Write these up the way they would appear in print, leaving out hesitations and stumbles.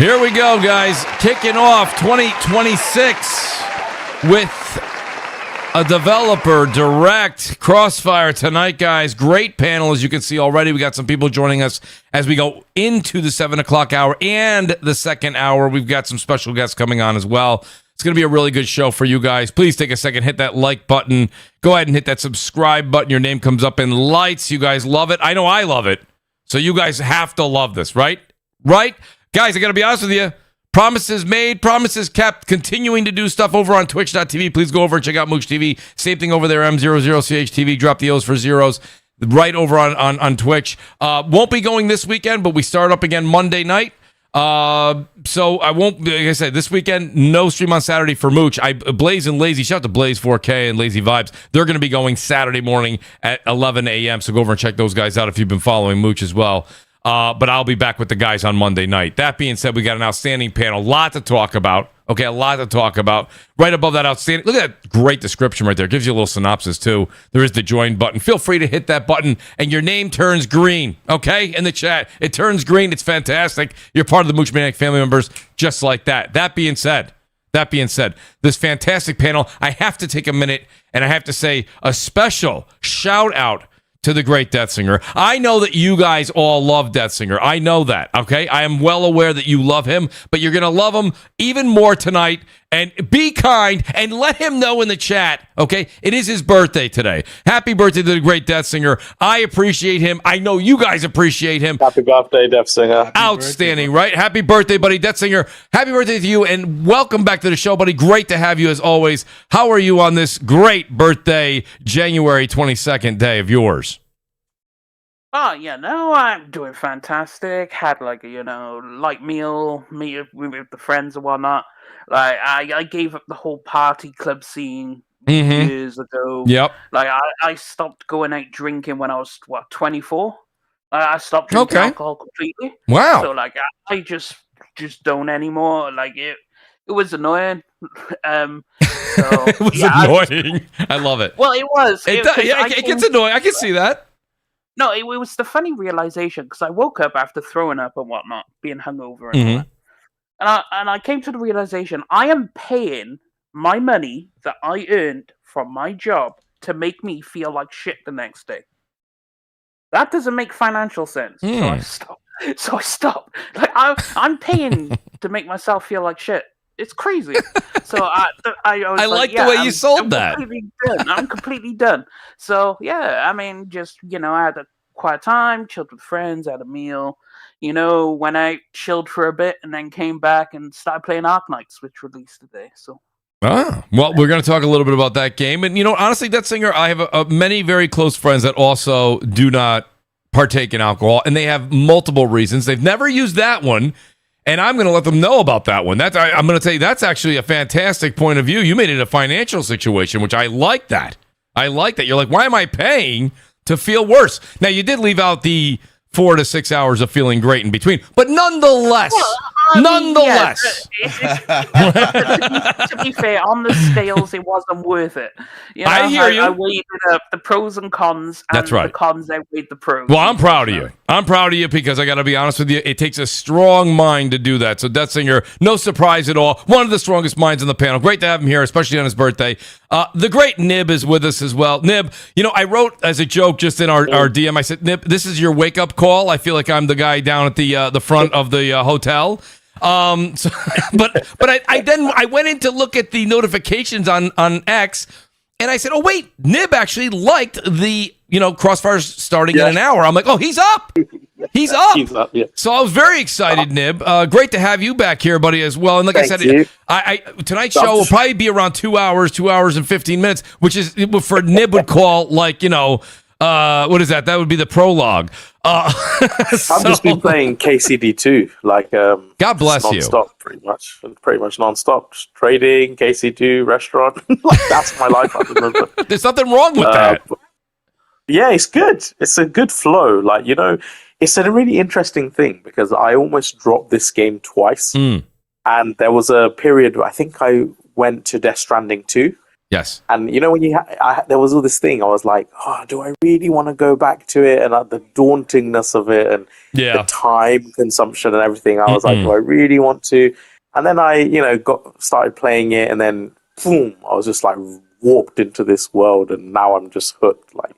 Here we go, guys. Kicking off 2026 with a developer direct CrossFire Tonight, guys. Great panel, as you can see already. We got some people joining us as we go into the 7 o'clock hour and the second hour. We've got some special guests coming on as well. It's going to be a really good show for you guys. Please take a second, hit that like button. Go ahead and hit that subscribe button. Your name comes up in lights. You guys love it. I know I love it. So you guys have to love this, right? Right? Guys, I got to be honest with you. Promises made, promises kept. Continuing to do stuff over on twitch.tv. Please go over and check out Mooch TV. Same thing over there, M00CHTV. Drop the O's for zeros. Right over on Twitch. Won't be going this weekend, but we start up again Monday night. So I won't, like I said, this weekend, no stream on Saturday for Mooch. Blaze and Lazy, shout out to Blaze 4K and Lazy Vibes. They're going to be going Saturday morning at 11 a.m. So go over and check those guys out if you've been following Mooch as well. But I'll be back with the guys on Monday night. That being said, we got an outstanding panel. Lot to talk about. Okay, a lot to talk about. Right above that outstanding, look at that great description right there. Gives you a little synopsis, too. There is the join button. Feel free to hit that button, and your name turns green, okay, in the chat. It turns green. It's fantastic. You're part of the Mooch Maniac family members just like that. That being said, this fantastic panel, I have to take a minute, and I have to say a special shout-out to the great Death Singer. I know that you guys all love Death Singer. I know that, okay? I am well aware that you love him, but you're going to love him even more tonight. And be kind and let him know in the chat, okay? It is his birthday today. Happy birthday to the great Death Singer. I appreciate him. I know you guys appreciate him. Happy birthday, Death Singer. Outstanding, right? Happy birthday, buddy. Death Singer, happy birthday to you, and welcome back to the show, buddy. Great to have you as always. How are you on this great birthday, January 22nd day of yours? Oh, yeah, no, I'm doing fantastic. Had like a, light meal, meet with the friends and whatnot. Like, I gave up the whole party club scene years ago. Yep. Like, I stopped going out drinking when I was, 24? I stopped drinking alcohol completely. Wow. So, like, I just don't anymore. Like, it was annoying. It was annoying. I love it. Well, it was. It gets annoying. I can see that. No, it was the funny realization, because I woke up after throwing up and whatnot, being hungover and all that. And I came to the realization, I am paying my money that I earned from my job to make me feel like shit the next day. That doesn't make financial sense. So I stopped. Like, I'm paying to make myself feel like shit. It's crazy. So I like the way you sold that. I'm completely done. So yeah, I mean, just I had a quiet time, chilled with friends, had a meal. Went out, chilled for a bit, and then came back and started playing Arknights, which released today. So. Well, we're going to talk a little bit about that game, and honestly, Death Singer, I have many very close friends that also do not partake in alcohol, and they have multiple reasons. They've never used that one. And I'm going to let them know about that one. I'm going to tell you, that's actually a fantastic point of view. You made it a financial situation, which I like that. I like that. You're like, why am I paying to feel worse? Now, you did leave out the 4 to 6 hours of feeling great in between. But nonetheless, to be fair, on the scales, it wasn't worth it. I hear you. I weighed it up, the pros and cons, and that's right. The cons outweighed the pros. Well, I'm proud of you. I'm proud of you because I got to be honest with you, it takes a strong mind to do that. So Death Singer, no surprise at all. One of the strongest minds on the panel. Great to have him here, especially on his birthday. The great Nib is with us as well. Nib, I wrote as a joke just in our DM, I said, Nib, this is your wake-up call. I feel like I'm the guy down at the front of the hotel. But I went in to look at the notifications on X, and I said, oh wait, Nib actually liked the Crossfire's starting in an hour. I'm like, oh, he's up. He's up. Yeah. So I was very excited, Nib. Great to have you back here, buddy, as well. And like I said, tonight's show will probably be around 2 hours and 15 minutes, which is for Nib would call like what is that? That would be the prologue. I've just been playing KCD2, like God bless you. Non-stop, pretty much non-stop. Just trading, KC2, restaurant. Like, that's my life. I remember. There's nothing wrong with that. Yeah, it's good. It's a good flow. Like, it's a really interesting thing because I almost dropped this game twice, and there was a period. I think I went to Death Stranding 2. Yes. And you know, when there was all this thing, I was like, oh, do I really want to go back to it? And the dauntingness of it, and the time consumption and everything. I was like, do I really want to? And then I, started playing it, and then boom, I was just like warped into this world, and now I'm just hooked. Like,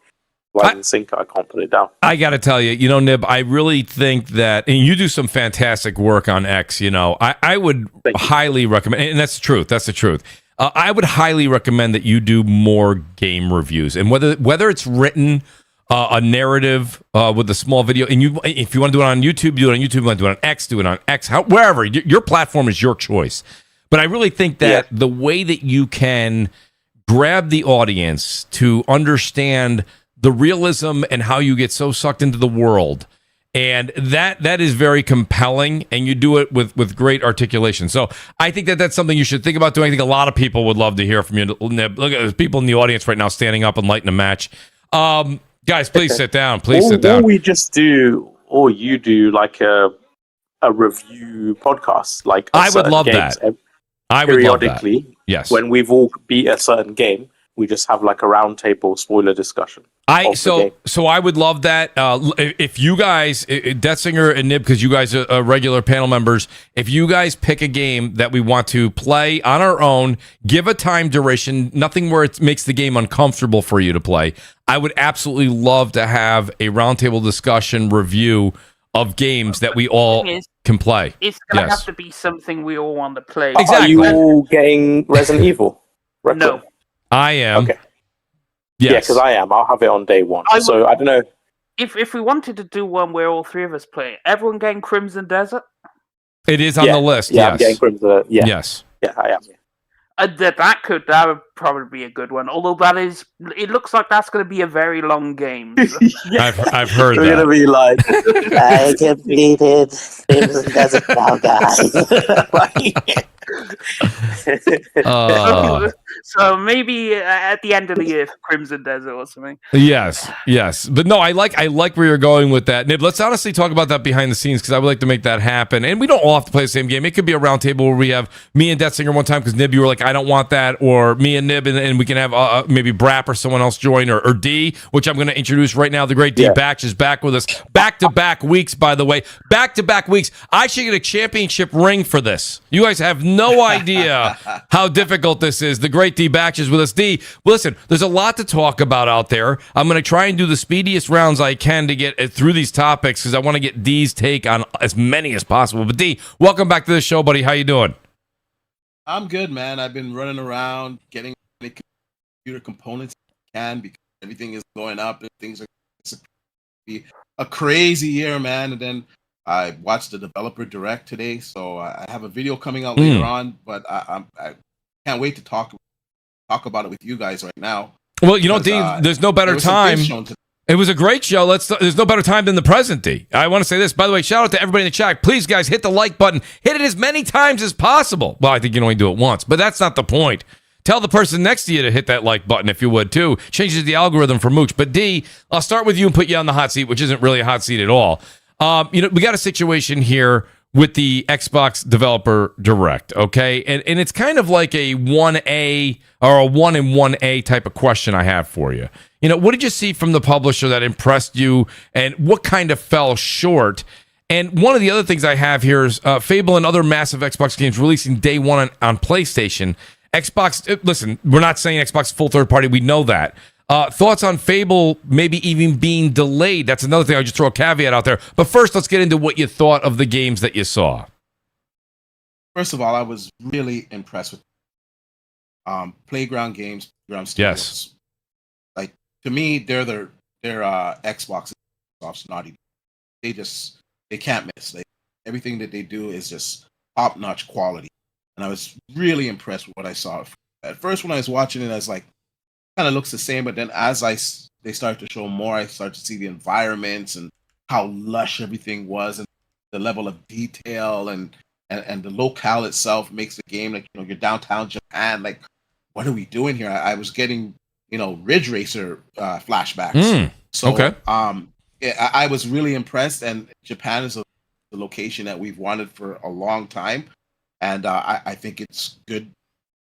line and sinker, I can't put it down. I got to tell you, Nib, I really think that, and you do some fantastic work on X. I would highly recommend, and that's the truth. That's the truth. I would highly recommend that you do more game reviews, and whether it's written, a narrative with a small video, and if you want to do it on YouTube, do it on YouTube. You want to do it on X, do it on X. Wherever your platform is your choice. But I really think that the way that you can grab the audience to understand the realism and how you get so sucked into the world, and that is very compelling, and you do it with great articulation. So I think that's something you should think about doing. I think a lot of people would love to hear from you. Nib, look at there's people in the audience right now standing up and lighting a match. Guys, please sit down. Please sit down. Or we just do, or you do like a review podcast. Like I would love that. I would love that. Periodically, yes. When we've all beat a certain game, we just have like a roundtable spoiler discussion. So I would love that. If you guys, Deathsinger and Nib, because you guys are regular panel members, if you guys pick a game that we want to play on our own, give a time duration, nothing where it makes the game uncomfortable for you to play. I would absolutely love to have a roundtable discussion review of games that we all can play. It's going to have to be something we all want to play. Exactly. Are you all getting Resident Evil? No. I am. Okay. Yes. Yeah, because I am. I'll have it on day one. I don't know. If we wanted to do one where all three of us play, everyone getting Crimson Desert? It is on the list, yeah, yes. I'm getting Crimson. Yeah. Yes. Yeah, I am. That would probably be a good one. Although it looks like that's going to be a very long game. So. I've heard We're that. We're going to be like, I completed Crimson Desert now, guys. So maybe at the end of the year, Crimson Desert or something. Yes. But no, I like where you're going with that. Nib, let's honestly talk about that behind the scenes, because I would like to make that happen. And we don't all have to play the same game. It could be a round table where we have me and Deathsinger one time, because Nib, you were like, I don't want that, or me and Nib, and we can have maybe Brap or someone else join, or D, which I'm going to introduce right now. The great D Batch is back with us. Back-to-back weeks, by the way. Back-to-back weeks. I should get a championship ring for this. You guys have no idea how difficult this is. The great D Batch is with us. D, listen, there's a lot to talk about out there. I'm going to try and do the speediest rounds I can to get through these topics, because I want to get D's take on as many as possible. But D, welcome back to the show, buddy. How you doing? I'm good, man. I've been running around getting any computer components I can, because everything is going up and things are be a crazy year, man. And then I watched the developer direct today, so I have a video coming out later on, but I can't wait to talk about it with you guys right now. Well, D, there's no better time. It was a great show. There's no better time than the present, D. I want to say this, by the way, shout out to everybody in the chat. Please, guys, hit the like button. Hit it as many times as possible. Well, I think you can only do it once, but that's not the point. Tell the person next to you to hit that like button if you would, too. Changes the algorithm for Mooch. But D, I'll start with you and put you on the hot seat, which isn't really a hot seat at all. We got a situation here with the Xbox Developer Direct, okay? And it's kind of like a 1A or a 1 and 1A type of question I have for you. What did you see from the publisher that impressed you, and what kind of fell short? And one of the other things I have here is Fable and other massive Xbox games releasing day one on PlayStation. Xbox, listen, we're not saying Xbox full third party. We know that. Thoughts on Fable maybe even being delayed? That's another thing. I'll just throw a caveat out there. But first, let's get into what you thought of the games that you saw. First of all, I was really impressed with Playground Games, Playground Studios. Yes. Like, to me, they're Xbox, Microsoft's naughty. They can't miss. Everything that they do is just top-notch quality. And I was really impressed with what I saw. At first, when I was watching it, I was like, kind of looks the same, but then as they start to show more, I start to see the environments and how lush everything was, and the level of detail and the locale itself makes the game like, you're downtown Japan. Like, what are we doing here? I was getting, Ridge Racer flashbacks. Okay. I was really impressed, and Japan is the location that we've wanted for a long time, and I think it's good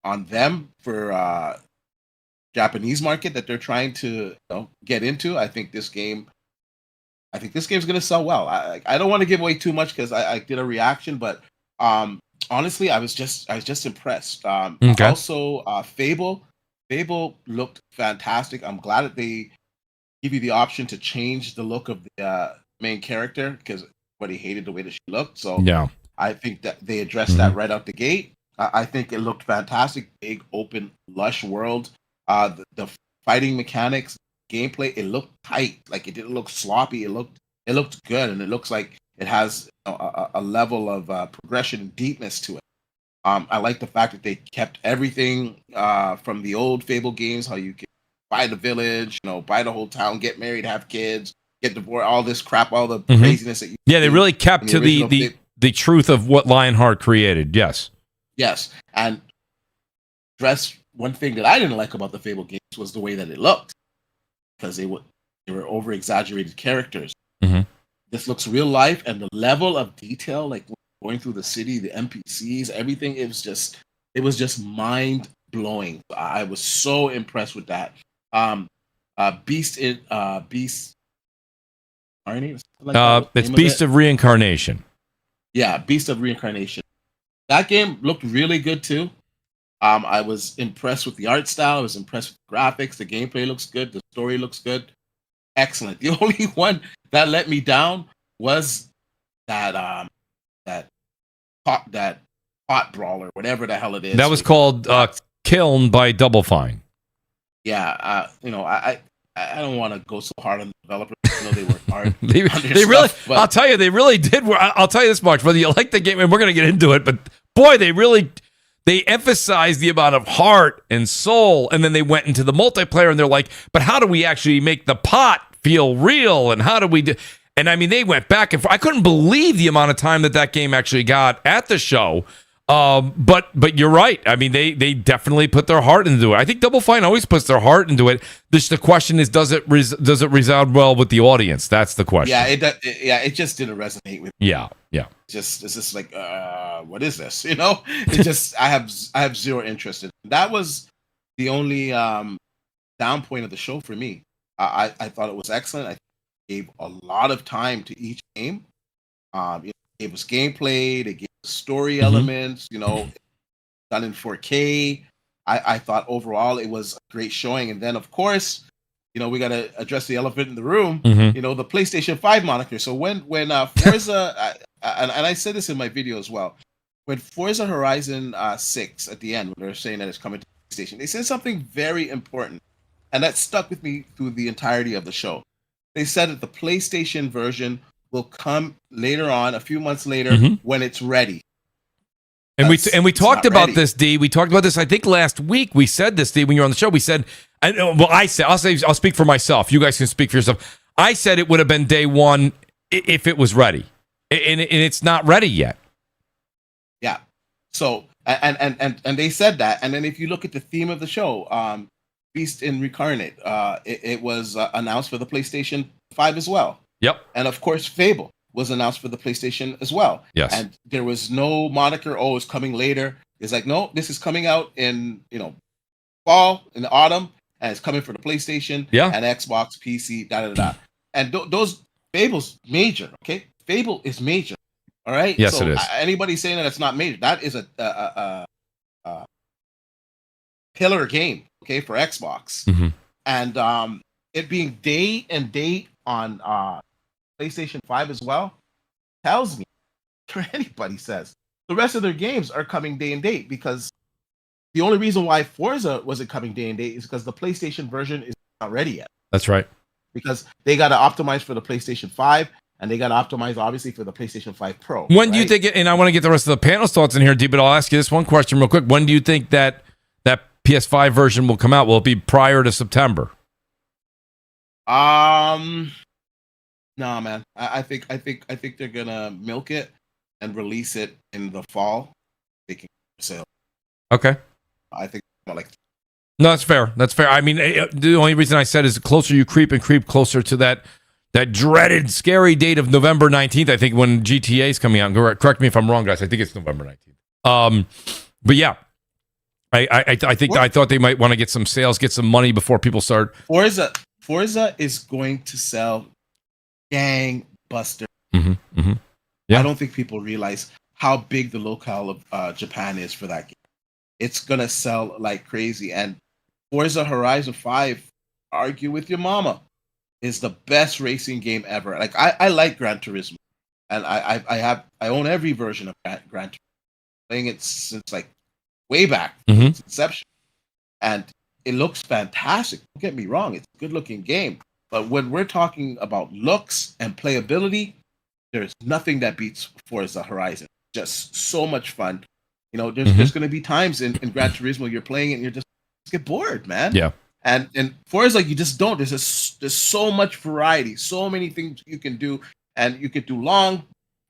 on them for Japanese market that they're trying to get into. I think this game's going to sell well. I don't want to give away too much because I did a reaction, but honestly, I was just impressed. Okay. Also, Fable looked fantastic. I'm glad that they give you the option to change the look of the main character because everybody hated the way that she looked. So yeah, I think that they addressed that right out the gate. I think it looked fantastic. Big, open, lush world. The fighting mechanics, gameplay, it looked tight. Like it didn't look sloppy. It looked good, and it looks like it has a level of progression and deepness to it. I like the fact that they kept everything from the old Fable games, how you can buy the village, buy the whole town, get married, have kids, get divorced, all this crap, all the craziness that you. Yeah, they really kept to the truth of what Lionheart created. Yes. Yes, and one thing that I didn't like about the Fable games was the way that it looked, because they were over exaggerated characters. This looks real life, and the level of detail, like going through the city, the NPCs, everything, it was just mind blowing. I was so impressed with that. Beast it's Beast of Reincarnation. Yeah, Beast of Reincarnation. That game looked really good too. I was impressed with the art style. I was impressed with the graphics. The gameplay looks good. The story looks good. Excellent. The only one that let me down was that pot brawler, whatever the hell it is. That was called Kiln by Double Fine. Yeah, I don't want to go so hard on the developers. They work hard. they really. But I'll tell you, they really did. I'll tell you this much: whether you like the game, and we're going to get into it, but boy, they emphasized the amount of heart and soul, and then they went into the multiplayer, and they're like, but how do we actually make the pot feel real, and how do we do? And I mean, they went back and forth. I couldn't believe the amount of time that game actually got at the show. But you're right. I mean, they definitely put their heart into it. I think Double Fine always puts their heart into it. The question is, does it resound well with the audience? That's the question. Yeah, it just didn't resonate with me. Yeah. It's just like, what is this? It just I have zero interest in it. That was the only down point of the show for me. I thought it was excellent. I gave a lot of time to each game. It gave us gameplay. They gave us story elements. Done in 4K. I thought overall it was a great showing. And then of course, we got to address the elephant in the room. The PlayStation 5 moniker. So when Forza, and I said this in my video as well, when Forza Horizon 6 at the end, when they're saying that it's coming to PlayStation, they said something very important, and that stuck with me through the entirety of the show. They said that the PlayStation version will come later on, a few months later, when it's ready. And we talked about this, D. We talked about this, I think, last week. We said this, D, when you were on the show. We said, I'll speak for myself. You guys can speak for yourself. I said it would have been day one if it was ready, and it's not ready yet. Yeah. So and they said that, and then if you look at the theme of the show, Beast in Reincarnate, it was announced for the PlayStation 5 as well. Yep. And of course, Fable was announced for the PlayStation as well. Yes. And there was no moniker, it's coming later. It's like, no, this is coming out in, fall, in the autumn, and it's coming for the PlayStation and Xbox, PC, da-da-da. And those, Fable's major, okay? Fable is major, all right? Yes, it is. Anybody saying that it's not major, that is a pillar game, okay, for Xbox. And it being day and date on PlayStation 5 as well tells me, or anybody says, the rest of their games are coming day and date, because the only reason why Forza wasn't coming day and date is because the PlayStation version is not ready yet. That's right. Because they got to optimize for the PlayStation 5, and they got to optimize, obviously, for the PlayStation 5 Pro. When do you think, and I want to get the rest of the panel's thoughts in here, D, but I'll ask you this one question real quick. When do you think that PS5 version will come out? Will it be prior to September? No, man. I think they're gonna milk it and release it in the fall. They can sell. Okay. I think like. No, that's fair. That's fair. I mean, the only reason I said is the closer you creep closer to that dreaded, scary date of November 19th. I think when GTA is coming out. Correct me if I'm wrong, guys. I think it's November 19th. But yeah. I thought they might want to get some sales, get some money before people start. Forza is going to sell gangbuster. Yeah. I don't think people realize how big the locale of Japan is for that game. It's gonna sell like crazy. And Forza Horizon 5, argue with your mama, is the best racing game ever. Like I like Gran Turismo, and I own every version of Gran Turismo, playing it since like way back, its inception, and it looks fantastic. Don't get me wrong, it's a good looking game. But when we're talking about looks and playability, there's nothing that beats Forza Horizon. Just so much fun. You know, there's going to be times in Gran Turismo you're playing it and you're just get bored, man. Yeah. And Forza, you just don't. There's so much variety, so many things you can do, and you can do long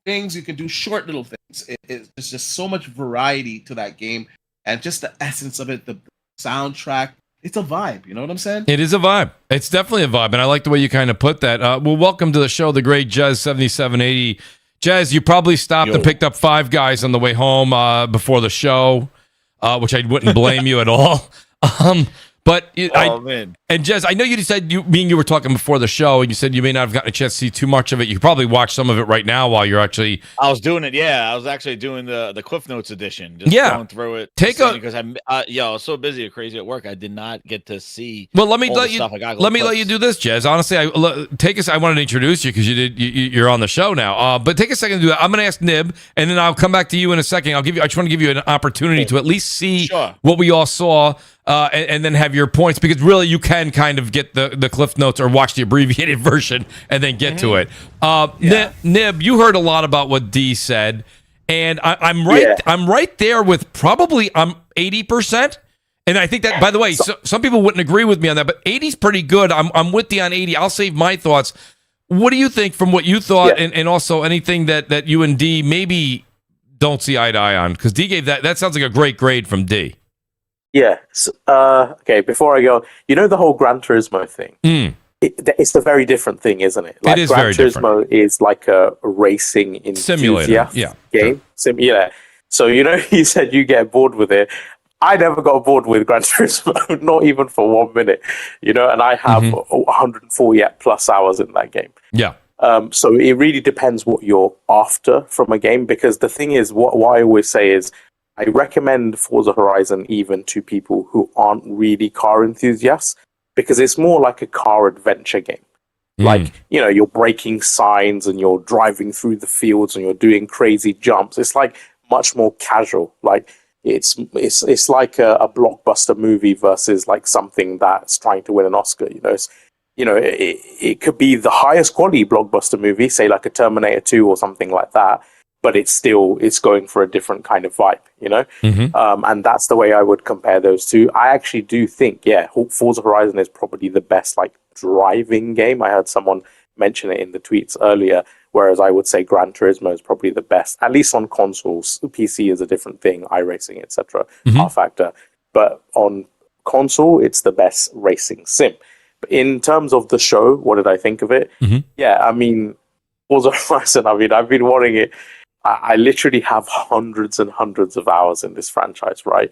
things, you can do short little things. There's just so much variety to that game, and just the essence of it, the soundtrack. It's a vibe, you know what I'm saying? It is a vibe. It's definitely a vibe, and I like the way you kind of put that. Well, welcome to the show, the great Jez7780. Jez, you probably stopped and picked up Five Guys on the way home before the show, which I wouldn't blame you at all. Man. And Jez, I know you said you were talking before the show, and you said you may not have gotten a chance to see too much of it. You probably watch some of it right now while you're actually. I was doing it. Yeah, I was actually doing the Cliff Notes edition. Just going through it. Because I was so busy and crazy at work, I did not get to see. Well, let me let you do this, Jez. Honestly, I wanted to introduce you because you're on the show now. But take a second to do that. I'm going to ask Nib, and then I'll come back to you in a second. I just want to give you an opportunity to at least see what we all saw. And then have your points, because really you can kind of get the Cliff Notes or watch the abbreviated version and then get to it. Nib, you heard a lot about what D said, and I'm right. Yeah. I'm right there with probably 80%. And I think that, by the way, some people wouldn't agree with me on that, but 80's pretty good. I'm with D on 80. I'll save my thoughts. What do you think from what you thought, and also anything that you and D maybe don't see eye to eye on? Because D gave that sounds like a great grade from D. Yeah. Okay, before I go, the whole Gran Turismo thing. It's a very different thing, isn't it? Like, it is Gran very Turismo different. Is like a racing enthusiast game. Sure. So, you said you get bored with it. I never got bored with Gran Turismo, not even for 1 minute. And I have 140 plus hours in that game. Yeah. So it really depends what you're after from a game, because the thing is, what I always say is, I recommend Forza Horizon even to people who aren't really car enthusiasts, because it's more like a car adventure game. Like, you're breaking signs and you're driving through the fields and you're doing crazy jumps. It's like much more casual. Like it's like a blockbuster movie versus like something that's trying to win an Oscar. It could be the highest quality blockbuster movie, say like a Terminator 2 or something like that. But it's going for a different kind of vibe, and that's the way I would compare those two. I actually do think, Forza Horizon is probably the best like driving game. I heard someone mention it in the tweets earlier, whereas I would say Gran Turismo is probably the best, at least on consoles. PC is a different thing, iRacing, etc., R-Factor. But on console, it's the best racing sim. But in terms of the show, what did I think of it? I mean, Forza Horizon, I've been wanting it. I literally have hundreds and hundreds of hours in this franchise, right?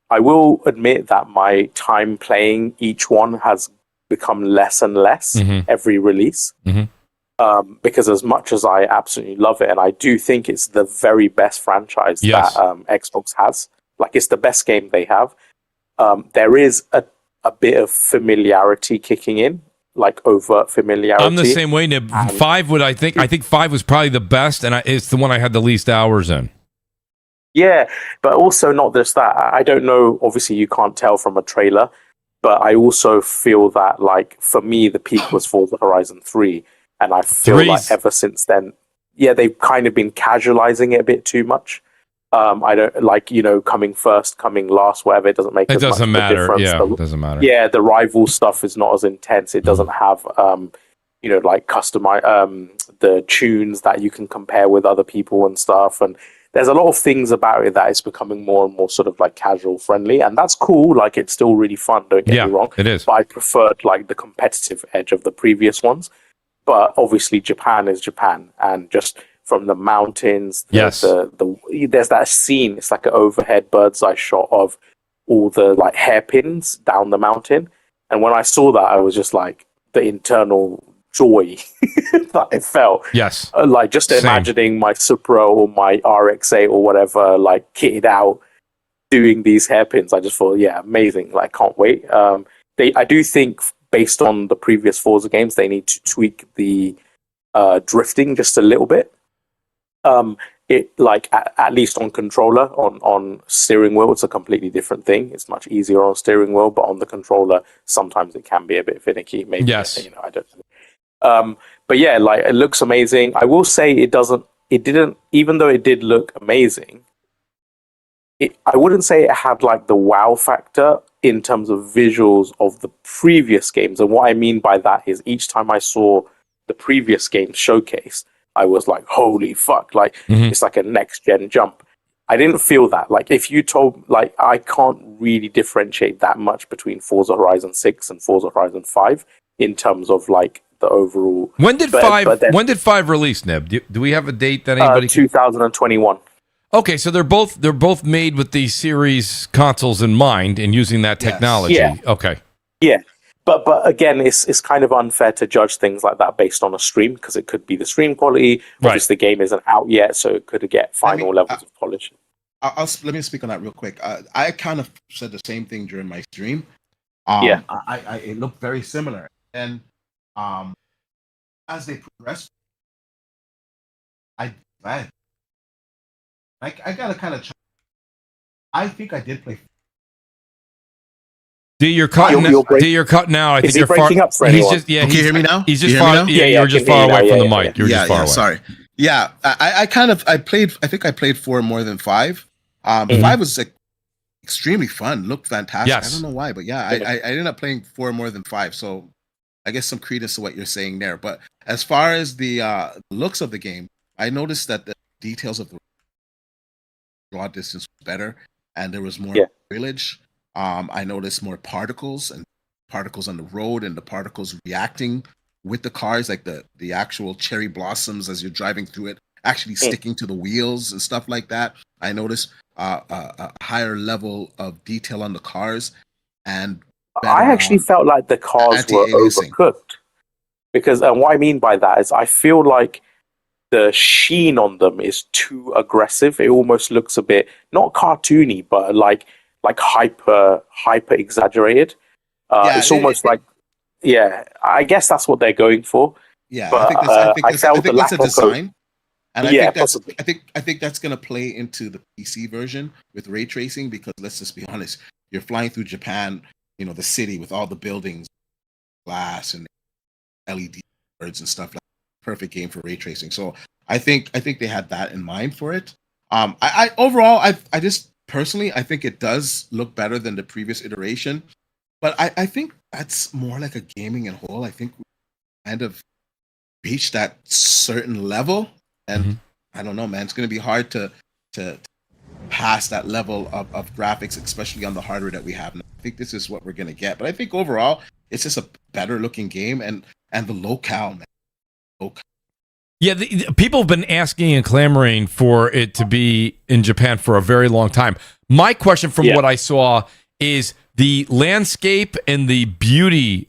I will admit that my time playing each one has become less and less every release. Because as much as I absolutely love it, and I do think it's the very best franchise that Xbox has, like it's the best game they have, there is a bit of familiarity kicking in. Like overt familiarity. I'm the same way, Nib. I think 5 was probably the best, and it's the one I had the least hours in. Yeah, but also not just that. I don't know, obviously you can't tell from a trailer, but I also feel that, like, for me, the peak was Forza Horizon 3, and I feel like ever since then, they've kind of been casualizing it a bit too much. I don't like, coming first, coming last, whatever. It doesn't make as much of a difference. It doesn't matter. Yeah, the rival stuff is not as intense. It doesn't have, like customize the tunes that you can compare with other people and stuff. And there's a lot of things about it that is becoming more and more sort of like casual friendly, and that's cool. Like it's still really fun. Don't get me wrong. It is. But I preferred like the competitive edge of the previous ones. But obviously, Japan is Japan, and just from the mountains, there's that scene. It's like an overhead bird's eye shot of all the like hairpins down the mountain. And when I saw that, I was just like, the internal joy that it felt. Yes. Like just imagining my Supra or my RX-8 or whatever, like kitted out, doing these hairpins. I just thought, yeah, amazing. Like, can't wait. I do think, based on the previous Forza games, they need to tweak the drifting just a little bit. It like at least on controller, on steering wheel, it's a completely different thing. It's much easier on steering wheel, but on the controller, sometimes it can be a bit finicky. Maybe, yes, I don't know. But yeah, like, it looks amazing. I will say it didn't, even though it did look amazing, I wouldn't say it had like the wow factor in terms of visuals of the previous games. And what I mean by that is, each time I saw the previous game showcase, I was like, holy fuck, like, it's like a next gen jump. I didn't feel that. Like, if you told, like, I can't really differentiate that much between Forza Horizon 6 and Forza Horizon 5 in terms of like the overall. When did 5 release, Neb? Do we have a date that anybody 2021. Okay, so they're both made with the series consoles in mind and using that technology. Yeah. Okay. Yeah. But again, it's kind of unfair to judge things like that based on a stream, because it could be the stream quality. Obviously, the game isn't out yet, so it could get final levels of polish. Let me speak on that real quick. I kind of said the same thing during my stream. It looked very similar, and as they progressed, I gotta kind of. I think I did play. You're cutting now. I think you're breaking up for anyone. Can you hear me now? He's just far. Yeah, you're just far away from the mic. You're just far away. Sorry. Yeah, I played. I think I played 4 more than 5. 5 was like extremely fun. Looked fantastic. Yes. I don't know why, but yeah, I ended up playing 4 more than 5. So I guess some credence to what you're saying there. But as far as the looks of the game, I noticed that the details of the draw distance was better, and there was more foliage. I noticed more particles on the road, and the particles reacting with the cars, like the actual cherry blossoms as you're driving through it, actually sticking to the wheels and stuff like that. I noticed a higher level of detail on the cars, and I actually felt like the cars were overcooked, because what I mean by that is, I feel like the sheen on them is too aggressive. It almost looks a bit, not cartoony, but like hyper exaggerated. It's almost like, I guess that's what they're going for. Yeah, but I think that's a design, and I think that's going to play into the PC version with ray tracing, because let's just be honest, you're flying through Japan, the city with all the buildings, glass and LED birds and stuff like that. Perfect game for ray tracing. So I think they had that in mind for it. I just personally, I think it does look better than the previous iteration, but I think that's more like a gaming in whole. I think we kind of reached that certain level, and I don't know, man, it's going to be hard to pass that level of graphics, especially on the hardware that we have. And I think this is what we're going to get. But I think overall, it's just a better looking game, and the locale, man. Yeah, people have been asking and clamoring for it to be in Japan for a very long time. My question, from what I saw, is the landscape and the beauty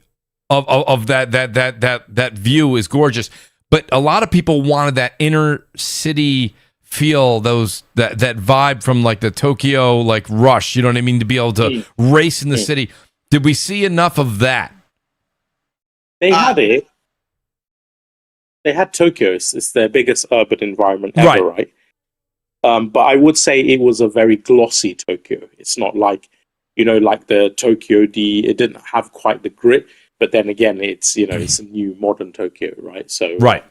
of that view is gorgeous. But a lot of people wanted that inner city feel, that vibe from like the Tokyo like rush. You know what I mean? To be able to race in the city. Did we see enough of that? They had it. They had Tokyo. It's their biggest urban environment ever, right? But I would say it was a very glossy Tokyo. It's not like, like the Tokyo D. It didn't have quite the grit. But then again, it's it's a new modern Tokyo, right? So so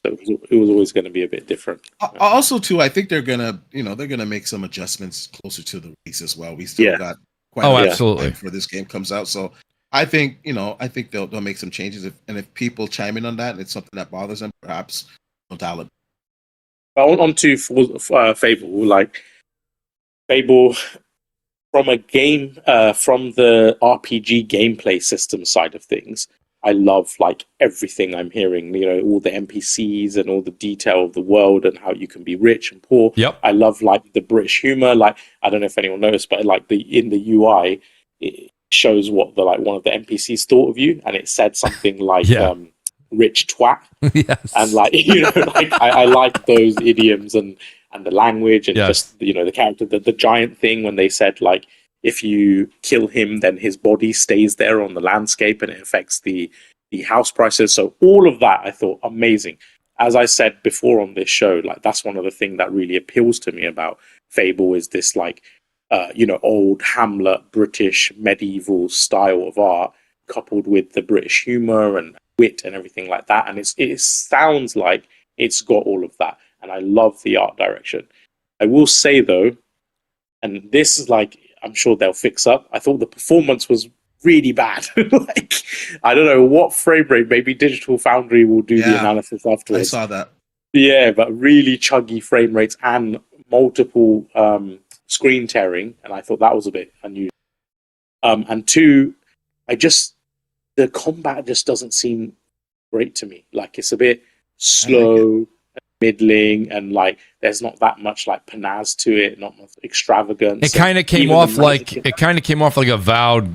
it was always going to be a bit different. Also, too, I think they're gonna make some adjustments closer to the release as well. We still got quite a bit of time before this game comes out, so. I think they'll make some changes, if people chime in on that and it's something that bothers them, perhaps they'll dial it. On to Fable, like Fable from a game, from the RPG gameplay system side of things, I love like everything I'm hearing, you know, all the NPCs and all the detail of the world and how you can be rich and poor. Yep. I love like the British humor. Like, I don't know if anyone noticed, but like in the UI, it shows what the like one of the NPCs thought of you, and it said something like rich twat. Yes. And like, you know, like I like those idioms and the language and just, you know, the character, the giant thing when they said like, if you kill him, then his body stays there on the landscape and it affects the house prices. So all of that I thought amazing. As I said before on this show, like that's one of the things that really appeals to me about Fable is this like, you know, old Hamlet, British medieval style of art coupled with the British humor and wit and everything like that. And it sounds like it's got all of that. And I love the art direction. I will say though, and this is like, I'm sure they'll fix up. I thought the performance was really bad. Like, I don't know what frame rate. Maybe Digital Foundry will do the analysis afterwards. I saw that. Yeah, but really chuggy frame rates and multiple screen tearing, and I thought that was a bit unusual. And two, the combat just doesn't seem great to me. Like it's a bit slow. Middling, and like there's not that much like panache to it, not much extravagance. It kind of came off like a Avowed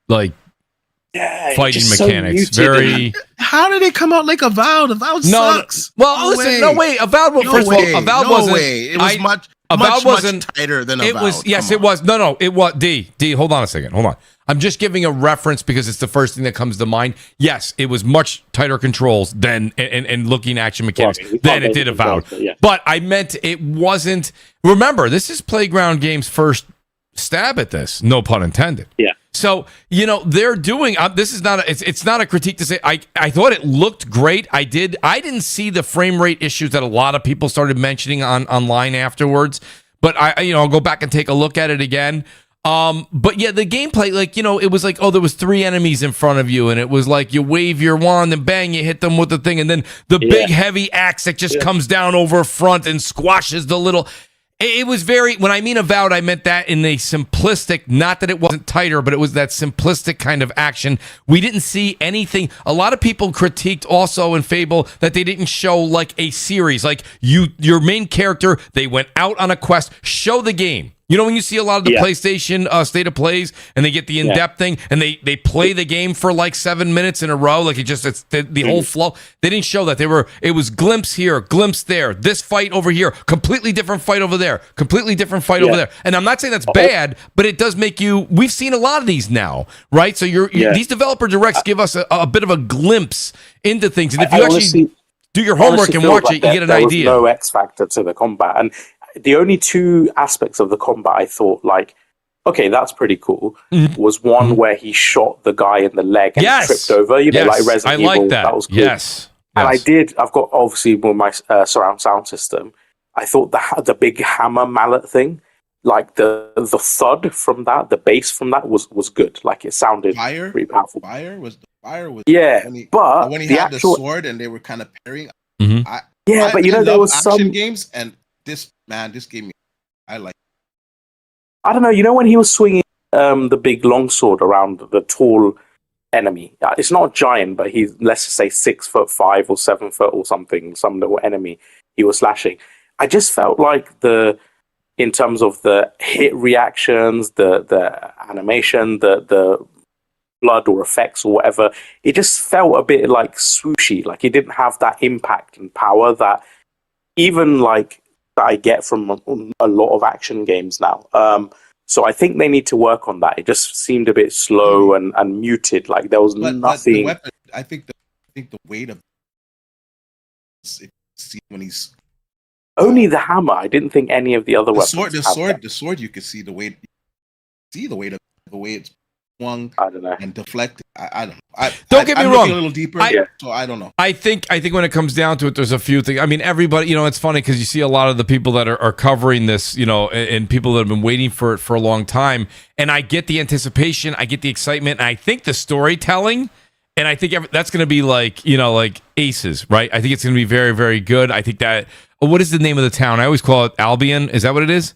like fighting mechanics. So very. How did it come out like Avowed? Avowed sucks. No way. Avowed. Well, first of all, Avowed wasn't. It was much tighter than Avowed. It was. Yes, it was. No. It was. D. Hold on a second. Hold on. I'm just giving a reference because it's the first thing that comes to mind. Yes, it was much tighter controls than and looking action mechanics than it did Avowed. But I meant it wasn't. Remember, this is Playground Games' first stab at this. No pun intended. Yeah. So you know they're doing. This is not. It's not a critique to say. I thought it looked great. I didn't see the frame rate issues that a lot of people started mentioning online afterwards. But I'll go back and take a look at it again. But yeah, the gameplay, like, you know, it was like, oh, there was 3 enemies in front of you, and it was like you wave your wand and bang, you hit them with the thing, and then the big heavy axe that just comes down over front and squashes the little. It was very, when I mean Avowed, I meant that in a simplistic, not that it wasn't tighter, but it was that simplistic kind of action. We didn't see anything. A lot of people critiqued also in Fable that they didn't show like a series, like your main character, they went out on a quest, show the game. You know, when you see a lot of the PlayStation State of Plays and they get the in-depth thing and they play the game for like 7 minutes in a row, like it's the whole flow. They didn't show that. It was glimpse here, glimpse there, this fight over here, completely different fight over there, completely different fight over there. And I'm not saying that's bad, but it does make you, we've seen a lot of these now, right? So these developer directs give us a bit of a glimpse into things. And if you actually do your homework and watch it, you get an idea. There was no X factor to the combat. And the only 2 aspects of the combat I thought, like, okay, that's pretty cool, was one where he shot the guy in the leg and tripped over, you know, like Resident Evil. I like that. That was cool. Yes. And I've got, obviously, with my surround sound system, I thought the big hammer mallet thing, like the thud from that, the bass from that was good. Like, it sounded pretty powerful. Fire was yeah, but when he had the sword and they were kind of parrying. But you know, there was some games, and this gave me. I don't know. You know, when he was swinging the big longsword around the tall enemy, it's not a giant, but he's, let's just say 6'5" or 7 foot or something, some little enemy he was slashing. I just felt like in terms of the hit reactions, the animation, the blood or effects or whatever, it just felt a bit like swooshy. Like it didn't have that impact and power that even like that I get from a lot of action games now. So I think they need to work on that. It just seemed a bit slow and muted. Like there was nothing. But the weapon, I think the weight of when he's only the hammer. I didn't think any of the other weapons. The sword. You could see the weight. See the weight of the way it's swung. I don't know. And deflected. I don't know. Don't get me wrong. A little deeper, so I don't know. I think when it comes down to it, there's a few things. I mean, everybody. You know, it's funny because you see a lot of the people that are covering this. You know, and people that have been waiting for it for a long time. And I get the anticipation. I get the excitement. And I think the storytelling. And I think that's going to be like, you know, like aces, right? I think it's going to be very, very good. I think that. What is the name of the town? I always call it Albion. Is that what it is?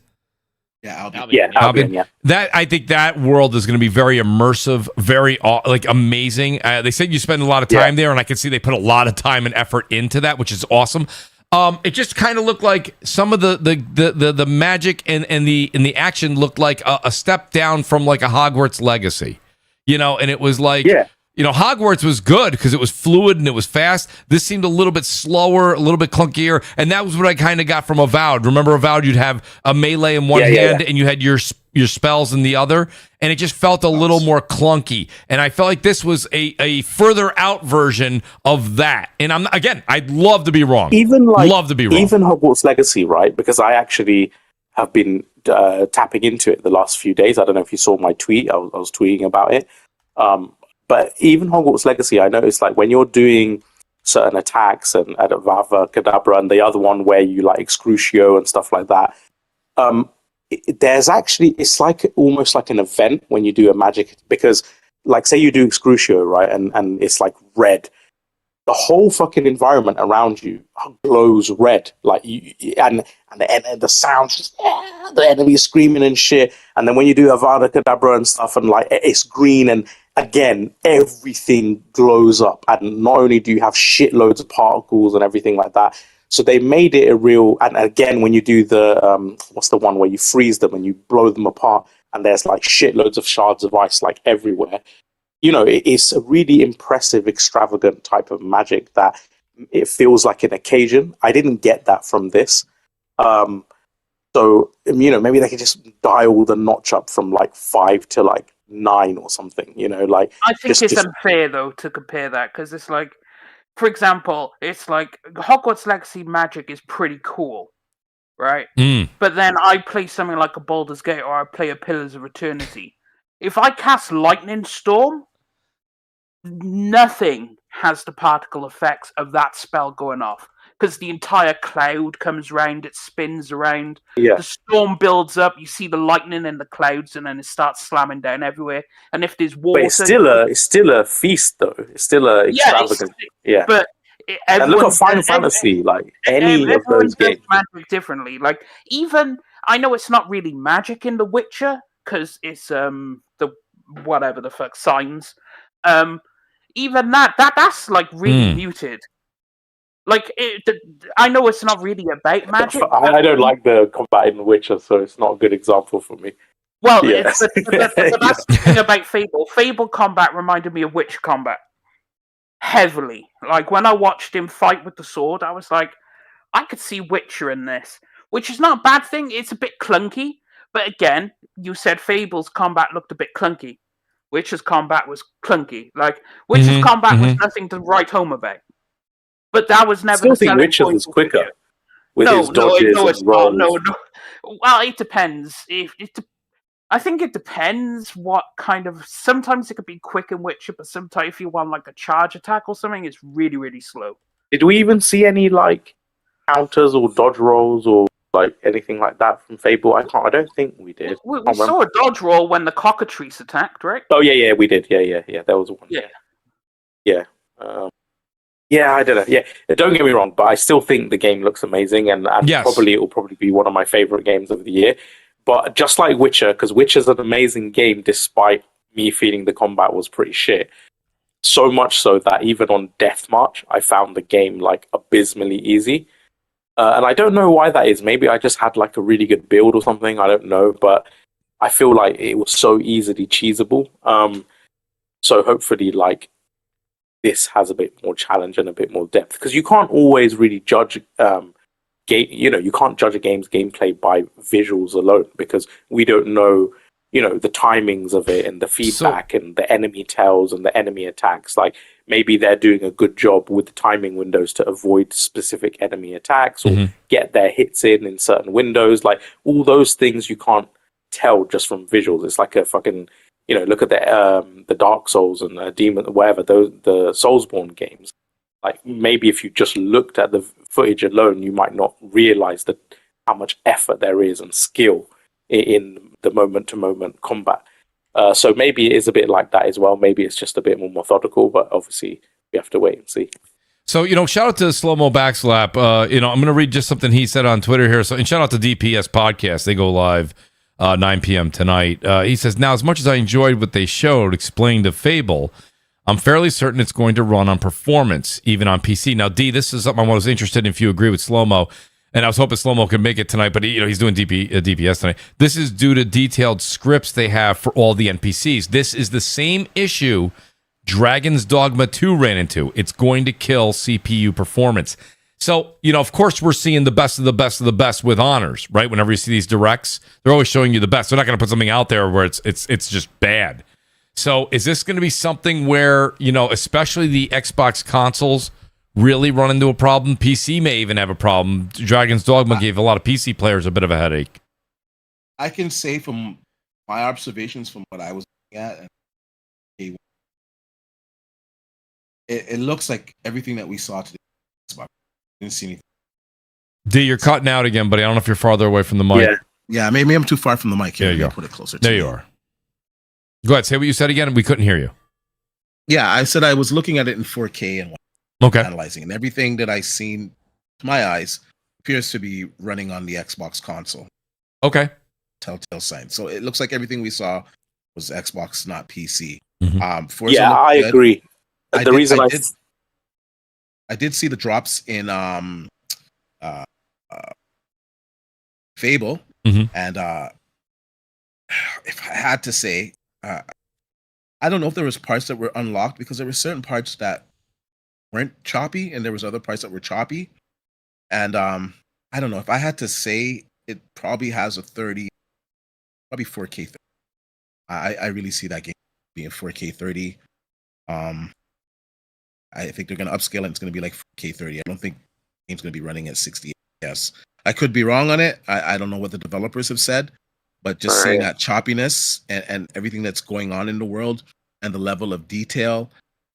Albion. Yeah. That I think that world is going to be very immersive, very amazing. They said you spend a lot of time there, and I can see they put a lot of time and effort into that, which is awesome. It just kind of looked like some of the magic and the action looked like a step down from like a Hogwarts Legacy, and it was like. Yeah. Hogwarts was good because it was fluid and it was fast. This seemed a little bit slower, a little bit clunkier, and that was what I kind of got from Avowed. Remember Avowed? You'd have a melee in one hand and you had your spells in the other, and it just felt a little more clunky. And I felt like this was a further out version of that. And I'd love to be wrong. Even Hogwarts Legacy, right? Because I actually have been tapping into it the last few days. I don't know if you saw my tweet. I was tweeting about it. But even Hogwarts Legacy, I noticed like when you're doing certain attacks and Avada Kedavra and the other one where you like Excrucio and stuff like that, there's actually, it's like almost like an event when you do a magic, because like say you do Excrucio, right? And it's like red. The whole fucking environment around you glows red, like and the sounds, just, the enemy is screaming and shit. And then when you do Avada Kedavra and stuff, and like it's green, and again everything glows up. And not only do you have shitloads of particles and everything like that, so they made it a real. And again, when you do the what's the one where you freeze them and you blow them apart, and there's like shitloads of shards of ice like everywhere. It's a really impressive, extravagant type of magic that it feels like an occasion. I didn't get that from this. So, maybe they could just dial the notch up from like 5 to like 9 or something, like. I think it's unfair though to compare that, because it's like, for example, it's like Hogwarts Legacy magic is pretty cool, right? But then I play something like a Baldur's Gate or I play a Pillars of Eternity. If I cast Lightning Storm, nothing has the particle effects of that spell going off, because the entire cloud comes around, it spins around, the storm builds up, you see the lightning in the clouds, and then it starts slamming down everywhere. And if there's water, but it's still a feast though. It's still a extravagant. But and look at Final Fantasy, like any of those games. Magic differently. Like even I know it's not really magic in The Witcher because it's the whatever the fuck signs. Even that's like really muted. Like I know it's not really about magic. I don't like the combat in The Witcher, so it's not a good example for me. Well, that's the thing about Fable. Fable combat reminded me of Witcher combat heavily. Like when I watched him fight with the sword, I was like, I could see Witcher in this, which is not a bad thing. It's a bit clunky, but again, you said Fable's combat looked a bit clunky. Witcher's combat was clunky. Like Witcher's combat was nothing to write home about. But that was never. I still think Witcher's was quicker with his dodges and rolls. No. Well, it depends. I think it depends what kind of. Sometimes it could be quick in Witcher, but sometimes if you want like a charge attack or something, it's really, really slow. Did we even see any like counters or dodge rolls or like anything like that from Fable? I don't think we did. We saw a dodge roll when the cockatrice attacked, right? Oh yeah, we did. Yeah. There was one. Yeah. Yeah, I don't know. Yeah, don't get me wrong, but I still think the game looks amazing, and probably it will probably be one of my favorite games of the year. But just like Witcher, because Witcher's an amazing game, despite me feeling the combat was pretty shit. So much so that even on Death March, I found the game like abysmally easy. And I don't know why that is. Maybe I just had like a really good build or something. I don't know, but I feel like it was so easily cheesable. So hopefully, like this has a bit more challenge and a bit more depth, because you can't always really judge you can't judge a game's gameplay by visuals alone, because we don't know the timings of it and the feedback and the enemy tells and the enemy attacks. Like maybe they're doing a good job with the timing windows to avoid specific enemy attacks or get their hits in certain windows. Like all those things you can't tell just from visuals. It's like a fucking look at the Dark Souls and Demon, whatever, the Soulsborne games. Like maybe if you just looked at the footage alone, you might not realize how much effort there is and skill in the moment-to-moment combat. So maybe it is a bit like that as well. Maybe it's just a bit more methodical, but obviously we have to wait and see. So, shout out to Slow Mo Backslap. I'm going to read just something he said on Twitter here. So, and shout out to DPS Podcast. They go live 9 p.m. tonight. He says, now, as much as I enjoyed what they showed, explained to Fable, I'm fairly certain it's going to run on performance, even on PC. Now, D, this is something I was interested in if you agree with Slow-Mo, and I was hoping Slow-Mo could make it tonight, but he's doing DPS tonight. This is due to detailed scripts they have for all the NPCs. This is the same issue Dragon's Dogma 2 ran into. It's going to kill CPU performance. So, of course, we're seeing the best of the best of the best with honors, right? Whenever you see these directs, they're always showing you the best. They're not going to put something out there where it's just bad. So is this going to be something where, especially the Xbox consoles really run into a problem? PC may even have a problem. Dragon's Dogma gave a lot of PC players a bit of a headache. I can say from my observations from what I was looking at, it looks like everything that we saw today. Didn't see anything. D, you're cutting out again, buddy. I don't know if you're farther away from the mic. Yeah, maybe I'm too far from the mic here. There you go. Put it closer. There you are. Go ahead. Say what you said again. We couldn't hear you. Yeah, I said I was looking at it in 4K and analyzing, and everything that I seen to my eyes appears to be running on the Xbox console. Okay. Telltale sign. So it looks like everything we saw was Xbox, not PC. Mm-hmm. I agree. I did see the drops in Fable, and if I had to say, I don't know if there was parts that were unlocked, because there were certain parts that weren't choppy, and there was other parts that were choppy. And I don't know, if I had to say, it probably has a 30, probably 4K 30. I really see that game being 4K 30. I think they're going to upscale it. It's going to be like 4K 30. I don't think the game's going to be running at 60 FPS. I could be wrong on it. I don't know what the developers have said, but just seeing that choppiness and everything that's going on in the world and the level of detail,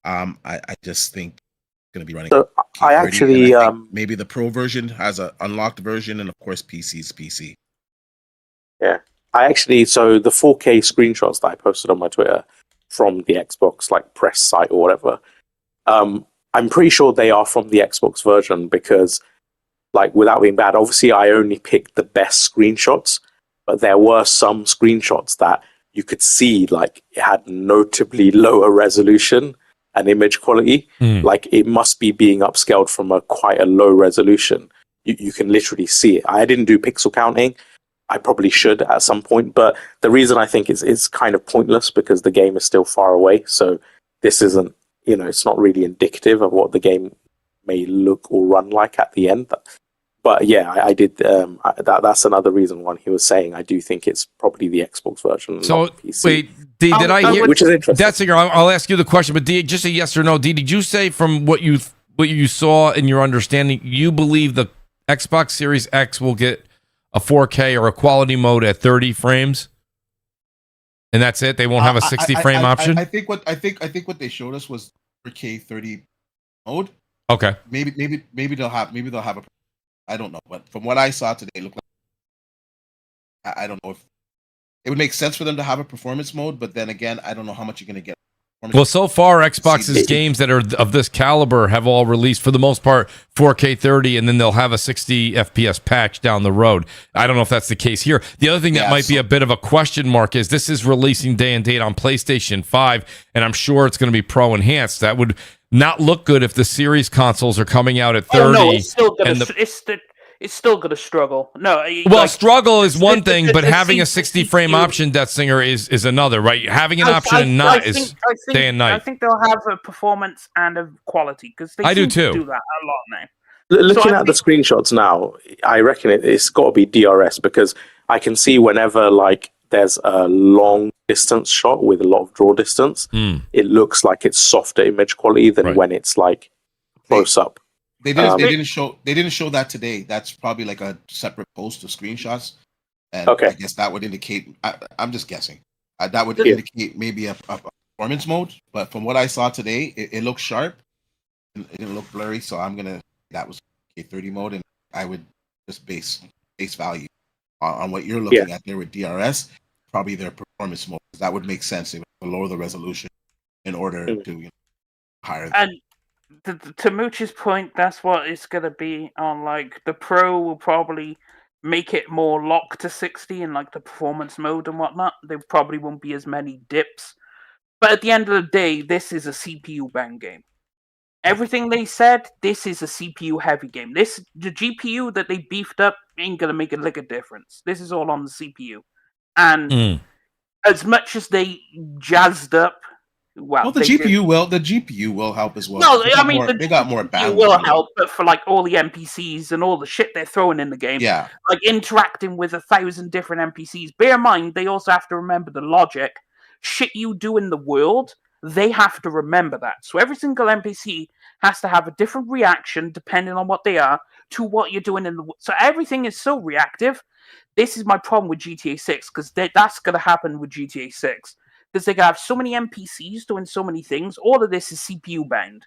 I just think it's going to be running. So I actually, maybe the Pro version has an unlocked version, and of course PC's PC. Yeah, so the 4K screenshots that I posted on my Twitter from the Xbox press site or whatever, I'm pretty sure they are from the Xbox version, because without being bad, obviously I only picked the best screenshots, but there were some screenshots that you could see it had notably lower resolution and image quality. It must be being upscaled from quite a low resolution. You can literally see it. I didn't do pixel counting. I probably should at some point, but the reason I think it's kind of pointless, because the game is still far away. So this isn't, it's not really indicative of what the game may look or run like at the end. But yeah, I did. That's another reason why he was saying I do think it's probably the Xbox version. So not PC. wait, D, did I hear? Which is interesting. That's I'll ask you the question, but D, just a yes or no. D, did you say from what you saw in your understanding, you believe the Xbox Series X will get a 4K or a quality mode at 30 frames? And that's it. They won't have a 60 frame option. I think what they showed us was 4K 30 mode. Okay. Maybe they'll have a. I don't know, but from what I saw today, it looked like, I don't know if it would make sense for them to have a performance mode, but then again, I don't know how much you're going to get. Well, so far, Xbox's games that are of this caliber have all released, for the most part, 4K 30, and then they'll have a 60 FPS patch down the road. I don't know if that's the case here. The other thing that might be a bit of a question mark is this is releasing day and date on PlayStation 5, and I'm sure it's going to be Pro Enhanced. That would not look good if the Series consoles are coming out at 30. Oh, no, it's still going to... It's still going to struggle. No, struggle is one thing, but having a 60 frame option, Death Singer, is another, right? Having an option and not is day and night. I think they'll have a performance and a quality, because they do too. Do that a lot now. Looking at the screenshots now, I reckon it's got to be DRS, because I can see whenever there's a long distance shot with a lot of draw distance, it looks like it's softer image quality than when it's close up. They didn't show that today. That's probably a separate post of screenshots, and I guess that would indicate. I'm just guessing. That would indicate maybe a performance mode. But from what I saw today, it looked sharp. It didn't look blurry, so that was a 30 mode, and I would just base value on what you're looking at there with DRS. Probably their performance mode. That would make sense. They would lower the resolution in order to higher. And to Mooch's point, that's what it's going to be on. The Pro will probably make it more locked to 60 in like the performance mode and whatnot, there probably won't be as many dips. But at the end of the day, this is a CPU bang game. Everything they said, this is a CPU heavy game. The GPU that they beefed up ain't gonna make a lick of difference. This is all on the CPU. And as much as they jazzed up, well, the GPU will help as well. No, I mean they got more bandwidth. It will help, but for like all the NPCs and all the shit they're throwing in the game, like interacting with 1,000 different NPCs. Bear in mind, they also have to remember the logic. Shit you do in the world, they have to remember that. So every single NPC has to have a different reaction depending on what they are to what you're doing in the world. So everything is so reactive. This is my problem with GTA 6 because that's going to happen with GTA 6. Because they have so many NPCs doing so many things. All of this is CPU bound.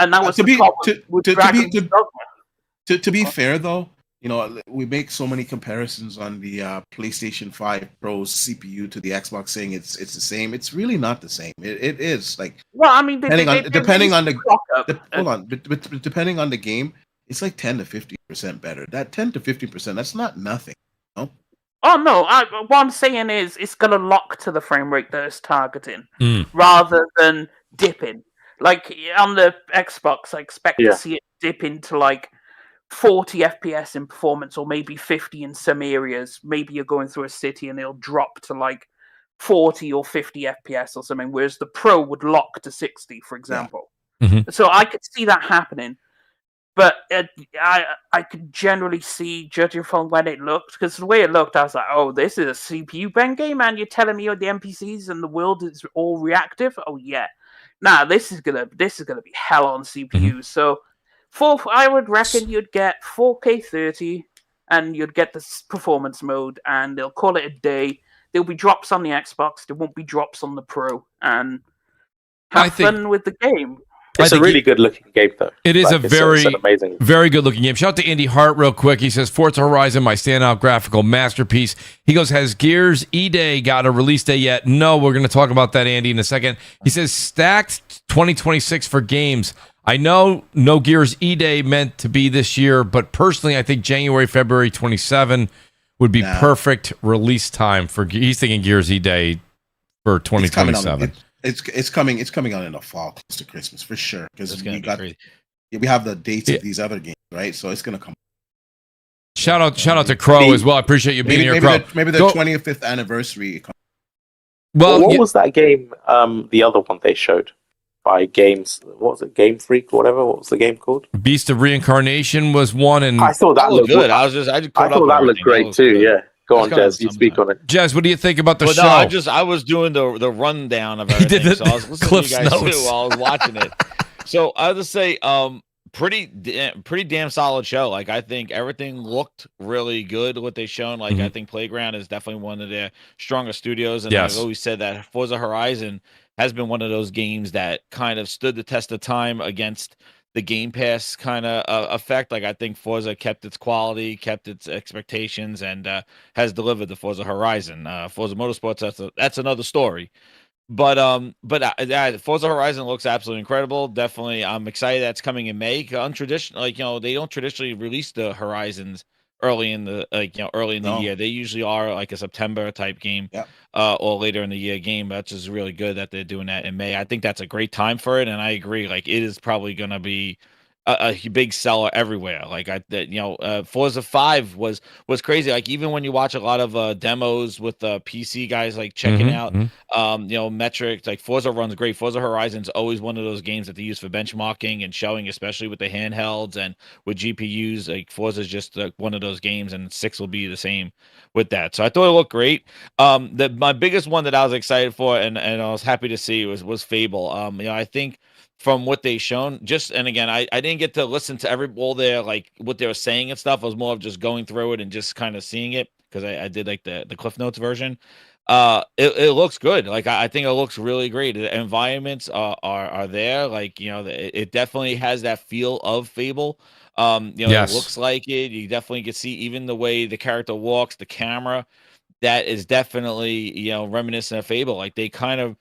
And that was the problem with Dragon's Dogma. To be fair, though, you know, we make so many comparisons on the PlayStation 5 Pro's CPU to the Xbox, saying it's the same. It's really not the same. It is like, well, I mean, depending on the game, it's like 10 to 50% better. That 10 to 50%, that's not nothing. No? Oh no! What I'm saying is, it's gonna lock to the frame rate that it's targeting, rather than dipping. Like on the Xbox, I expect to see it dip into like 40 FPS in performance, or maybe 50 in some areas. Maybe you're going through a city and it'll drop to like 40 or 50 FPS or something, whereas the Pro would lock to 60, for example. So I could see that happening. But I could generally see, judging from when it looked, because the way it looked, I was like, oh, this is a CPU bang game, and you're telling me the NPCs and the world is all reactive? Oh, yeah. Nah, this is gonna be hell on CPU. So, I would reckon you'd get 4K 30, and you'd get the performance mode, and they'll call it a day. There'll be drops on the Xbox, there won't be drops on the Pro, and have fun with the game. It's a really good looking game, though. It is amazing, very good looking game. Shout out to Andy Hart real quick. He says, Forza Horizon, my standout graphical masterpiece. He goes, has Gears E-Day got a release day yet? No, we're going to talk about that, Andy, in a second. He says, stacked 2026 for games. I know no Gears E-Day meant to be this year, but personally, I think January, February 27 would be perfect release time for. He's thinking Gears E-Day for 2027. It's coming out in the fall, close to Christmas for sure. Because we have the dates of these other games, right? So it's gonna come. Shout out to Crow as well. I appreciate you being here, Crow. Maybe the 25th anniversary. Well, what was that game? The other one they showed by Games. What was it? Game Freak or whatever. What was the game called? Beast of Reincarnation was one, and I thought that looked good. I thought that looked great too. Yeah. Go on, Jez. You speak on it. Jez, what do you think about the show? No, I was doing the rundown of everything. So I was listening to you guys too while I was watching it. So I would just say, pretty damn solid show. Like I think everything looked really good. What they shown. Like I think Playground is definitely one of their strongest studios. And I've always said that Forza Horizon has been one of those games that kind of stood the test of time against the Game Pass kind of effect. Like I think Forza kept its quality, kept its expectations, and has delivered the Forza Horizon. Forza Motorsports, that's another story. But Forza Horizon looks absolutely incredible. Definitely, I'm excited that's coming in May. Untraditional, like they don't traditionally release the Horizons early in the year. They usually are like a September type game, or later in the year game. That's just really good that they're doing that in May. I think that's a great time for it, and I agree. Like it is probably going to be a big seller everywhere. Like Forza 5 was crazy. Like even when you watch a lot of demos with PC guys like checking out metrics, like Forza runs great. Forza Horizon's always one of those games that they use for benchmarking and showing, especially with the handhelds and with GPUs. Like Forza's just one of those games, and 6 will be the same with that. So I thought it looked great. My biggest one that I was excited for and I was happy to see was Fable. I think from what they shown, and again, I didn't get to listen to all their like what they were saying and stuff. I was more of just going through it and just kind of seeing it because I did like the Cliff Notes version. It looks good. Like I think it looks really great. The environments are there. Like it definitely has that feel of Fable. It looks like it. You definitely can see even the way the character walks, the camera. That is definitely reminiscent of Fable. Like they kind of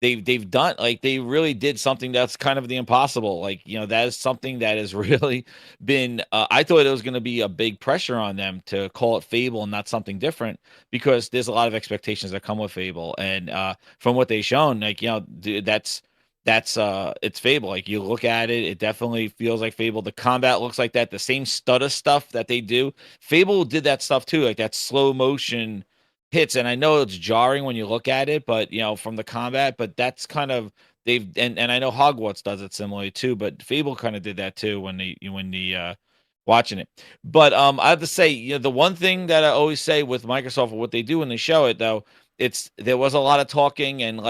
they've done, like, they really did something that's kind of the impossible. Like, that is something that has really been, I thought it was going to be a big pressure on them to call it Fable and not something different, because there's a lot of expectations that come with Fable. And from what they've shown, like, that's it's Fable. Like, you look at it, it definitely feels like Fable. The combat looks like that. The same stutter stuff that they do. Fable did that stuff too, like that slow motion hits, and I know it's jarring when you look at it, but from the combat, but that's kind of and I know Hogwarts does it similarly too, but Fable kind of did that too when the watching it. But I have to say, the one thing that I always say with Microsoft, or what they do when they show it, though, there was a lot of talking, and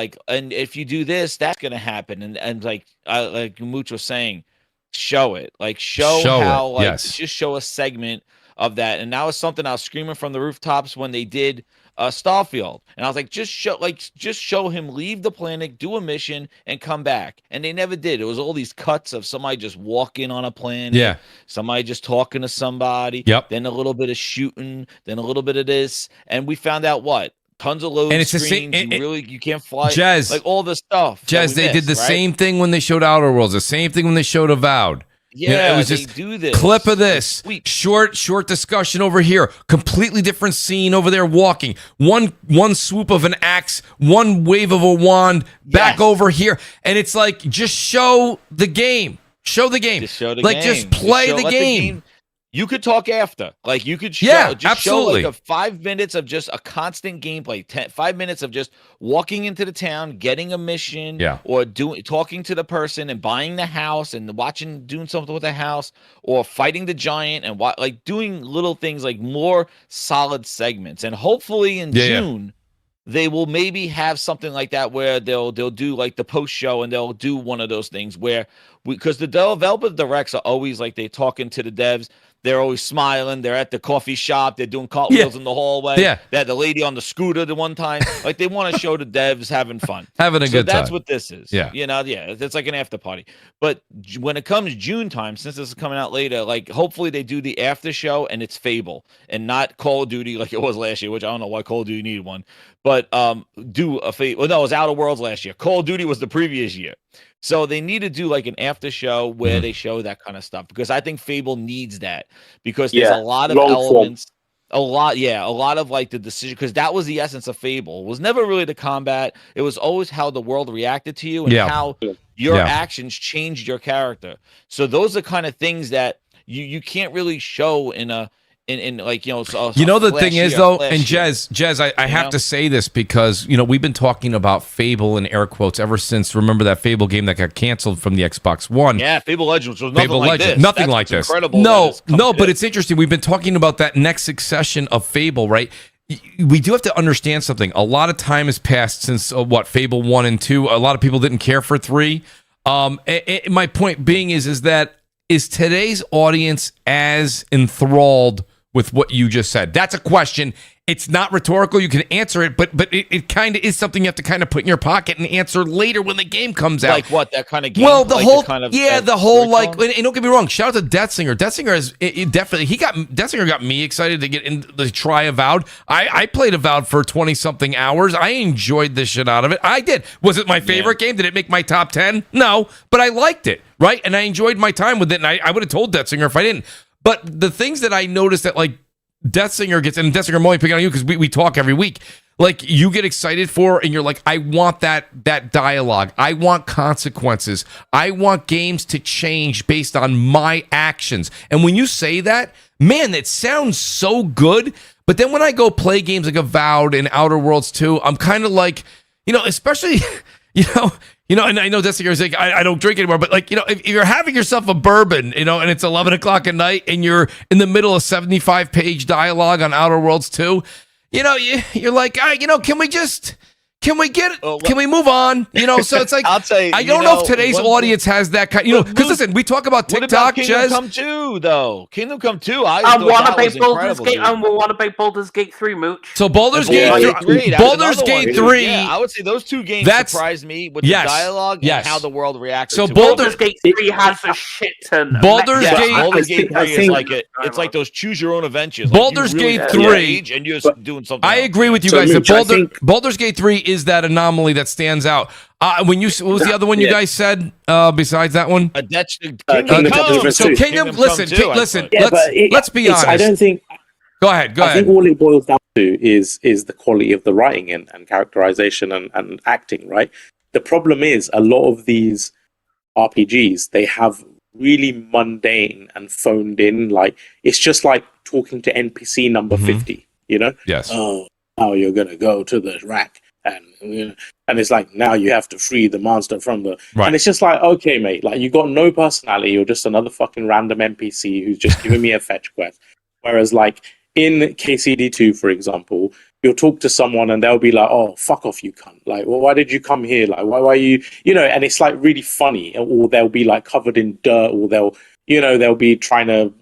if you do this, that's gonna happen, and like Mooch was saying, show it, like show how, like, yes. Just show a segment of that. And that was something I was screaming from the rooftops when they did Starfield, and I was like, just show him leave the planet, do a mission, and come back. And they never did. It was all these cuts of somebody just walking on a planet, somebody just talking to somebody, then a little bit of shooting, then a little bit of this, and we found out what. Tons of load screens. You can't fly. Jez, like all the stuff. Jez, they did the same thing when they showed Outer Worlds. The same thing when they showed Avowed. Yeah, it was just they do this. Clip of this. Short discussion over here. Completely different scene over there walking. One swoop of an axe, one wave of a wand, back over here. And it's like, just show the game. Show the game. Just show the like, game. just play the game. You could talk after. Like, you could show, absolutely. show like 5 minutes of just a constant gameplay. 5 minutes of just walking into the town, getting a mission, or talking to the person and buying the house and doing something with the house, or fighting the giant, and like doing little things, like more solid segments. And hopefully in June, they will maybe have something like that where they'll do like the post show, and they'll do one of those things where because the developer directs are always like, they talking to the devs. They're always smiling. They're at the coffee shop. They're doing cartwheels in the hallway. Yeah. They had the lady on the scooter the one time. Like, they want to show the devs having fun. Having a good time. That's what this is. Yeah. It's like an after party. But when it comes June time, since this is coming out later, like, hopefully they do the after show and it's Fable and not Call of Duty like it was last year, which I don't know why Call of Duty needed one. But do a Fable. Well, no, it was Outer Worlds last year. Call of Duty was the previous year. So they need to do like an after show where they show that kind of stuff, because I think Fable needs that, because there's a lot of elements, a lot of like the decision, because that was the essence of Fable. It was never really the combat. It was always how the world reacted to you and how your actions changed your character. So those are kind of things that you can't really show in a like, the thing is, though, and Jez, I have to say this, because we've been talking about Fable in air quotes ever since. Remember that Fable game that got canceled from the Xbox One? Yeah, Fable Legends was nothing like this. Nothing like this. Incredible. No, but it's interesting. We've been talking about that next succession of Fable, right? We do have to understand something. A lot of time has passed since Fable 1 and 2. A lot of people didn't care for 3. My point being is that today's audience as enthralled with what you just said? That's a question. It's not rhetorical. You can answer it, but it kind of is something you have to kind of put in your pocket and answer later when the game comes out. Like what? That kind of game? Well, the like whole, kind of, the whole, like, and don't get me wrong. Shout out to Deathsinger. Deathsinger is definitely, Deathsinger got me excited to get in the try Avowed. I played Avowed for 20-something hours. I enjoyed the shit out of it. I did. Was it my favorite game? Did it make my top 10? No, but I liked it, right? And I enjoyed my time with it, and I would have told Deathsinger if I didn't. But the things that I noticed that, like, Deathsinger gets, and Deathsinger, I'm only picking on you because we talk every week. Like, you get excited for, and you're like, I want that dialogue. I want consequences. I want games to change based on my actions. And when you say that, man, that sounds so good. But then when I go play games like Avowed and Outer Worlds 2, I'm kind of like, especially, and I know Deathsinger is like, I don't drink anymore, but like, if you're having yourself a bourbon, and it's 11 o'clock at night and you're in the middle of 75-page dialogue on Outer Worlds 2, you're like, can we move on? So it's like, I'll tell you, I don't know if today's audience has that kind, because listen, we talk about TikTok, Kingdom Come 2, though. Kingdom Come 2, I want to play Baldur's Gate, and we want to play Baldur's Gate 3, Mooch. So Baldur's Gate 3, yeah, I would say those two games surprised me with the dialogue and how the world reacted to it. So Baldur's Gate 3 has a shit ton. Baldur's Gate 3 is like it's like those choose your own adventures. Baldur's Gate 3, and you're doing something. I agree with you guys. Baldur's Gate 3 is that anomaly that stands out. What was the other one you guys said besides that one? Kingdom Come. So Kingdom, listen, let's be honest. I don't think. Go ahead. I think all it boils down to is the quality of the writing and characterization and acting, right? The problem is a lot of these RPGs, they have really mundane and phoned in, like it's just like talking to NPC number 50, you know? Yes. Oh, now you're gonna go to the rack and it's like now you have to free the monster from the and it's just like, okay, mate, like you got no personality, you're just another fucking random NPC who's just giving me a fetch quest. Whereas like in KCD2, for example, you'll talk to someone and they'll be like, oh, fuck off, you cunt. Like, well, why did you come here? Like, why you, and it's like really funny. Or they'll be like covered in dirt, or they'll be trying to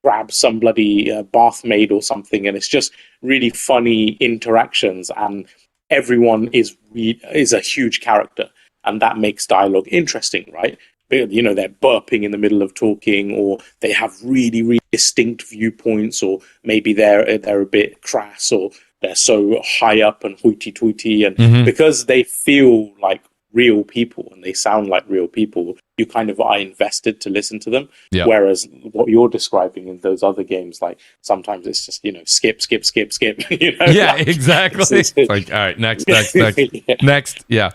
grab some bloody bath maid or something. And it's just really funny interactions. And everyone is a huge character. And that makes dialogue interesting, right? They're burping in the middle of talking, or they have really, really distinct viewpoints, or maybe they're a bit crass, or they're so high up and hoity-toity, and because they feel like real people and they sound like real people, you kind of are invested to listen to them. Yeah. Whereas what you're describing in those other games, like sometimes it's just skip. Yeah, exactly. It's like, all right, next. Next. Yeah.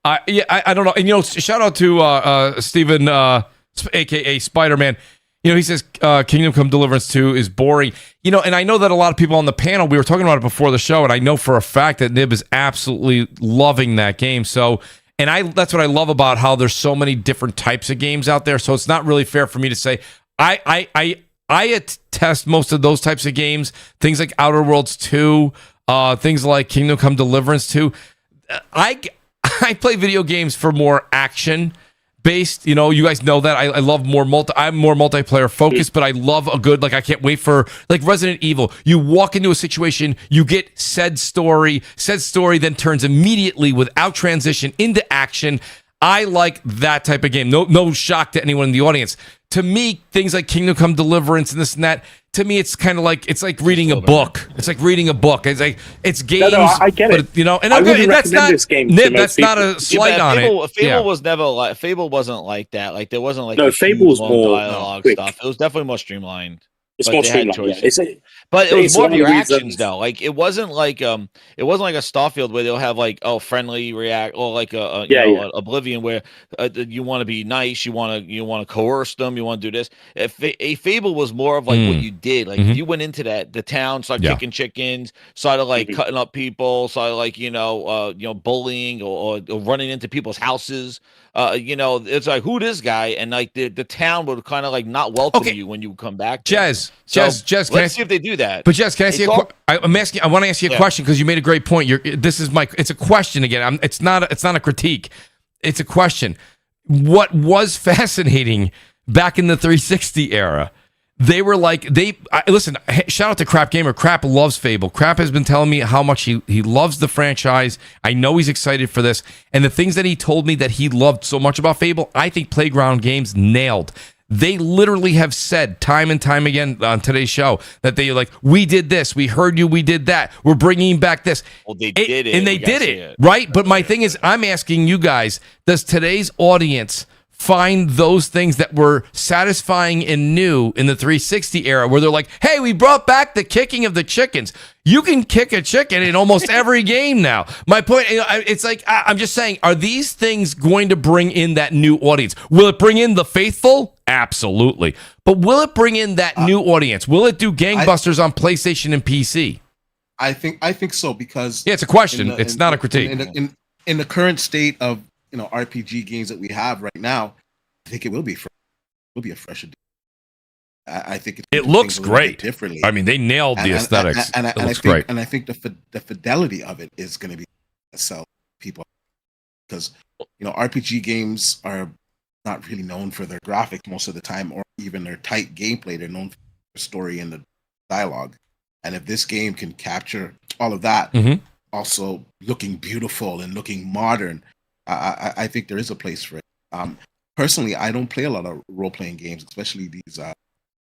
I don't know. And shout out to Steven, aka Spider-Man. He says Kingdom Come Deliverance 2 is boring. And I know that a lot of people on the panel, we were talking about it before the show, and I know for a fact that Nib is absolutely loving that game. So, and that's what I love about how there's so many different types of games out there. So it's not really fair for me to say I test most of those types of games, things like Outer Worlds 2, things like Kingdom Come Deliverance 2. I play video games for more action based. You guys know that I love more I'm more multiplayer focused, but I love a good, like, I can't wait for like Resident Evil. You walk into a situation, you get said story then turns immediately without transition into action. I like that type of game. No shock to anyone in the audience. To me, things like Kingdom Come Deliverance and this and that, to me, it's kind of like, it's like reading a book. It's like reading a book. It's like, it's games. No, I get it. And that's not this game. That's not a slight on it. Fable was never like, Fable wasn't like that. Like there wasn't like Fable was more dialogue stuff. It was definitely more streamlined. It's more streamlined. But it was more of your actions though. Like it wasn't like a Starfield where they'll have like friendly react, or like a Oblivion where you want to be nice, you want to coerce them, you want to do this. A Fable was more of like what you did. Like if you went into the town, started kicking chickens, started like cutting up people, started like bullying or running into people's houses. It's like, who this guy, and like the town would kind of like not welcome you when you come back. Jez, let's see if they do that. But Jez, can I ask you? I want to ask you a question because you made a great point. It's a question again. It's not a critique. It's a question. What was fascinating back in the 360 era? They were like, listen, shout out to Crap Gamer. Crap loves Fable. Crap has been telling me how much he loves the franchise. I know he's excited for this. And the things that he told me that he loved so much about Fable, I think Playground Games nailed. They literally have said time and time again on today's show that they like, we did this, we heard you, we did that, we're bringing back this. Well, they did it. And they did it, right? But my thing is, I'm asking you guys, does today's audience find those things that were satisfying and new in the 360 era where they're like, hey, we brought back the kicking of the chickens. You can kick a chicken in almost every game now. My point, it's like, I'm just saying, are these things going to bring in that new audience? Will it bring in the faithful? Absolutely. But will it bring in that new audience? Will it do gangbusters on PlayStation and PC? I think so, because it's a question. It's not a critique. In the current state of RPG games that we have right now, I think it will be a fresh edition. I think it looks great. Differently. I mean, they nailed the aesthetics. And it looks great. And I think the fidelity of it is going to be sell people, because RPG games are not really known for their graphics most of the time, or even their tight gameplay. They're known for the story and the dialogue. And if this game can capture all of that, also looking beautiful and looking modern, I think there is a place for it. Personally, I don't play a lot of role-playing games, especially these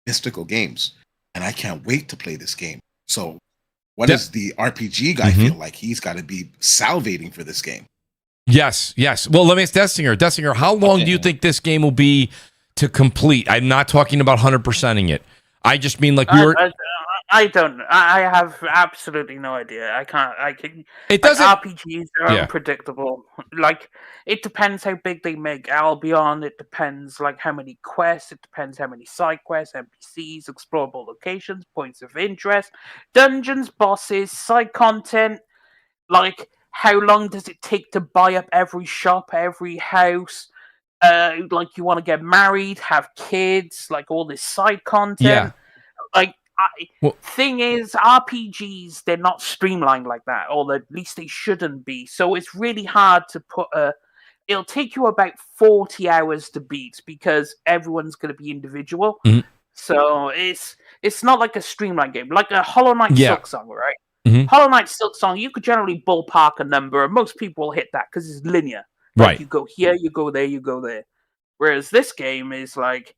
mystical games, and I can't wait to play this game. So what does the RPG guy feel like? He's got to be salivating for this game. Yes. Well, let me ask Destinger. Destinger, how long do you think this game will be to complete? I'm not talking about 100%ing it. I just mean like I don't. I have absolutely no idea. I can't. It doesn't. RPGs are unpredictable. Like it depends how big they make Albion. It depends like how many quests. It depends how many side quests, NPCs, explorable locations, points of interest, dungeons, bosses, side content. Like how long does it take to buy up every shop, every house? Like you want to get married, have kids, like all this side content. Yeah. Like. Thing is, RPGs, they're not streamlined like that, or at least they shouldn't be. So it's really hard to put it'll take you about 40 hours to beat because everyone's going to be individual. Mm-hmm. So it's not like a streamlined game. Like a Hollow Knight Silksong, right? Mm-hmm. Hollow Knight Silksong, you could generally ballpark a number, and most people will hit that because it's linear. Like right. You go here, you go there, you go there. Whereas this game is like,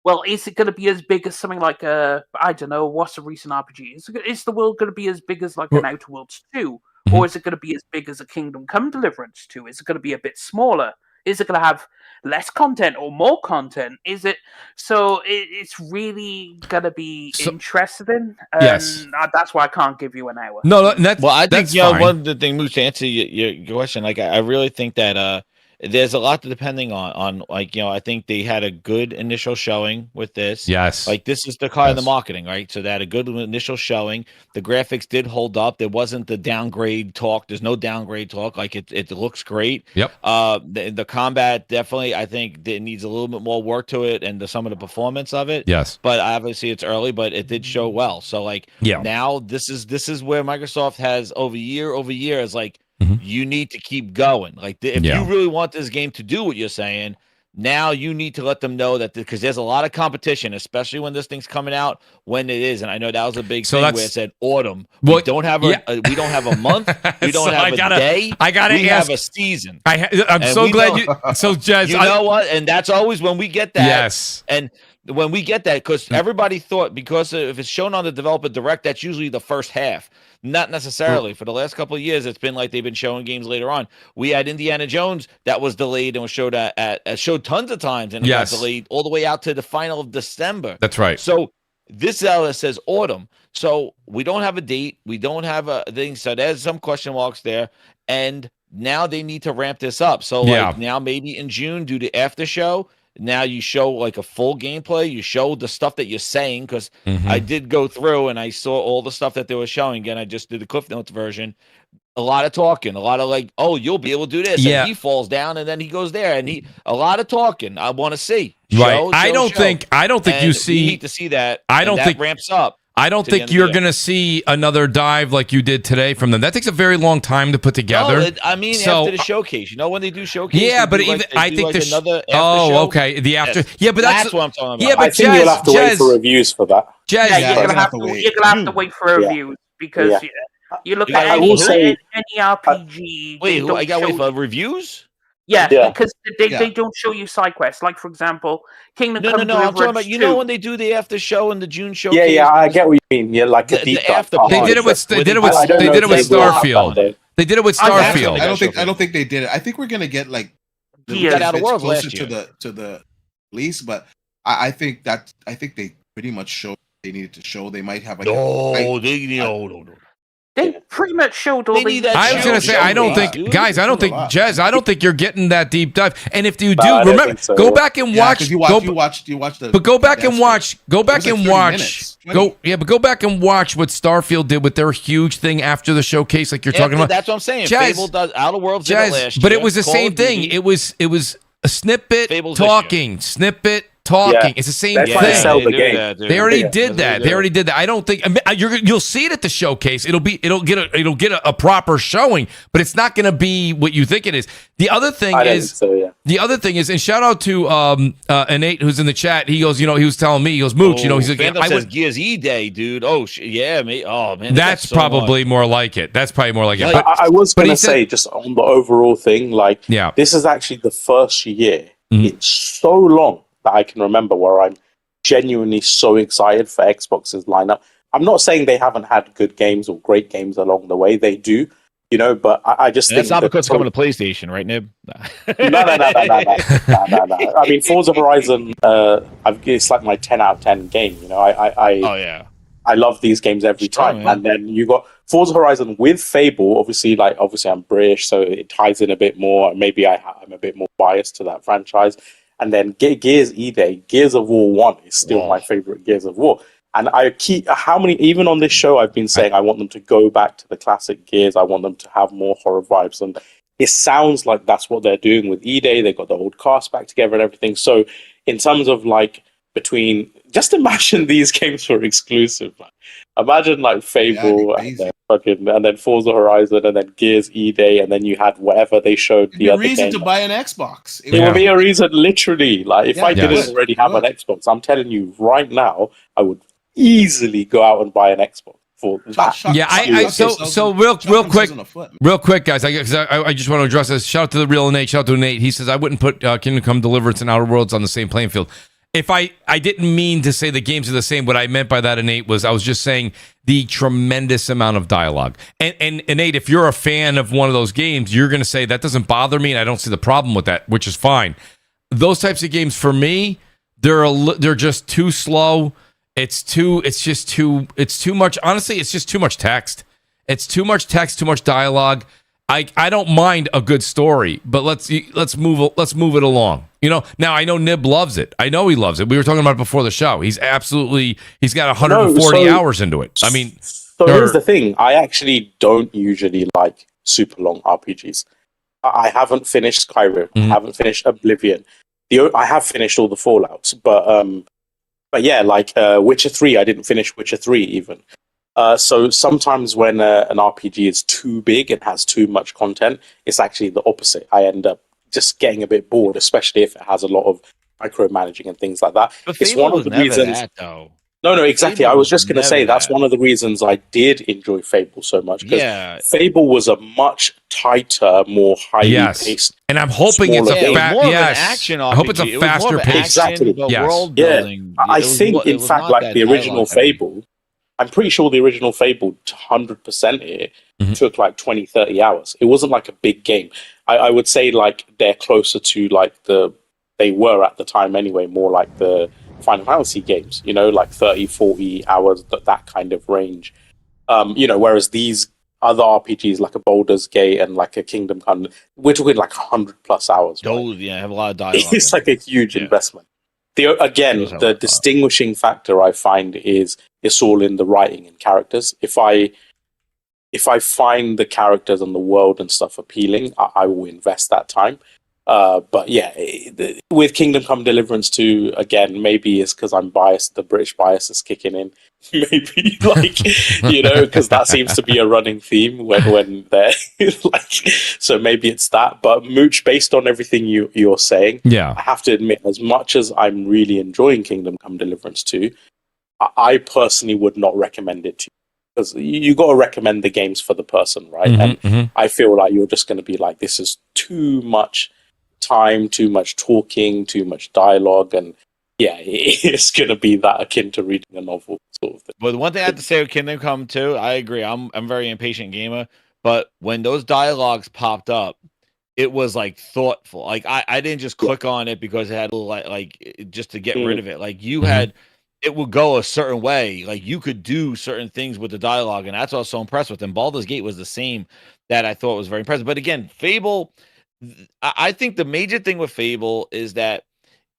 well, is it going to be as big as something like I don't know, what's a recent RPG? Is the world going to be as big as like an Outer Worlds 2? Or is it going to be as big as a Kingdom Come Deliverance 2? Is it going to be a bit smaller? Is it going to have less content or more content? Is it? So it's really going to be interesting. Yes. That's why I can't give you an hour. No, that's well, I think that's fine. One of the things, Mooch, to answer your question, like I really think that there's a lot depending on like, I think they had a good initial showing with this. Yes. Like this is the car in the marketing, right? So they had a good initial showing. The graphics did hold up. There wasn't the downgrade talk. There's no downgrade talk. Like it looks great. Yep. The combat definitely, I think it needs a little bit more work to it and some of the performance of it. Yes. But obviously it's early, but it did show well. So like now this is where Microsoft has over year is like, you need to keep going. Like if you really want this game to do what you're saying, now you need to let them know that because there's a lot of competition, especially when this thing's coming out when it is. And I know that was a big thing where it said autumn. We don't have we don't have a month. We don't have a day. We have a season. I'm so glad you. So Jez, you know what? And that's always when we get that. Yes. And when we get that, because everybody thought because if it's shown on the developer direct, that's usually the first half. Not necessarily. For the last couple of years, it's been like they've been showing games later on. We had Indiana Jones that was delayed and was showed showed tons of times and it got delayed all the way out to the final of December. That's right. So this says autumn. So we don't have a date. We don't have a thing. So there's some question marks there. And now they need to ramp this up. So like now maybe in June do the after show. Now you show like a full gameplay. You show the stuff that you're saying because I did go through and I saw all the stuff that they were showing. Again, I just did the Cliff Notes version. A lot of talking, a lot of like, oh, you'll be able to do this. And he falls down and then he goes there and a lot of talking. I want to see. I don't think you see. You need to see that. I don't think ramps up. I don't think you're going to see another dive like you did today from them. That takes a very long time to put together. No, I mean, after the showcase, when they do showcase, but even I think another. Okay, the after. Yes. Yeah, but that's what I'm talking about. Yeah, but I think you'll have to wait for reviews for that. Jez, you're gonna have to wait for reviews because you look at any RPG. Wait, I got to wait for reviews. Yeah, because they don't show you side quests. Like, for example, Kingdom Come No, I'm talking about, when they do the after show and the June show. Yeah, I get what you mean. Yeah, like a deep dive. They did it with Starfield. They did it with Starfield. I don't think they did it. I think we're gonna get like Out of Worlds closer last year. to the release, but I think they pretty much showed they needed to show. They might have no. They pretty much showed all these. I was going to say, I don't think, Jez, I don't think you're getting that deep dive. And if you do, remember, go back and watch. You watched the. But go back and watch. Go back and watch. But go back and watch what Starfield did with their huge thing after the showcase, like you're talking about. That's what I'm saying. Fable does Outer Worlds did it last year. But it was the same thing. It was a snippet talking, snippet. Talking, it's the same thing. They already did that. I don't think you'll see it at the showcase. It'll get a proper showing, but it's not going to be what you think it is. The other thing is, and shout out to Innate who's in the chat. He goes, he was telling me, he goes, Mooch, he's like, I says Gears E Day, dude. Oh yeah, mate. Oh man, that's probably more like it. That's probably more like it. But I was going to say, just on the overall thing, like, this is actually the first year in so long that I can remember where I'm genuinely so excited for Xbox's lineup. I'm not saying they haven't had good games or great games along the way. They do, but I just think that's not because it's coming to PlayStation, right, Nib? No. I mean, Forza Horizon, it's like my 10 out of 10 game. Oh yeah. I love these games every time. Man. And then you got Forza Horizon with Fable. Obviously, I'm British, so it ties in a bit more. Maybe I'm a bit more biased to that franchise. And then Gears E-Day, Gears of War 1 is still my favorite Gears of War. And even on this show, I've been saying I want them to go back to the classic Gears. I want them to have more horror vibes. And it sounds like that's what they're doing with E-Day. They got the old cast back together and everything. So in terms of just imagine these games were exclusive. Imagine Fable and then Forza Horizon and then Gears E-Day, and then you had whatever they showed the other reason game. to buy an Xbox. It would be a reason, literally. If I didn't already have an Xbox, I'm telling you right now, I would easily go out and buy an Xbox for that. So real quick, guys. I just want to address this. Shout out to the real Nate. Shout out to Nate. He says I wouldn't put Kingdom Come Deliverance and Outer Worlds on the same playing field. If I didn't mean to say the games are the same, what I meant by that, Nate, was I was just saying the tremendous amount of dialogue. And Nate, if you're a fan of one of those games, you're going to say that doesn't bother me, and I don't see the problem with that, which is fine. Those types of games for me, they're just too slow. It's too much. Honestly, it's just too much text. It's too much text, too much dialogue. I don't mind a good story, but let's move it along. Now I know Nib loves it. I know he loves it. We were talking about it before the show. He's got 140 hours into it. I mean, here's the thing. I actually don't usually like super long RPGs. I haven't finished Skyrim. I haven't finished Oblivion. I have finished all the Fallouts, but yeah, Witcher 3. I didn't finish Witcher 3 even. So sometimes when an RPG is too big and has too much content, it's actually the opposite. I end up just getting a bit bored, especially if it has a lot of micromanaging and things like that. But it's one of the reasons. No, exactly. I was just going to say that's one of the reasons I did enjoy Fable so much. Because Fable was a much tighter, more highly paced. And I'm hoping it's a action RPG. I hope it's a faster pace. Exactly. World building. I think, in fact, the original Fable. I'm pretty sure the original Fable, 100% it took 20, 30 hours. It wasn't a big game. I would say they're closer to they were at the time anyway, more like the Final Fantasy games, 30, 40 hours, that kind of range. Whereas these other RPGs like a Baldur's Gate and a Kingdom Come, we're talking 100+ hours. Those, have a lot of dialogue. It's a huge investment. The distinguishing factor I find is it's all in the writing and characters. If I find the characters and the world and stuff appealing, I will invest that time. But yeah, with Kingdom Come Deliverance 2, again, maybe it's because I'm biased, the British bias is kicking in. Maybe because that seems to be a running theme when they're so maybe it's that. But Mooch, based on everything you're saying, I have to admit, as much as I'm really enjoying Kingdom Come Deliverance 2, I personally would not recommend it to you. Because you got to recommend the games for the person, right? I feel like you're just going to be this is too much time, too much talking, too much dialogue, and it's going to be that akin to reading a novel sort of thing. But the one thing I have to say with Kingdom Come 2, I agree. I'm a very impatient gamer, but when those dialogues popped up, it was thoughtful. I didn't just click on it because it had a little just to get rid of it. You had. It would go a certain way. You could do certain things with the dialogue, and that's what I was so impressed with. And Baldur's Gate was the same. That I thought was very impressive. But again, Fable, I think the major thing with Fable is that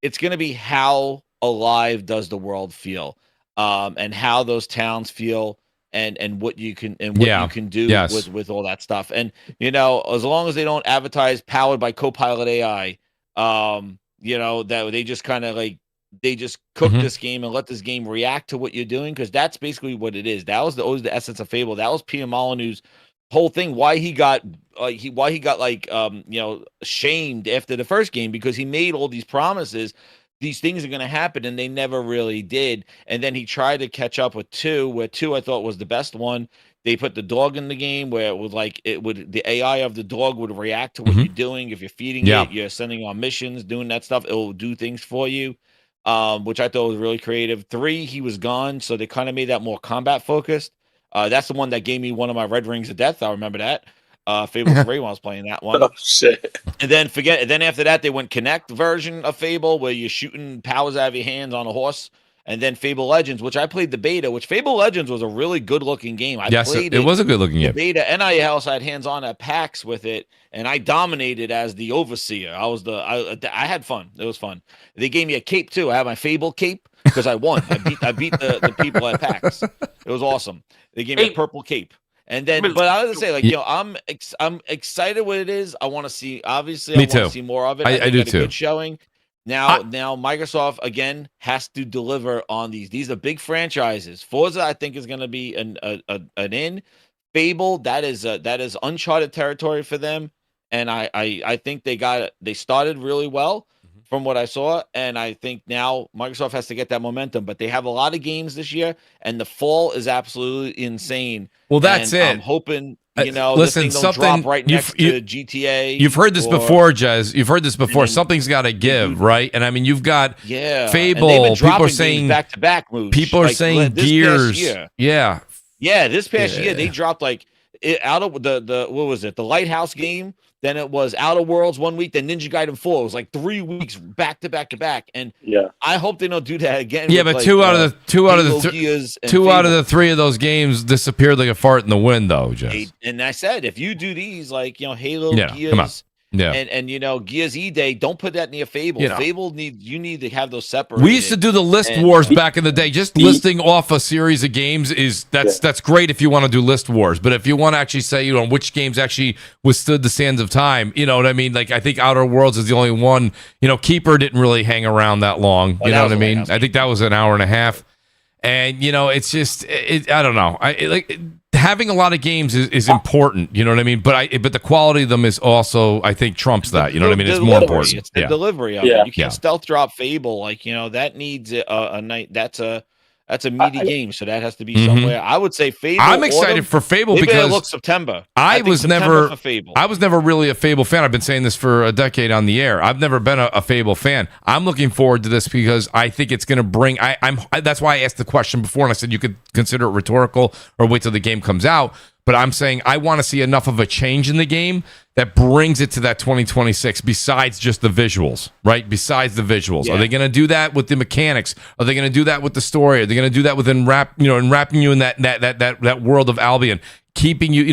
it's going to be how alive does the world feel, and how those towns feel, and what you can you can do with all that stuff. And as long as they don't advertise powered by Copilot AI, that they just kind of they just cook this game and let this game react to what you're doing, because that's basically what it is. That was always the essence of Fable. That was Peter Molyneux's whole thing. Why he got shamed after the first game, because he made all these promises. These things are going to happen, and they never really did. And then he tried to catch up with 2, where 2 I thought was the best one. They put the dog in the game where it was the AI of the dog would react to what you're doing. If you're feeding it, you're sending on missions, doing that stuff, it will do things for you. which I thought was really creative. 3, he was gone, so they kind of made that more combat focused. That's the one that gave me one of my red rings of death. I remember that. Fable 3 when I was playing that one. Oh shit! And then after that, they went Connect version of Fable, where you're shooting powers out of your hands on a horse. And then Fable Legends, which I played the beta, which Fable Legends was a really good looking game. Yes, it was a good looking game. Beta, and I also had hands on at PAX with it, and I dominated as the overseer. I had fun. It was fun. They gave me a cape too. I have my Fable cape because I won. I beat the people at PAX. It was awesome. They gave me a purple cape. And then, but I was gonna say, I'm excited what it is. I want to see. Obviously, I want to see more of it. I do too. Good showing. Now Microsoft again has to deliver on these. These are big franchises. Forza, I think, is going to be an in. Fable, that is uncharted territory for them, and I think they started really well from what I saw, and I think now Microsoft has to get that momentum. But they have a lot of games this year, and the fall is absolutely insane. Well, that's it. I'm hoping. Listen, this thing don't something drop right next to GTA. You've heard this before, Jez. You've heard this before. Something's got to give, right? And I mean, you've got Fable. People are saying back to back moves. People are saying Gears. Yeah, this past year they dropped out of the what was it? The Lighthouse game. Then it was Outer Worlds 1 week. Then Ninja Gaiden 4. It was like 3 weeks back to back to back. And I hope they don't do that again. Yeah, but two out of the 3 of those games disappeared like a fart in the wind, though. Jess. And I said, if you do these, Halo, Gears, come on. And Gears E-Day, don't put that near Fable. Fable you need to have those separated. We used to do the list wars back in the day. Just listing off a series of games that's great if you want to do list wars. But if you want to actually say, which games actually withstood the sands of time, you know what I mean? Like I think Outer Worlds is the only one. Keeper didn't really hang around that long. You know what I mean? I think that was an hour and a half. And it's just I don't know. Having a lot of games is important, you know what I mean? But the quality of them is also, I think, trumps that. You know what I mean? It's more important. It's the delivery of it. You can't stealth drop Fable that needs a night. That's a meaty game, so that has to be somewhere. I would say Fable. I'm excited for Fable because September. I was never really a Fable fan. I've been saying this for a decade on the air. I've never been a Fable fan. I'm looking forward to this because I think it's going to bring. That's why I asked the question before, and I said you could consider it rhetorical or wait till the game comes out. But I'm saying I want to see enough of a change in the game that brings it to that 2026 besides just the visuals, right? Besides the visuals. Yeah. Are they going to do that with the mechanics? Are they going to do that with the story? Are they going to do that with wrapping you in that world of Albion, keeping you,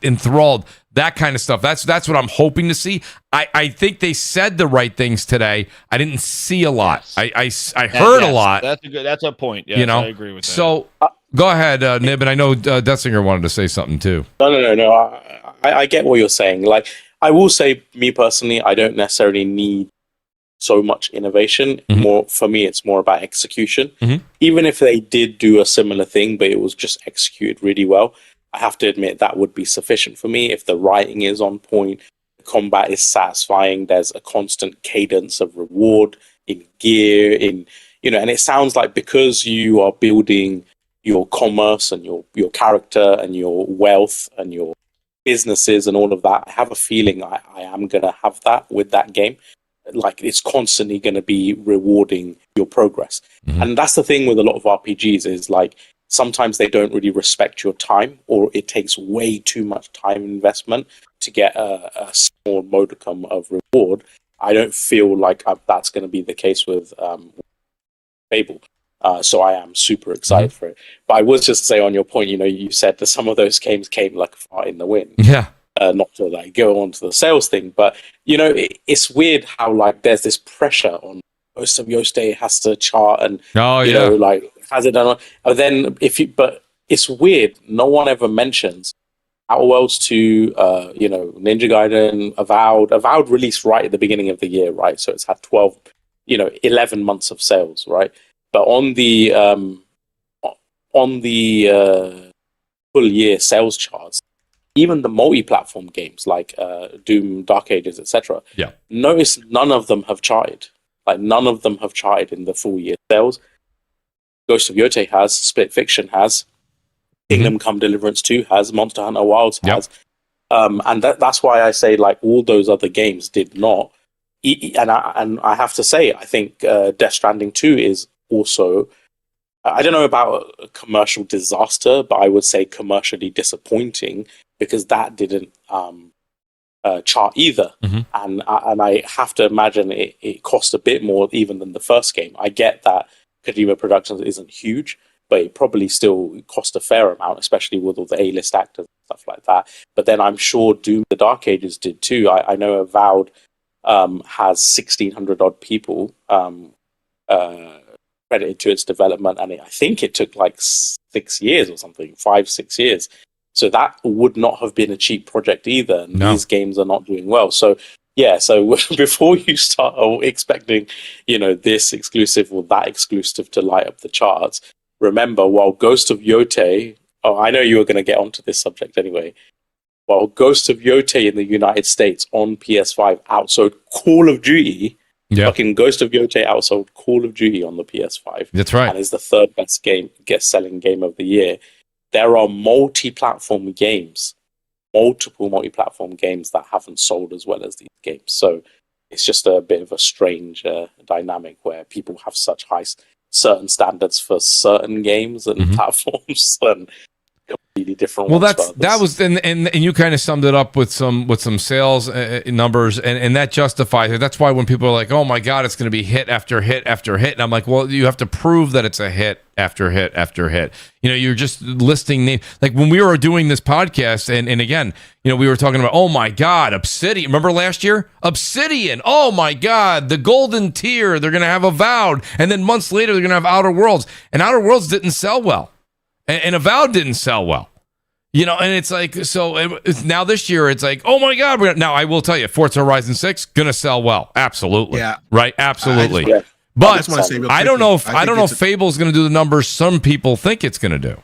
enthralled, that kind of stuff. That's what I'm hoping to see. I think they said the right things today. I didn't see a lot. Yes. I heard a lot. That's a point. Yes, I agree with that. So go ahead, Nib, and I know Detzinger wanted to say something too. No. I get what you're saying. Like, I will say, me personally, I don't necessarily need so much innovation. More for me, it's more about execution. Even if they did do a similar thing, but it was just executed really well, I have to admit that would be sufficient for me. If the writing is on point, the combat is satisfying, there's a constant cadence of reward in gear, and it sounds like because you are building your commerce and your character and your wealth and your businesses and all of that, I have a feeling I am going to have that with that game. Like, it's constantly going to be rewarding your progress. And that's the thing with a lot of RPGs is, like, sometimes they don't really respect your time, or it takes way too much time investment to get a small modicum of reward. I don't feel like that's going to be the case with Fable. So I am super excited for it. But I was just to say on your point, you said that some of those games came like a fart in the wind. Yeah. Not to go on to the sales thing, but it's weird how there's this pressure on most of Yoste has to chart and has it done. And then but it's weird. No one ever mentions Outer Worlds 2, Ninja Gaiden, Avowed released right at the beginning of the year, right? So it's had 11 months of sales, right? But on the full year sales charts, even the multi-platform games like Doom, Dark Ages, etc. Notice none of them have charted. Like, none of them have charted in the full year sales. Ghost of Yote has, Split Fiction has, Kingdom Come Deliverance 2 has, Monster Hunter Wilds has. And that's why I say, all those other games did not. and I have to say, I think Death Stranding 2 is also, I don't know about a commercial disaster, but I would say commercially disappointing, because that didn't chart either. And I have to imagine it cost a bit more even than the first game. I get that Kojima Productions isn't huge, but it probably still cost a fair amount, especially with all the A-list actors and stuff like that. But then I'm sure Doom the Dark Ages did too. I know Avowed has 1,600 odd people credited to its development, and I think it took like 6 years or something, 5-6 years. So that would not have been a cheap project either. And these games are not doing well. So yeah, so before you start expecting, this exclusive or that exclusive to light up the charts, remember, while Ghost of Yotei, I know you were going to get onto this subject anyway, while Ghost of Yotei in the United States on PS5 outsold Call of Duty, fucking Ghost of Yotei outsold Call of Duty on the PS5. That's right. And is the third best selling game of the year. There are multi-platform games, multiple multi-platform games that haven't sold as well as these games. So it's just a bit of a strange dynamic where people have such high certain standards for certain games and platforms and completely different. Well, that was and you kind of summed it up with some sales numbers, and that justifies it. That's why when people are like, "Oh my God, it's going to be hit after hit after hit," and I'm like, "Well, you have to prove that it's a hit after hit after hit." You're just listing names. Like when we were doing this podcast, and again, we were talking about, oh my God, Obsidian. Remember last year, Obsidian. Oh my God, the Golden Tier. They're going to have Avowed, and then months later they're going to have Outer Worlds, and Outer Worlds didn't sell well. And Avowed didn't sell well, and it's like, so now this year it's like, oh my God. Now I will tell you, Forza Horizon 6 gonna sell well, absolutely, right, absolutely. But I don't know if Fable's gonna do the numbers some people think it's gonna do.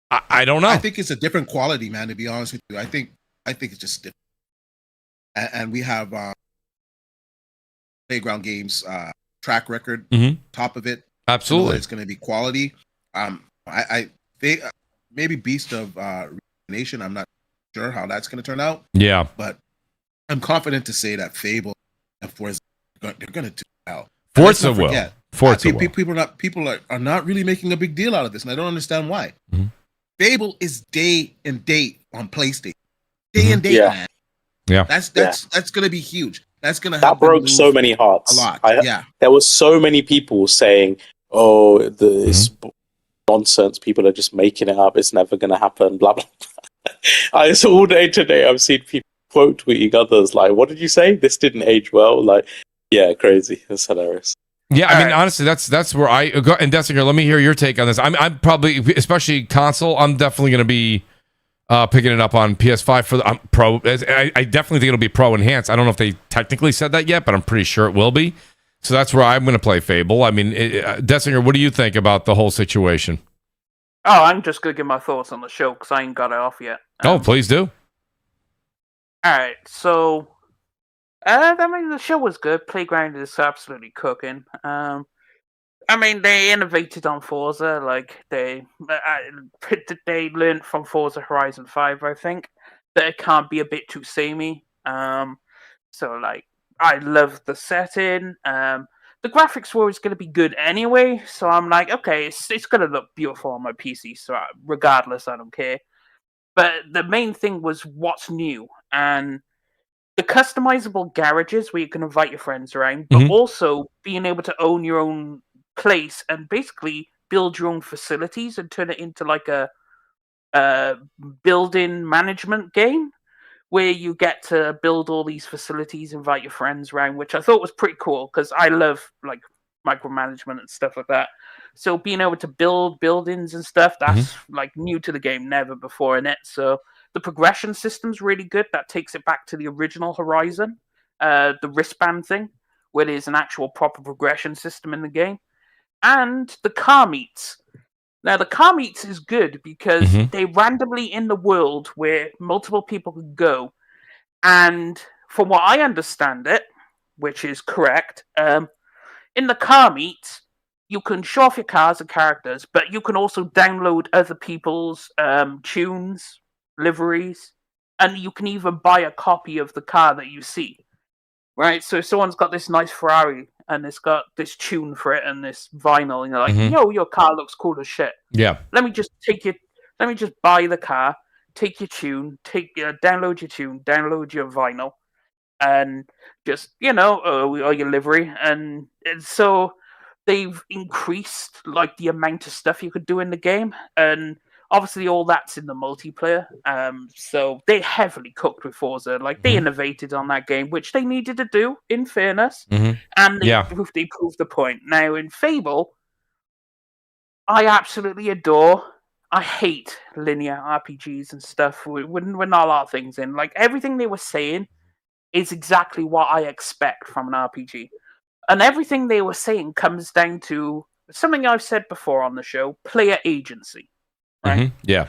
I don't know. I think it's a different quality, man. To be honest with you, I think it's just different. And we have Playground Games track record top of it. Absolutely, it's gonna be quality. They maybe Beast of Nation. I'm not sure how that's going to turn out. Yeah, but I'm confident to say that Fable and Forza, they're going to do well. Forza will. Forza will. People are not really making a big deal out of this, and I don't understand why. Fable is day and date on PlayStation. Day and date, man. Yeah, that's going to be huge. That's going to that broke so many hearts. A lot. There was so many people saying, "Oh, this." Nonsense, people are just making it up, it's never going to happen, blah blah blah. All day today I've seen people quote tweeting others like, what did you say, this didn't age well? Like, yeah, crazy. It's hilarious. Yeah, I mean, honestly, that's where I go. And Dessinger, let me hear your take on this. I'm probably, especially console, I'm definitely going to be picking it up on PS5 for the Pro. I definitely think it'll be Pro Enhanced. I don't know if they technically said that yet, but I'm pretty sure it will be. So that's where I'm going to play Fable. I mean, Dessinger, what do you think about the whole situation? Oh, I'm just going to give my thoughts on the show because I ain't got it off yet. Please do. All right, so I mean, the show was good. Playground is absolutely cooking. I mean, they innovated on Forza. Like they learned from Forza Horizon 5, I think, that it can't be a bit too samey. So like, I love the setting. The graphics were always going to be good anyway, so I'm like, okay, it's going to look beautiful on my PC, so regardless, I don't care. But the main thing was what's new, and the customizable garages where you can invite your friends around, but also being able to own your own place and basically build your own facilities and turn it into like a building management game, where you get to build all these facilities, invite your friends around, which I thought was pretty cool because I love like micromanagement and stuff like that. So being able to build buildings and stuff, that's like new to the game, never before in it. So the progression system's really good. That takes it back to the original Horizon, the wristband thing, where there's an actual proper progression system in the game. And the car meets. Now, the car meets is good because they randomly in the world where multiple people can go. And from what I understand it, which is correct, in the car meets, you can show off your cars and characters, but you can also download other people's tunes, liveries, and you can even buy a copy of the car that you see. right? So someone's got this nice Ferrari and it's got this tune for it and this vinyl, and you're like, yo, your car looks cool as shit. Yeah. Let me just buy the car, take your tune, download your tune, download your vinyl, and just, or your livery. And so they've increased like the amount of stuff you could do in the game. And obviously all that's in the multiplayer. So they heavily cooked with Forza. Like they innovated on that game, which they needed to do, in fairness. And they proved the point. Now in Fable, I absolutely adore. I hate linear RPGs and stuff with not a lot of things in. Like everything they were saying is exactly what I expect from an RPG. And everything they were saying comes down to something I've said before on the show, player agency. Right? Yeah.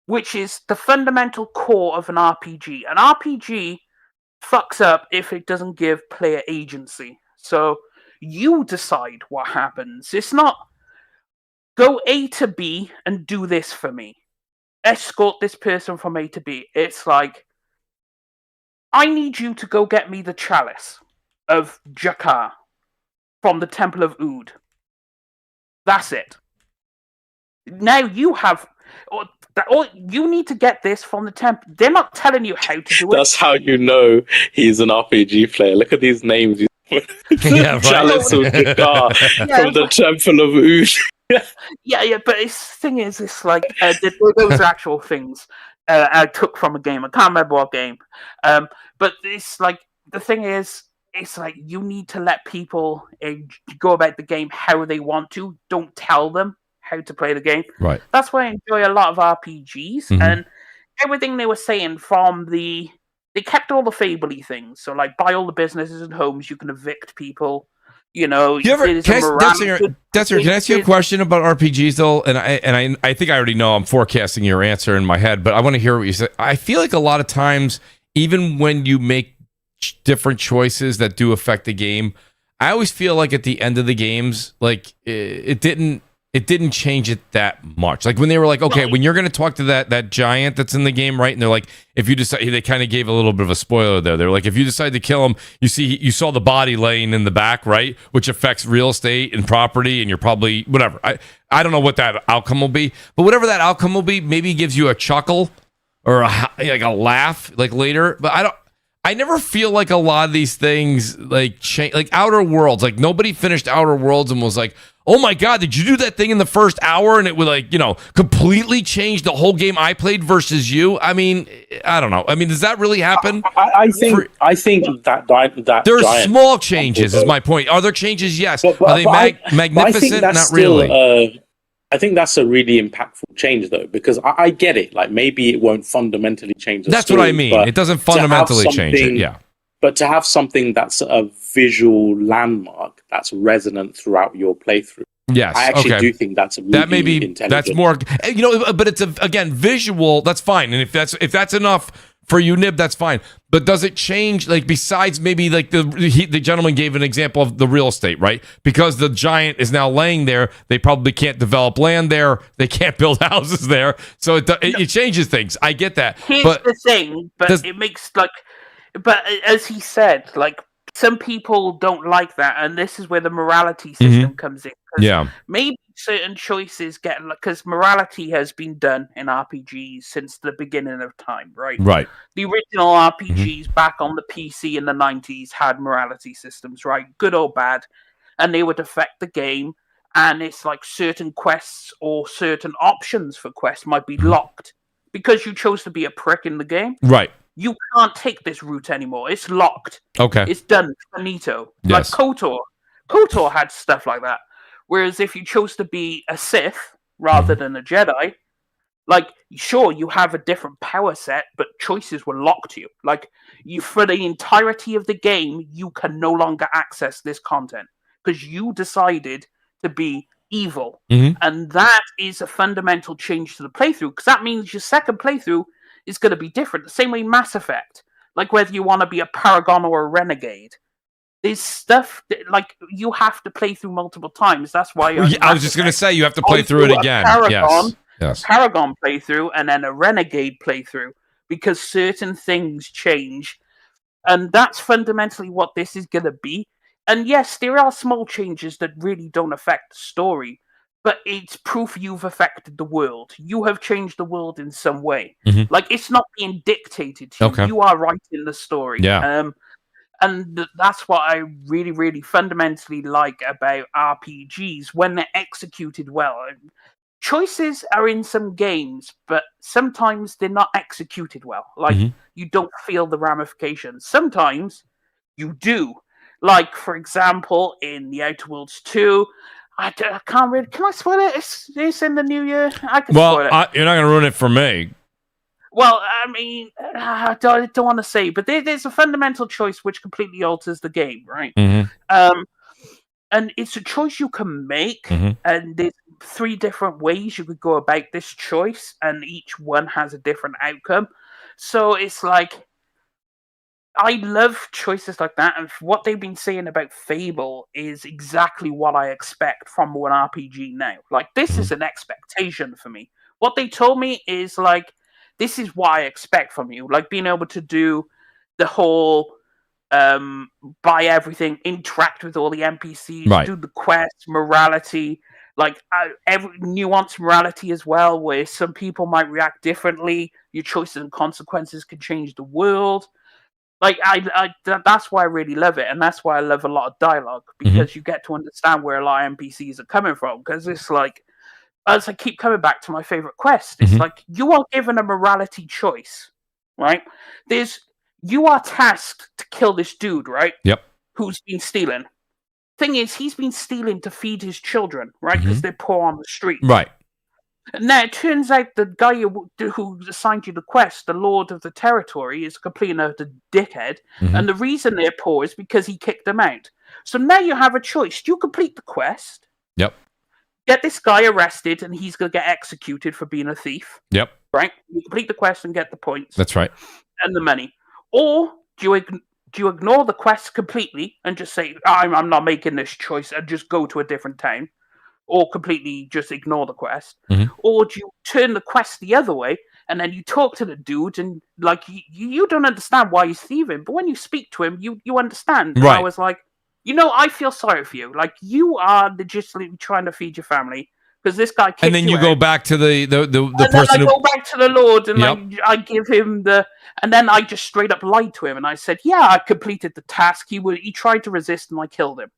Which is the fundamental core of an RPG. An RPG fucks up if it doesn't give player agency. So you decide what happens. It's not go A to B and do this for me. Escort this person from A to B. It's like, I need you to go get me the chalice of Jakar from the Temple of Ood. That's it. Now you have... Or you need to get this from the temple. They're not telling you how to do it. That's how you know he's an RPG player. Look at these names. Chalice of Jakar from the Temple of Ood. Yeah, but the thing is, it's like those are actual things I took from a game. I can't remember what game. But it's like, the thing is, it's like you need to let people go about the game how they want to. Don't tell them how to play the game. Right. That's why I enjoy a lot of RPGs. And everything they were saying they kept all the Fable-y things. So like, buy all the businesses and homes, you can evict people. Can I ask you a question about RPGs though? And I think I already know. I'm forecasting your answer in my head, but I want to hear what you say. I feel like a lot of times, even when you make different choices that do affect the game, I always feel like at the end of the games, like it didn't change it that much. Like when they were like, okay, when you're going to talk to that giant that's in the game, right? And they're like, if you decide, they kind of gave a little bit of a spoiler there. They're like, if you decide to kill him, you saw the body laying in the back, right? Which affects real estate and property, and you're probably whatever. I don't know what that outcome will be, but whatever that outcome will be, maybe gives you a chuckle or a laugh like later. But I never feel like a lot of these things like change, like Outer Worlds. Like nobody finished Outer Worlds and was like, oh my God, did you do that thing in the first hour? And it would completely change the whole game I played versus you. I mean, I don't know. I mean, does that really happen? I think that there are small changes is my point. Are there changes? Yes. Are they magnificent? Not really. I think that's a really impactful change though, because I get it. Like maybe it won't fundamentally change the That's story, what I mean. It doesn't fundamentally change it. Yeah. But to have something that's a visual landmark that's resonant throughout your playthrough, yes, I actually do think that's really intelligent. That's more, but it's again visual. That's fine, and if that's enough for you, Nib, that's fine. But does it change? Like besides maybe like the gentleman gave an example of the real estate, right? Because the giant is now laying there, they probably can't develop land there. They can't build houses there, so it changes things. I get that. Here's the thing, but it makes like. But as he said, like some people don't like that, and this is where the morality system comes in. Yeah, maybe certain choices because morality has been done in RPGs since the beginning of time, right? Right. The original RPGs back on the PC in the 90s had morality systems, right? Good or bad, and they would affect the game. And it's like certain quests or certain options for quests might be locked because you chose to be a prick in the game. Right. You can't take this route anymore. It's locked. Okay. It's done. Finito. Yes. Like KOTOR. KOTOR had stuff like that. Whereas if you chose to be a Sith rather than a Jedi, like, sure, you have a different power set, but choices were locked to you. Like, for the entirety of the game, you can no longer access this content because you decided to be evil. And that is a fundamental change to the playthrough, because that means your second playthrough is going to be different. The same way Mass Effect, like whether you want to be a Paragon or a Renegade, there's stuff that, like, you have to play through multiple times. That's why I was just going to say you have to play through it again. Yes. Paragon playthrough and then a Renegade playthrough, because certain things change. And that's fundamentally what this is going to be. And yes, there are small changes that really don't affect the story, but it's proof you've affected the world. You have changed the world in some way. Mm-hmm. Like, it's not being dictated to you. Okay. You are writing the story. Yeah. And that's what I really, really fundamentally like about RPGs when they're executed well. Choices are in some games, but sometimes they're not executed well. Like, you don't feel the ramifications. Sometimes you do. Like, for example, in The Outer Worlds 2, I can't really... Can I spoil it? It's in the new year. I can spoil it. You're not going to ruin it for me. Well, I mean, I don't want to say, but there's a fundamental choice which completely alters the game, right? Mm-hmm. And it's a choice you can make, and there's 3 different ways you could go about this choice, and each one has a different outcome. So it's like, I love choices like that, and what they've been saying about Fable is exactly what I expect from an RPG now. Like, this is an expectation for me. What they told me is, like, this is what I expect from you. Like, being able to do the whole buy everything, interact with all the NPCs, do the quests, morality, like every nuanced morality as well, where some people might react differently. Your choices and consequences can change the world. Like, that's why I really love it, and that's why I love a lot of dialogue, because you get to understand where a lot of NPCs are coming from. Because it's like, as I keep coming back to my favorite quest, it's like, you are given a morality choice, right? You are tasked to kill this dude, right? Yep. Who's been stealing. Thing is, he's been stealing to feed his children, right? Because they're poor on the street. Right. Now, it turns out the guy who assigned you the quest, the Lord of the Territory, is completely a dickhead. And the reason they're poor is because he kicked them out. So now you have a choice. Do you complete the quest? Yep. Get this guy arrested, and he's going to get executed for being a thief. Yep. Right? You complete the quest and get the points. That's right. And the money. Or do you ignore the quest completely and just say, I'm not making this choice, and just go to a different town? Or completely just ignore the quest? Or do you turn the quest the other way, and then you talk to the dude, and like you don't understand why he's thieving, but when you speak to him, you understand. Right. I was like, I feel sorry for you. Like, you are legitimately trying to feed your family, because this guy kicked you out. And then you go back to the person I go back to the Lord, and I give him and then I just straight up lied to him, and I said, yeah, I completed the task. He tried to resist, and I killed him.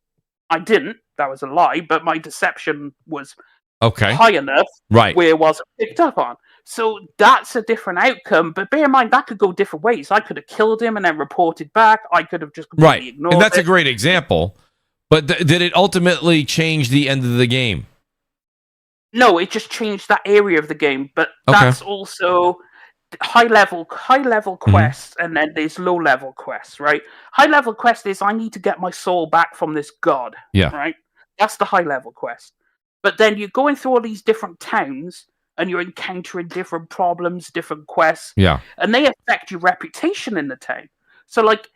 I didn't. That was a lie, but my deception was high enough where it wasn't picked up on. So that's a different outcome, but bear in mind, that could go different ways. I could have killed him and then reported back. I could have just completely ignored it. And that's a great example. But did it ultimately change the end of the game? No, it just changed that area of the game, but that's also high level quests, and then there's low level quests, right? High level quest is, I need to get my soul back from this god, right? That's the high level quest. But then you're going through all these different towns, and you're encountering different problems, different quests, and they affect your reputation in the town. So, like,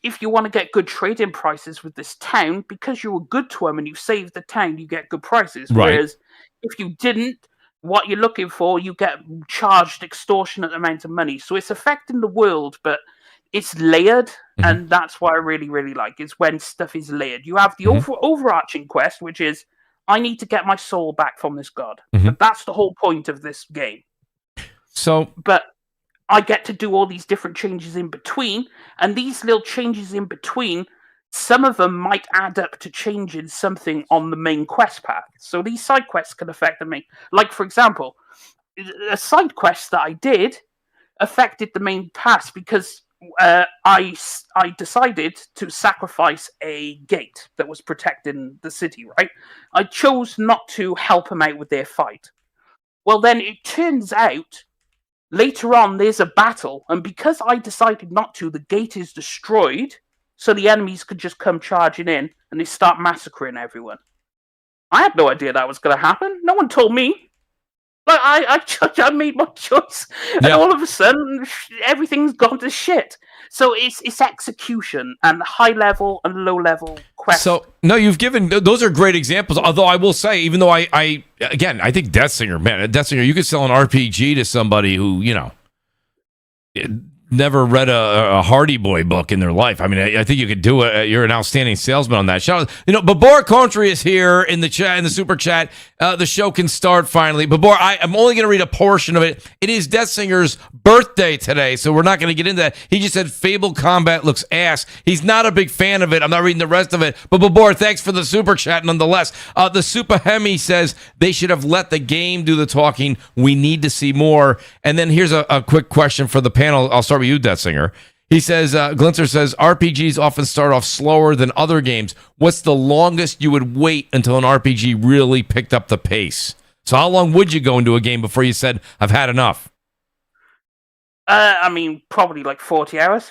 if you want to get good trading prices with this town, because you were good to them and you saved the town, you get good prices. Whereas if you didn't, what you're looking for, you get charged extortionate amounts of money. So it's affecting the world, but it's layered, and that's what I really, really like, is when stuff is layered. You have the overarching quest, which is, I need to get my soul back from this god. But that's the whole point of this game. But I get to do all these different changes in between, and these little changes in between, some of them might add up to changing something on the main quest path. So these side quests can affect me. Like, for example, a side quest that I did affected the main path because I decided to sacrifice a gate that was protecting the city, right? I chose not to help them out with their fight. Well, then it turns out later on there's a battle, and because I decided not to, the gate is destroyed, so the enemies could just come charging in and they start massacring everyone. I had no idea that was going to happen. No one told me. Like, I made my choice, and all of a sudden, everything's gone to shit. So it's execution and high level and low level quests. So, no, you've given, those are great examples. Although I will say, even though I think Death Singer, you could sell an RPG to somebody who, never read a Hardy Boy book in their life. I mean, I think you could do it. You're an outstanding salesman on that. Shout out, Babor Country is here in the chat, in the super chat. The show can start finally. Babor, I'm only going to read a portion of it. It is Death Singer's birthday today, so we're not going to get into that. He just said Fable combat looks ass. He's not a big fan of it. I'm not reading the rest of it. But Babor, thanks for the super chat nonetheless. The Super Hemi says they should have let the game do the talking. We need to see more. And then here's a quick question for the panel. I'll start with you, Death Singer. He says, Glinter says, RPGs often start off slower than other games. What's the longest you would wait until an RPG really picked up the pace? So how long would you go into a game before you said, I've had enough? I mean, probably like 40 hours.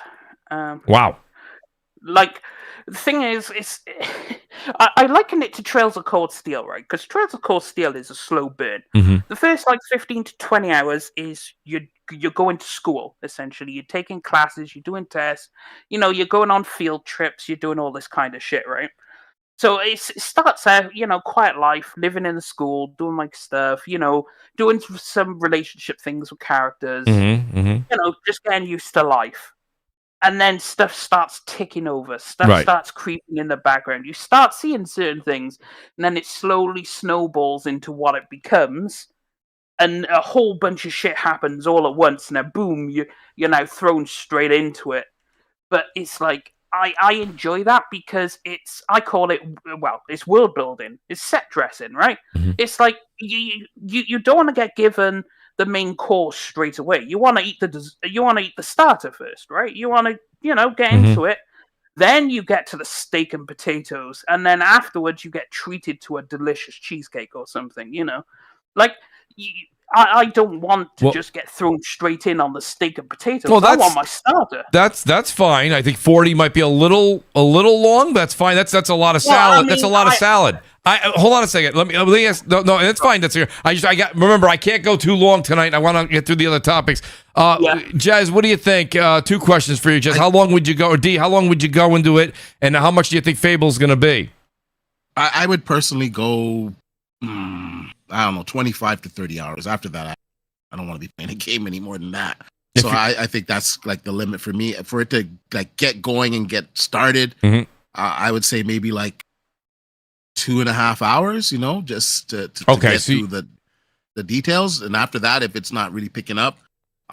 Wow. Like, the thing is, I liken it to Trails of Cold Steel, right? Because Trails of Cold Steel is a slow burn. Mm-hmm. The first, 15 to 20 hours is you're going to school, essentially. You're taking classes, you're doing tests, you're going on field trips, you're doing all this kind of shit, right? So it starts out, quiet life, living in the school, doing my stuff, doing some relationship things with characters, just getting used to life. And then stuff starts ticking over. Stuff starts creeping in the background. You start seeing certain things, and then it slowly snowballs into what it becomes. And a whole bunch of shit happens all at once. And then boom, you're now thrown straight into it. But it's like, I enjoy that because I call it, it's world building. It's set dressing, right? Mm-hmm. It's like, you don't want to get given the main course straight away. You want to eat the starter first, right? You want to, get into it. Then you get to the steak and potatoes, and then afterwards you get treated to a delicious cheesecake or something. Like I don't want to just get thrown straight in on the steak and potatoes. I want my starter. That's fine. I think 40 might be a little long. But that's fine. That's a lot of salad. I mean, that's a lot of salad. Hold on a second. Let me ask. No, that's fine. That's here. Remember, I can't go too long tonight. I want to get through the other topics. Jazz, what do you think? 2 questions for you, Jazz. How long would you go, or D? How long would you go into it, and how much do you think Fable's going to be? I would personally go. I don't know, 25 to 30 hours. After that, I don't want to be playing a game any more than that. So I think that's like the limit for me. For it to like get going and get started, I would say maybe like 2.5 hours, just to get through the details. And after that, if it's not really picking up,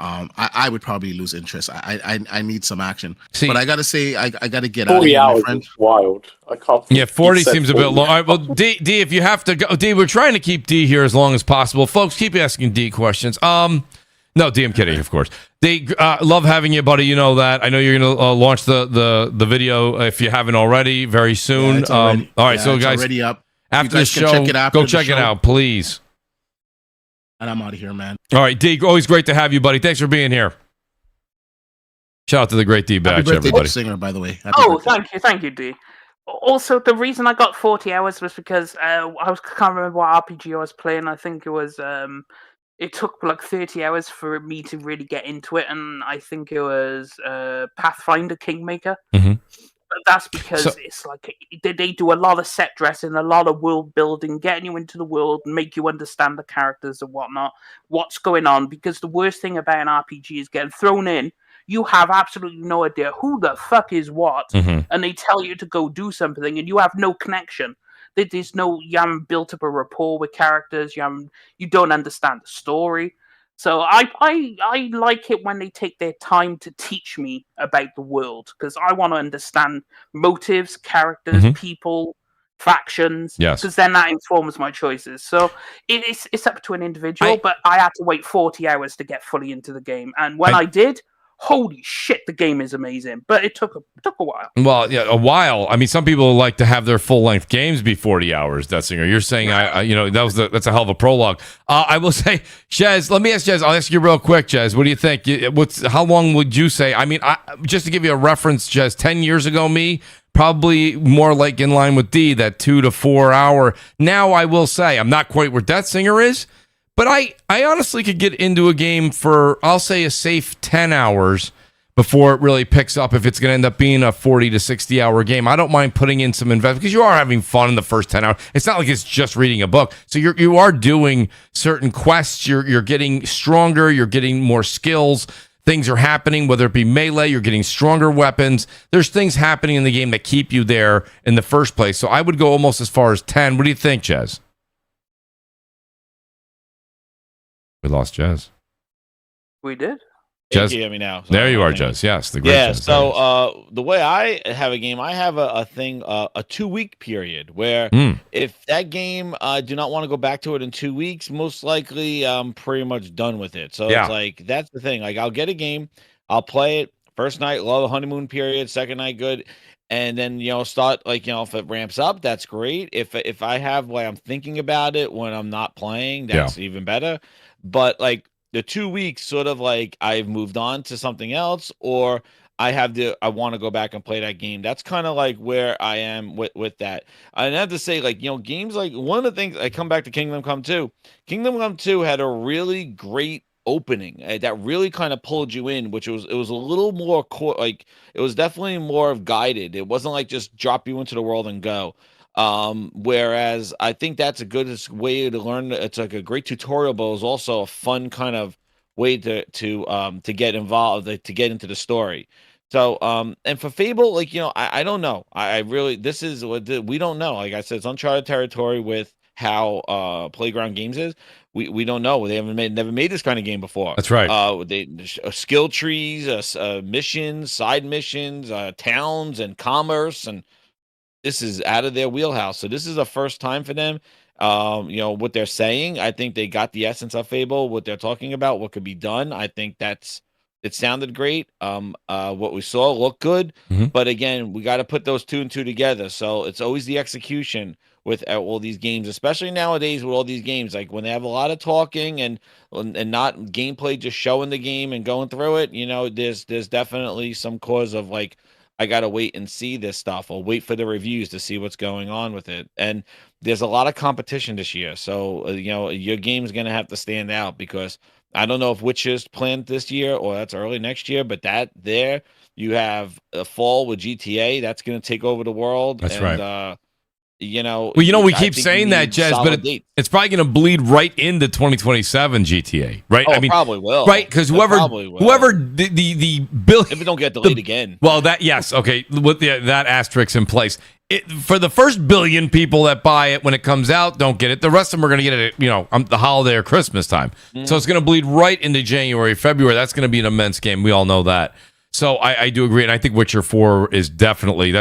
I would probably lose interest. I need some action. But I gotta say, I gotta get 40 out of here, hours is wild. I can't. Yeah, 40 seems a bit long. All right, well, D, if you have to go, D, we're trying to keep D here as long as possible. Folks, keep asking D questions. No, D, I'm kidding, of course. D, love having you, buddy. You know that. I know you're gonna launch the video if you haven't already very soon. Yeah, all right, so guys, already up. After the show, go check it out, please. And I'm out of here, man. All right, D, always great to have you, buddy. Thanks for being here. Shout out to the great D Batch, everybody. Singer, by the way. Thank you, D. Also, the reason I got 40 hours was because can't remember what RPG I was playing. I think it was it took like 30 hours for me to really get into it, and I think it was Pathfinder Kingmaker. Mm-hmm. But that's because it's like they do a lot of set dressing, a lot of world building, getting you into the world, make you understand the characters and whatnot, what's going on. Because the worst thing about an RPG is getting thrown in. You have absolutely no idea who the fuck is what, and they tell you to go do something, and you have no connection. There's no, you haven't built up a rapport with characters. You don't understand the story. So I like it when they take their time to teach me about the world, because I want to understand motives, characters, people, factions. Yes. Because then that informs my choices. So it's up to an individual, but I had to wait 40 hours to get fully into the game. And when I did, holy shit, the game is amazing. But it took a while. Well, yeah, a while. I mean, some people like to have their full-length games be 40 hours, Death Singer. You're saying, that's a hell of a prologue. I will say, Jez, let me ask Jez. I'll ask you real quick, Jez. What do you think? How long would you say? I mean, just to give you a reference, Jez, 10 years ago, probably more like in line with D, that 2 to 4 hour. Now, I will say, I'm not quite where Death Singer is, but I honestly could get into a game for, I'll say, a safe 10 hours before it really picks up if it's going to end up being a 40 to 60 hour game. I don't mind putting in some investment because you are having fun in the first 10 hours. It's not like it's just reading a book. So you are doing certain quests. You're getting stronger. You're getting more skills, things are happening, whether it be melee, you're getting stronger weapons. There's things happening in the game that keep you there in the first place. So I would go almost as far as 10. What do you think, Jez? We lost Jez. We did? Jez, you hear me now? So there you are, Jez. Yes, the great Jez. So the way I have a game, I have a thing, a 2-week period where if that game I do not want to go back to it in 2 weeks, most likely I'm pretty much done with it. So it's like that's the thing. Like I'll get a game, I'll play it first night, love the honeymoon period, second night good, and then start if it ramps up, that's great. If I have I'm thinking about it when I'm not playing, that's even better. But like the 2 weeks, sort of like I've moved on to something else, or I want to go back and play that game. That's kind of like where I am with that. I have to say, games like one of the things I come back to Kingdom Come 2. Kingdom Come 2 had a really great opening that really kind of pulled you in, which it was a little more it was definitely more of guided. It wasn't like just drop you into the world and go. Whereas I think that's a good way to learn. It's like a great tutorial, but it was also a fun kind of way to get involved, to get into the story. So, and for Fable, I don't know. I really, this is what we don't know. Like I said, it's uncharted territory with how Playground Games is. We don't know. They never made this kind of game before. That's right. Skill trees, missions, side missions, towns, and commerce, and this is out of their wheelhouse. So this is a first time for them. What they're saying, I think they got the essence of Fable, what they're talking about, what could be done. I think it sounded great. What we saw looked good, but again, we got to put those 2 and 2 together. So it's always the execution with all these games, especially nowadays with all these games, like when they have a lot of talking and not gameplay, just showing the game and going through it. There's definitely some cause of I got to wait and see this stuff, or wait for the reviews to see what's going on with it. And there's a lot of competition this year. So, your game's going to have to stand out, because I don't know if Witcher's planned this year or that's early next year, but you have a fall with GTA. That's going to take over the world. That's right. We keep saying that, Jez, but it's probably going to bleed right into 2027 GTA, right? Oh, probably will, right? Because whoever the bill, if it don't get delayed again, well, okay, with that asterisk in place, for the first billion people that buy it when it comes out, don't get it. The rest of them are going to get it, the holiday or Christmas time. So it's going to bleed right into January, February. That's going to be an immense game. We all know that. So I do agree, and I think Witcher 4 is definitely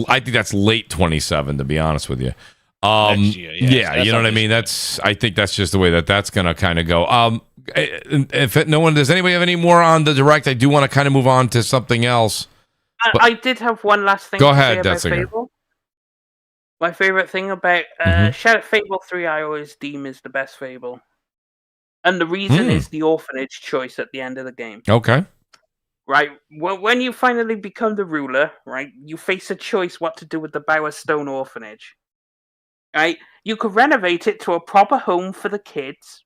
I think that's late 27, to be honest with you. Next year, you know what I mean? I think that's just the way that's going to kind of go. If does anybody have any more on the direct? I do want to kind of move on to something else. I did have one last thing. Go to ahead, say about Fable. My favorite thing about Fable 3, I always deem is the best Fable, and the reason is the orphanage choice at the end of the game. Okay. Right, when you finally become the ruler, right, you face a choice what to do with the Bower Stone Orphanage. Right, you could renovate it to a proper home for the kids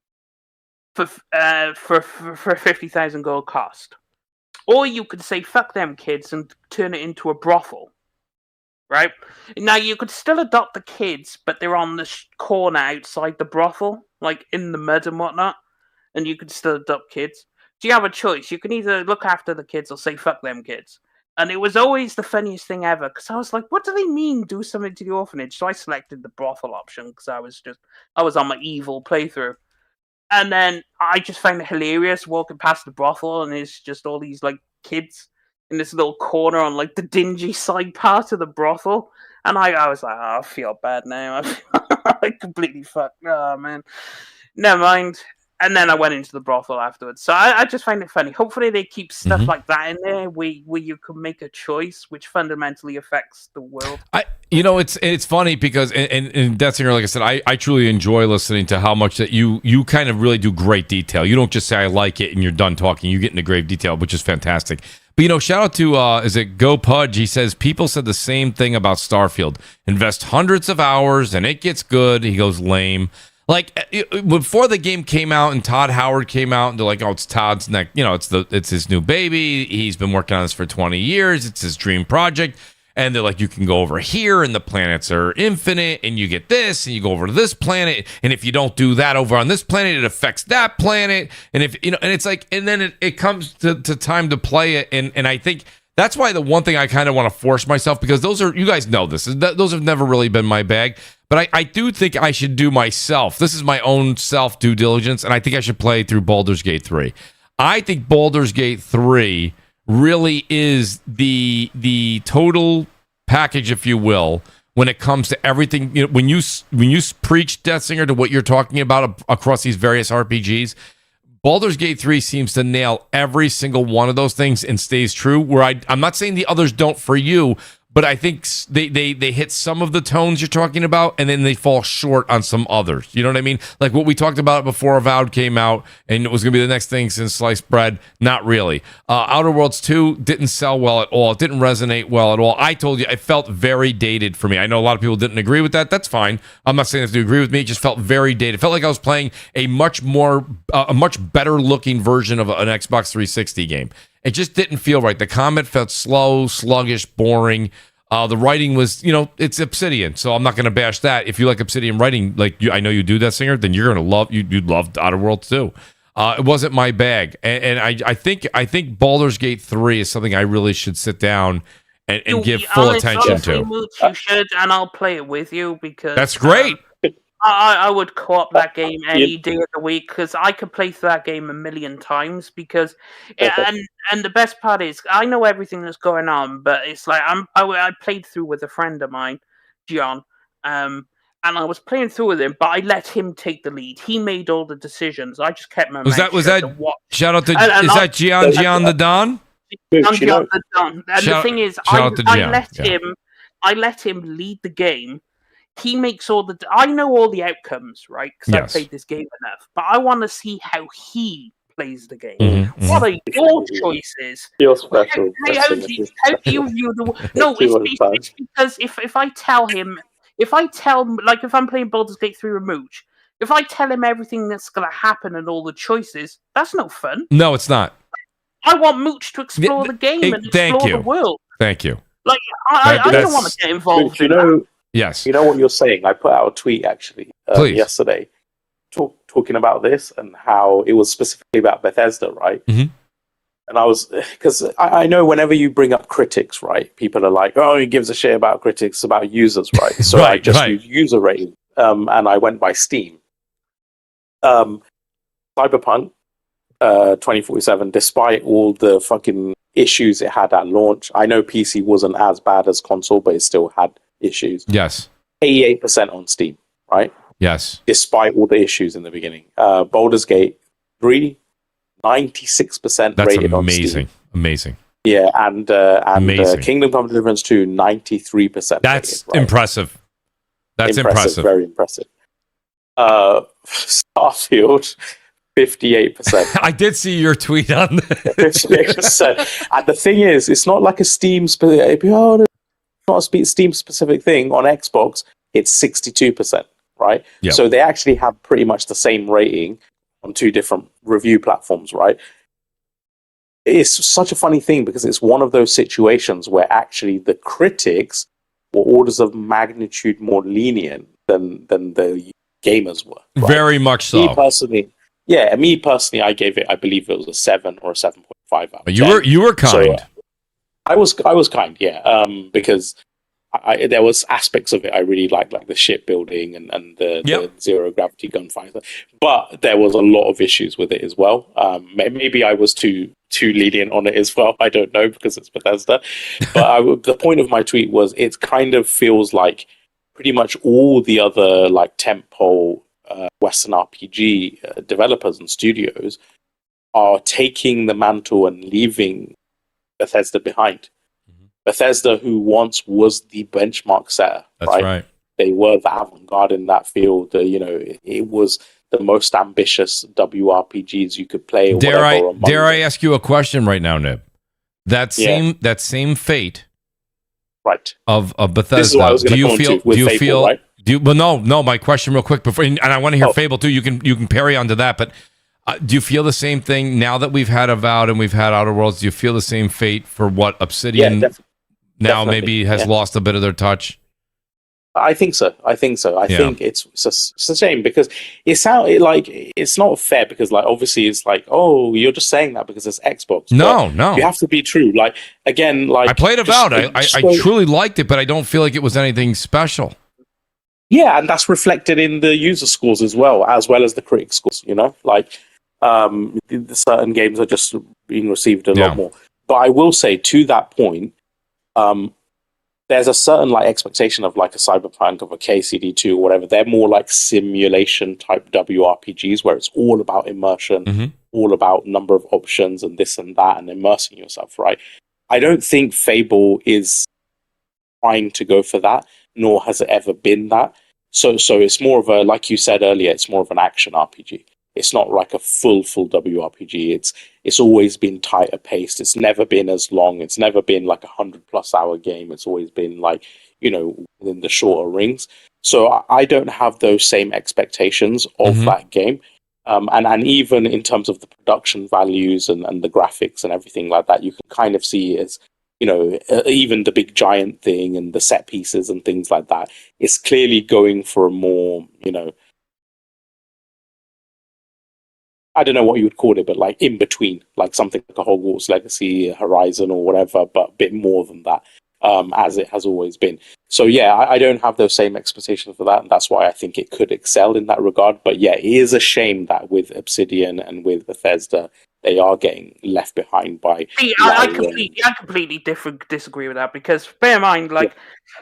for 50,000 gold cost, or you could say fuck them kids and turn it into a brothel. Right, now you could still adopt the kids, but they're on the corner outside the brothel, like in the mud and whatnot, and you could still adopt kids. So you have a choice. You can either look after the kids or say fuck them kids. And it was always the funniest thing ever, because I was like, what do they mean do something to the orphanage? So I selected the brothel option, because I was on my evil playthrough. And then I just found it hilarious walking past the brothel, and it's just all these kids in this little corner on the dingy side part of the brothel. And I was like, I feel bad now. I completely fucked. Oh man. Never mind. And then I went into the brothel afterwards. So I just find it funny. Hopefully they keep stuff like that in there where you can make a choice which fundamentally affects the world. It's funny because, and Detzinger, like I said, I truly enjoy listening to how much that you kind of really do great detail. You don't just say I like it and you're done talking. You get into great detail, which is fantastic. But, shout out to, is it Go Pudge? He says, people said the same thing about Starfield. Invest hundreds of hours and it gets good. He goes, lame. Before the game came out and Todd Howard came out and they're like, oh, it's Todd's next, it's his new baby. He's been working on this for 20 years. It's his dream project. And they're like, you can go over here and the planets are infinite and you get this and you go over to this planet. And if you don't do that over on this planet, it affects that planet. And if, and it's like, and then it comes to time to play it. And I think that's why the one thing I kind of want to force myself, because those are, you guys know this, those have never really been my bag. But I do think I should do myself. This is my own self due diligence. And I think I should play through Baldur's Gate 3. I think Baldur's Gate 3 really is the total package, if you will, when it comes to everything. When you preach, Deathsinger, to what you're talking about across these various RPGs, Baldur's Gate 3 seems to nail every single one of those things and stays true. Where I'm not saying the others don't for you, but I think they hit some of the tones you're talking about, and then they fall short on some others. You know what I mean? Like what we talked about before Avowed came out, and it was going to be the next thing since sliced bread. Not really. Outer Worlds 2 didn't sell well at all. It didn't resonate well at all. I told you, it felt very dated for me. I know a lot of people didn't agree with that. That's fine. I'm not saying that you agree with me. It just felt very dated. It felt like I was playing a much better looking version of an Xbox 360 game. It just didn't feel right. The combat felt slow, sluggish, boring. The writing was, it's Obsidian, so I'm not going to bash that. If you like Obsidian writing, like I know you do, that singer, then you're going to love, you'd love Outer Worlds too. It wasn't my bag, and I think Baldur's Gate 3 is something I really should sit down and give full attention to. Mooch, you should, and I'll play it with you because that's great. I would co-op that game any day of the week because I could play through that game a million times because, and the best part is I know everything that's going on, but it's like I played through with a friend of mine, John, and I was playing through with him, but I let him take the lead. He made all the decisions. I just kept my was that shout out to is that Gian the Don? Gian the Don. And the thing is, I let him lead the game. He makes I know all the outcomes, right? Because I've played this game enough. But I want to see how he plays the game. Mm-hmm. What are your choices? You're special. How do you view the... No, it's because if I tell, like if I'm playing Baldur's Gate 3 with Mooch, if I tell him everything that's going to happen and all the choices, that's no fun. No, it's not. I want Mooch to explore the game and explore the world. Thank you. Like, I don't want to get involved in that. Yes. You know what you're saying? I put out a tweet actually yesterday talking about this and how it was specifically about Bethesda, right? Mm-hmm. And I was, because I know whenever you bring up critics, right, people are like, oh, he gives a shit about critics, about users, right? So I just use user rating and I went by Steam. Cyberpunk 2047, despite all the fucking issues it had at launch, I know PC wasn't as bad as console, but it still had issues. Yes. 88% on Steam, right? Yes. Despite all the issues in the beginning. Baldur's Gate 3, 96% That's rated amazing. on Steam. Amazing. Yeah, and Kingdom Come Deliverance 2, 93%. That's rated, right? Impressive. That's impressive. Very impressive. Starfield, 58%. I did see your tweet on that. 58%. And the thing is, it's not like a Steam not a Steam specific thing. On Xbox, it's 62%, right? Yep. So they actually have pretty much the same rating on two different review platforms, right? It's such a funny thing because it's one of those situations where actually the critics were orders of magnitude more lenient than the gamers were. Right? Very much so. Me personally, I gave it, I believe it was a 7 or a 7.5 out of 10. You were kind. So, I was kind, yeah, because there was aspects of it I really liked, like the shipbuilding and the zero gravity gunfighter, but there was a lot of issues with it as well. Maybe I was too lenient on it as well. I don't know because it's Bethesda. But the point of my tweet was it kind of feels like pretty much all the other like tentpole Western RPG developers and studios are taking the mantle and leaving Bethesda behind. Mm-hmm. Bethesda, who once was the benchmark setter, right? They were the avant-garde in that field. It was the most ambitious WRPGs you could play. Dare I ask you a question right now, Nib? That same fate, right? Of Bethesda. This is what I was going to feel? Right? No. My question, real quick, before, and I want to hear Fable too. You can parry onto that, but. Do you feel the same thing now that we've had Avowed and we've had Outer Worlds? Do you feel the same fate for what Obsidian? Yeah, now maybe has lost a bit of their touch? I think so. I think it's a shame because it's not fair because like obviously it's like, oh, you're just saying that because it's Xbox. No, you have to be true. Like again, like I played about it. I truly liked it, but I don't feel like it was anything special. Yeah, and that's reflected in the user scores as well as the critic scores. You know, like the certain games are just being received a lot more. But I will say to that point, there's a certain like expectation of like a Cyberpunk, of a KCD2 or whatever. They're more like simulation type WRPGs where it's all about immersion, all about number of options and this and that and immersing yourself, right? I don't think Fable is trying to go for that, nor has it ever been that. So it's more of a, like you said earlier, it's more of an action RPG. It's not like a full WRPG. It's always been tighter paced. It's never been as long. It's never been like 100+ hour game. It's always been like, you know, within the shorter rings. So I don't have those same expectations of that game. And even in terms of the production values and the graphics and everything like that, you can kind of see as, you know, even the big giant thing and the set pieces and things like that. It's clearly going for a more, you know, I don't know what you would call it, but like in between, like something like a Hogwarts Legacy, Horizon, or whatever, but a bit more than that, as it has always been. So yeah, I don't have those same expectations for that, and that's why I think it could excel in that regard. But yeah, it is a shame that with Obsidian and with Bethesda, they are getting left behind by. I completely disagree with that because bear in mind, like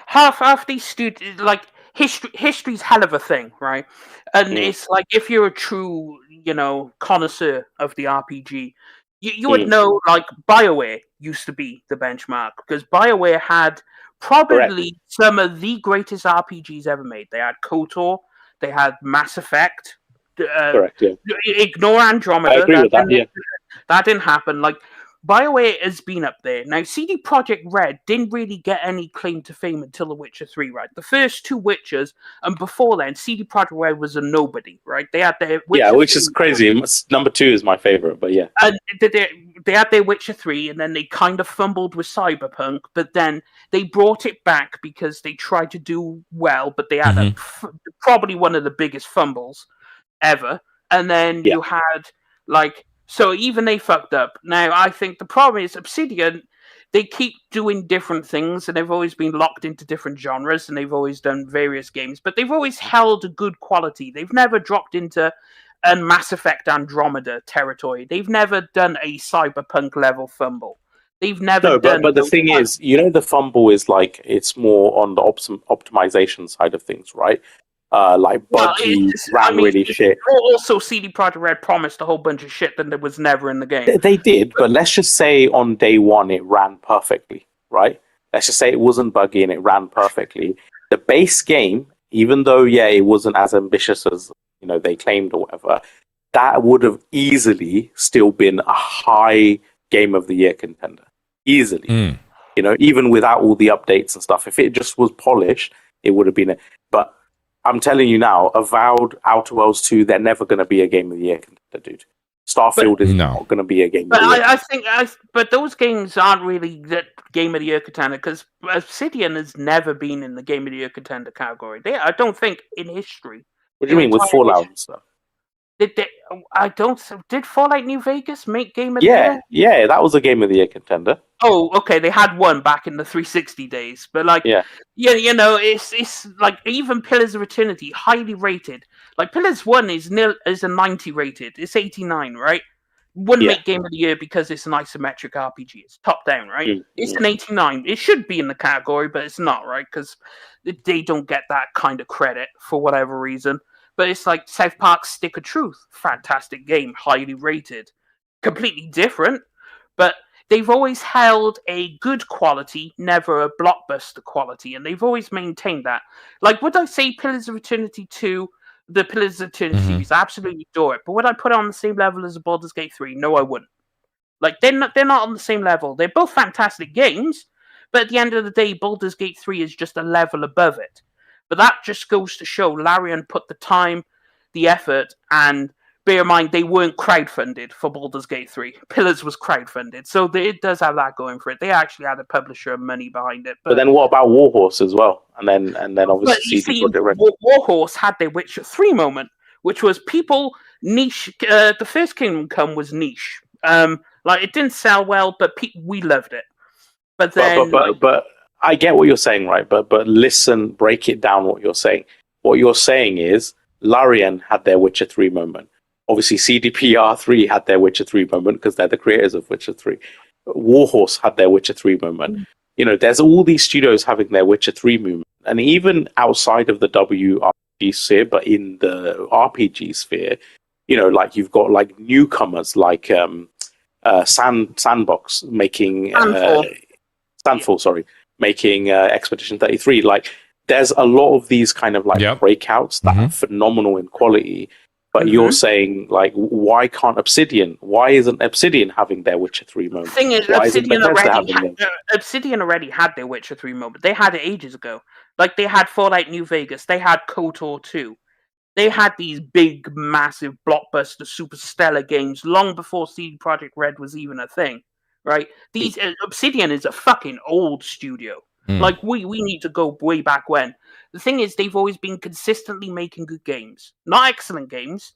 half these students, like history's hell of a thing, right? And it's like if you're a true, you know, connoisseur of the RPG, you would know like BioWare used to be the benchmark because BioWare had probably some of the greatest RPGs ever made. They had KOTOR, they had Mass Effect. Ignore Andromeda. I agree with that. Yeah, that didn't happen. Like BioWare has been up there. Now CD Projekt Red didn't really get any claim to fame until The Witcher 3, right? The first two Witchers, and before then, CD Projekt Red was a nobody, right? They had their Witcher which is crazy. Number 2 is my favorite, but yeah. And they had their Witcher 3, and then they kind of fumbled with Cyberpunk, but then they brought it back because they tried to do well, but they had probably one of the biggest fumbles ever. And then you had like, so even they fucked up. Now I think the problem is Obsidian, they keep doing different things and they've always been locked into different genres and they've always done various games, but they've always held a good quality. They've never dropped into a Mass Effect Andromeda territory. They've never done a Cyberpunk level fumble. They've never done. But the thing is, you know, the fumble is like it's more on the optimization side of things, right? Like Bungie ran really shit. Also, CD Projekt Red promised a whole bunch of shit that was never in the game. They did, but let's just say on day one it ran perfectly, right? Let's just say it wasn't buggy and it ran perfectly. The base game, even though it wasn't as ambitious as, you know, they claimed or whatever, that would have easily still been a high Game of the Year contender, easily. You know, even without all the updates and stuff. If it just was polished, it would have been But I'm telling you now, Avowed, Outer Worlds 2, they're never going to be a Game of the Year contender, dude. Starfield is not going to be a Game of the Year. I think but those games aren't really the Game of the Year contender because Obsidian has never been in the Game of the Year contender category. I don't think in history. What do you mean with Fallout and stuff? Did Fallout New Vegas make Game of the Year? Yeah, that was a Game of the Year contender. Oh, okay. They had one back in the 360 days, but like, you know, it's like even Pillars of Eternity, highly rated. Like Pillars 1 is a 90 rated. It's 89, right? Wouldn't make Game of the Year because it's an isometric RPG. It's top down, right? It's an 89. It should be in the category, but it's not, right? Because they don't get that kind of credit for whatever reason. But it's like South Park's Stick of Truth. Fantastic game, highly rated. Completely different, but they've always held a good quality, never a blockbuster quality, and they've always maintained that. Like, would I say Pillars of Eternity 2, the Pillars of Eternity series, I absolutely adore it, but would I put it on the same level as Baldur's Gate 3? No, I wouldn't. Like, they're not on the same level. They're both fantastic games, but at the end of the day, Baldur's Gate 3 is just a level above it. But that just goes to show Larian put the time, the effort, and bear in mind they weren't crowdfunded for Baldur's Gate 3. Pillars was crowdfunded, so it does have that going for it. They actually had a publisher and money behind it. But then what about Warhorse as well? And then obviously CD Projekt Red. Warhorse had their Witcher 3 moment, which was people niche. The first Kingdom Come was niche. Like it didn't sell well, but we loved it. But then, but I get what you're saying, right? But listen, break it down. What you're saying. What you're saying is Larian had their Witcher 3 moment. Obviously, CDPR3 had their Witcher 3 moment because they're the creators of Witcher 3. Warhorse had their Witcher 3 moment. You know, there's all these studios having their Witcher 3 moment. And even outside of the WRPG sphere, but in the RPG sphere, you know, like you've got like newcomers like Sandbox making... Sandfall, making Expedition 33. Like, there's a lot of these kind of like breakouts that are phenomenal in quality. But you're saying, like, why can't Obsidian? Why isn't Obsidian having their Witcher 3 moment? The thing is, Obsidian already had their Witcher 3 moment. They had it ages ago. Like, they had Fallout New Vegas. They had KOTOR 2. They had these big, massive, blockbuster, super stellar games long before CD Projekt Red was even a thing, right? These Obsidian is a fucking old studio. Like, we need to go way back when. The thing is, they've always been consistently making good games. Not excellent games.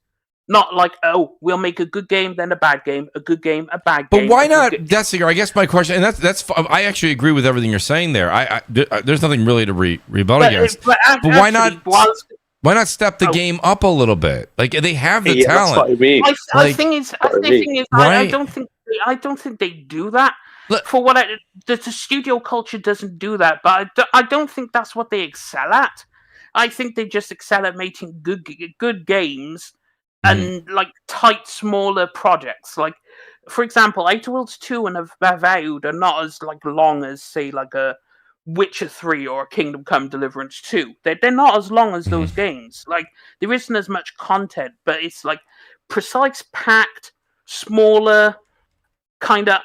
Not like, oh, we'll make a good game, then a bad game, a good game, a bad game. But why not? That's I guess my question, and that's. I actually agree with everything you're saying there. There's nothing really to rebut against. But why not? Why not step the game up a little bit? Like they have the talent. That's what I mean. The thing is, I don't think they do that. For what the studio culture doesn't do that, but I don't think that's what they excel at. I think they just excel at making good games and like tight, smaller projects. Like, for example, Outer Worlds 2 and Avowed are not as like long as say like a Witcher 3 or a Kingdom Come Deliverance 2. They're not as long as those games. Like, there isn't as much content, but it's like precise, packed, smaller, kind of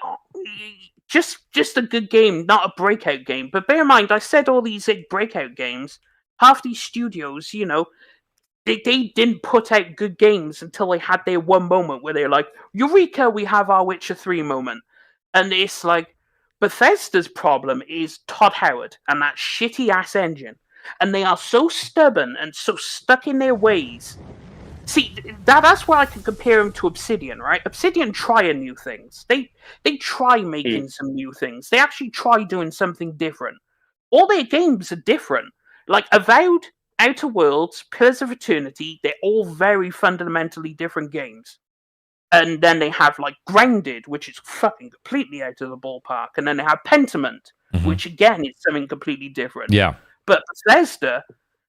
just a good game, not a breakout game. But bear in mind, I said all these breakout games. Half these studios, you know, they didn't put out good games until they had their one moment where they're like, Eureka, we have our Witcher 3 moment. And it's like, Bethesda's problem is Todd Howard and that shitty-ass engine. And they are so stubborn and so stuck in their ways. See, that's where I can compare them to Obsidian, right? Obsidian try new things. They try making some new things. They actually try doing something different. All their games are different. Like Avowed, Outer Worlds, Pillars of Eternity, they're all very fundamentally different games. And then they have like Grounded, which is fucking completely out of the ballpark. And then they have Pentiment, which again is something completely different. Yeah. But Bethesda,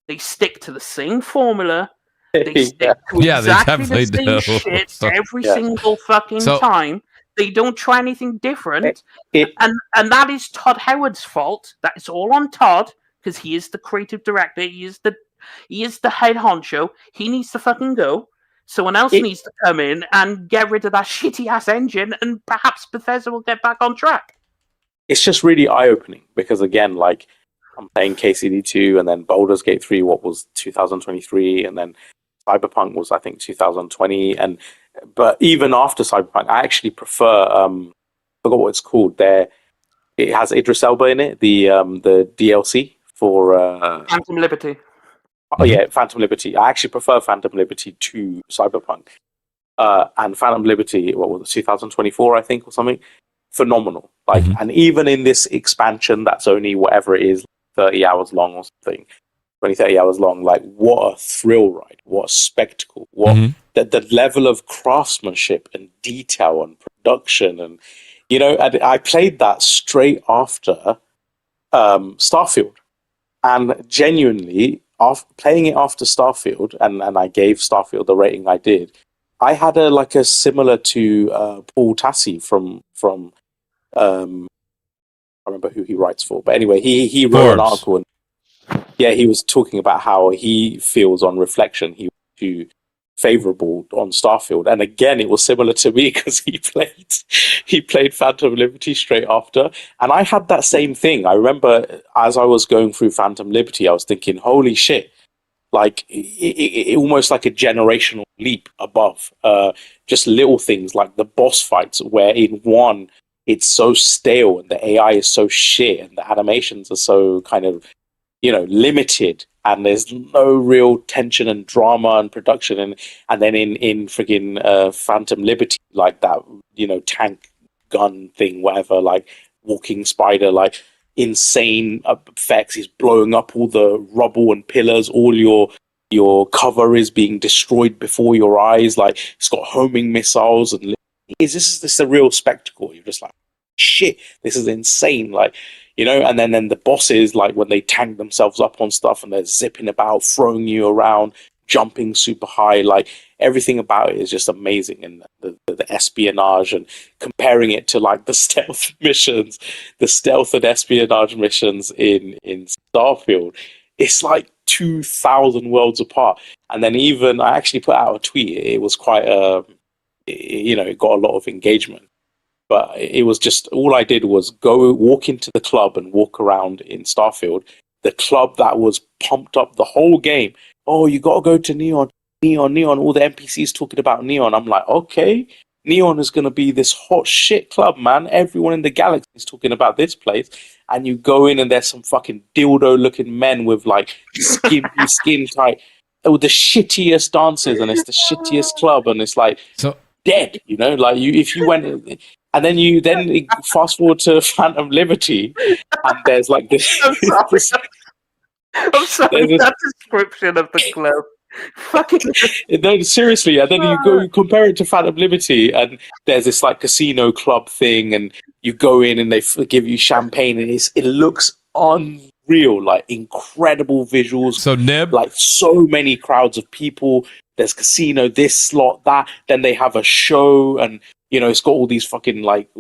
they stick to the same formula. They stick to exactly the same shit every single fucking time. They don't try anything different. And that is Todd Howard's fault. That is all on Todd, because he is the creative director. He is the head honcho. He needs to fucking go. Someone else needs to come in and get rid of that shitty-ass engine, and perhaps Bethesda will get back on track. It's just really eye-opening, because again, like, I'm playing KCD2, and then Baldur's Gate 3, what was 2023, and then Cyberpunk was, I think, 2020. But even after Cyberpunk, I actually prefer, forgot what it's called. It has Idris Elba in it, the DLC for... Phantom Liberty. Oh yeah, Phantom Liberty. I actually prefer Phantom Liberty to Cyberpunk. And Phantom Liberty, what was it, 2024, I think, or something? Phenomenal. Like, and even in this expansion, that's only whatever it is, 30 hours long or something. 30 hours long. Like, what a thrill ride. What a spectacle. What the level of craftsmanship and detail and production. And, you know, I played that straight after Starfield. And genuinely, playing it after Starfield, and I gave Starfield the rating I did, I had a similar to Paul Tassi from I remember who he writes for, but anyway, he wrote an article, and he was talking about how he feels on reflection he was too favorable on Starfield, and again, it was similar to me because he played Phantom Liberty straight after, and I had that same thing. I remember as I was going through Phantom Liberty, I was thinking, holy shit, like it almost like a generational leap above. Just little things like the boss fights, where in one it's so stale and the AI is so shit and the animations are so kind of, limited, and there's no real tension and drama and production, and then in friggin' Phantom Liberty, like that, tank gun thing, whatever, like walking spider, like insane effects. He's blowing up all the rubble and pillars. All your cover is being destroyed before your eyes. Like, it's got homing missiles, and this is a real spectacle. You're just like, shit, this is insane. Like, and then the bosses, like when they tank themselves up on stuff and they're zipping about, throwing you around, jumping super high, like everything about it is just amazing. And the espionage, and comparing it to like the stealth missions, the stealth and espionage missions in Starfield, it's like 2,000 worlds apart. And then even I actually put out a tweet. It was quite it got a lot of engagement. But it was just, all I did was go walk into the club and walk around in Starfield, the club that was pumped up the whole game. Oh, you got to go to Neon. All the NPCs talking about Neon. I'm like, okay, Neon is going to be this hot shit club, man. Everyone in the galaxy is talking about this place. And you go in and there's some fucking dildo looking men with like skin tight, with the shittiest dancers, and it's the shittiest club, and it's like dead, like if you went. And then you fast forward to Phantom Liberty, and there's like this. I'm sorry, that description of the club. Fucking no, seriously. And then you compare it to Phantom Liberty, and there's this like casino club thing, and you go in and they give you champagne, and it looks unreal, like incredible visuals. So Nib, like so many crowds of people. There's casino, this slot, that. Then they have a show, and it's got all these fucking like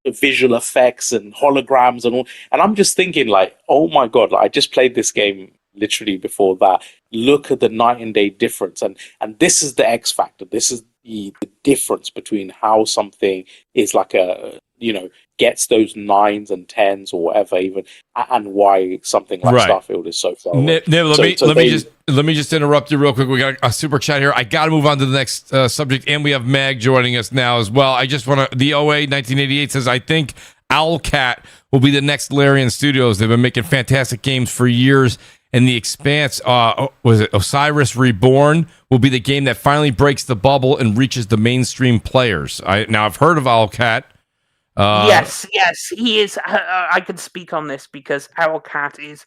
visual effects and holograms and all. And I'm just thinking like, oh my God, like, I just played this game literally before that. Look at the night and day difference. And this is the X factor. This is the difference between how something is like gets those 9s and 10s or whatever, even, and why something like Starfield is so far away. Let me just interrupt you real quick. We got a super chat here. I got to move on to the next subject, and we have Mag joining us now as well. I just want to. The OA 1988 says, I think Owlcat will be the next Larian Studios. They've been making fantastic games for years. And The Expanse, was it Osiris Reborn, will be the game that finally breaks the bubble and reaches the mainstream players. I've heard of Owlcat. Yes, he is. I can speak on this because Owlcat is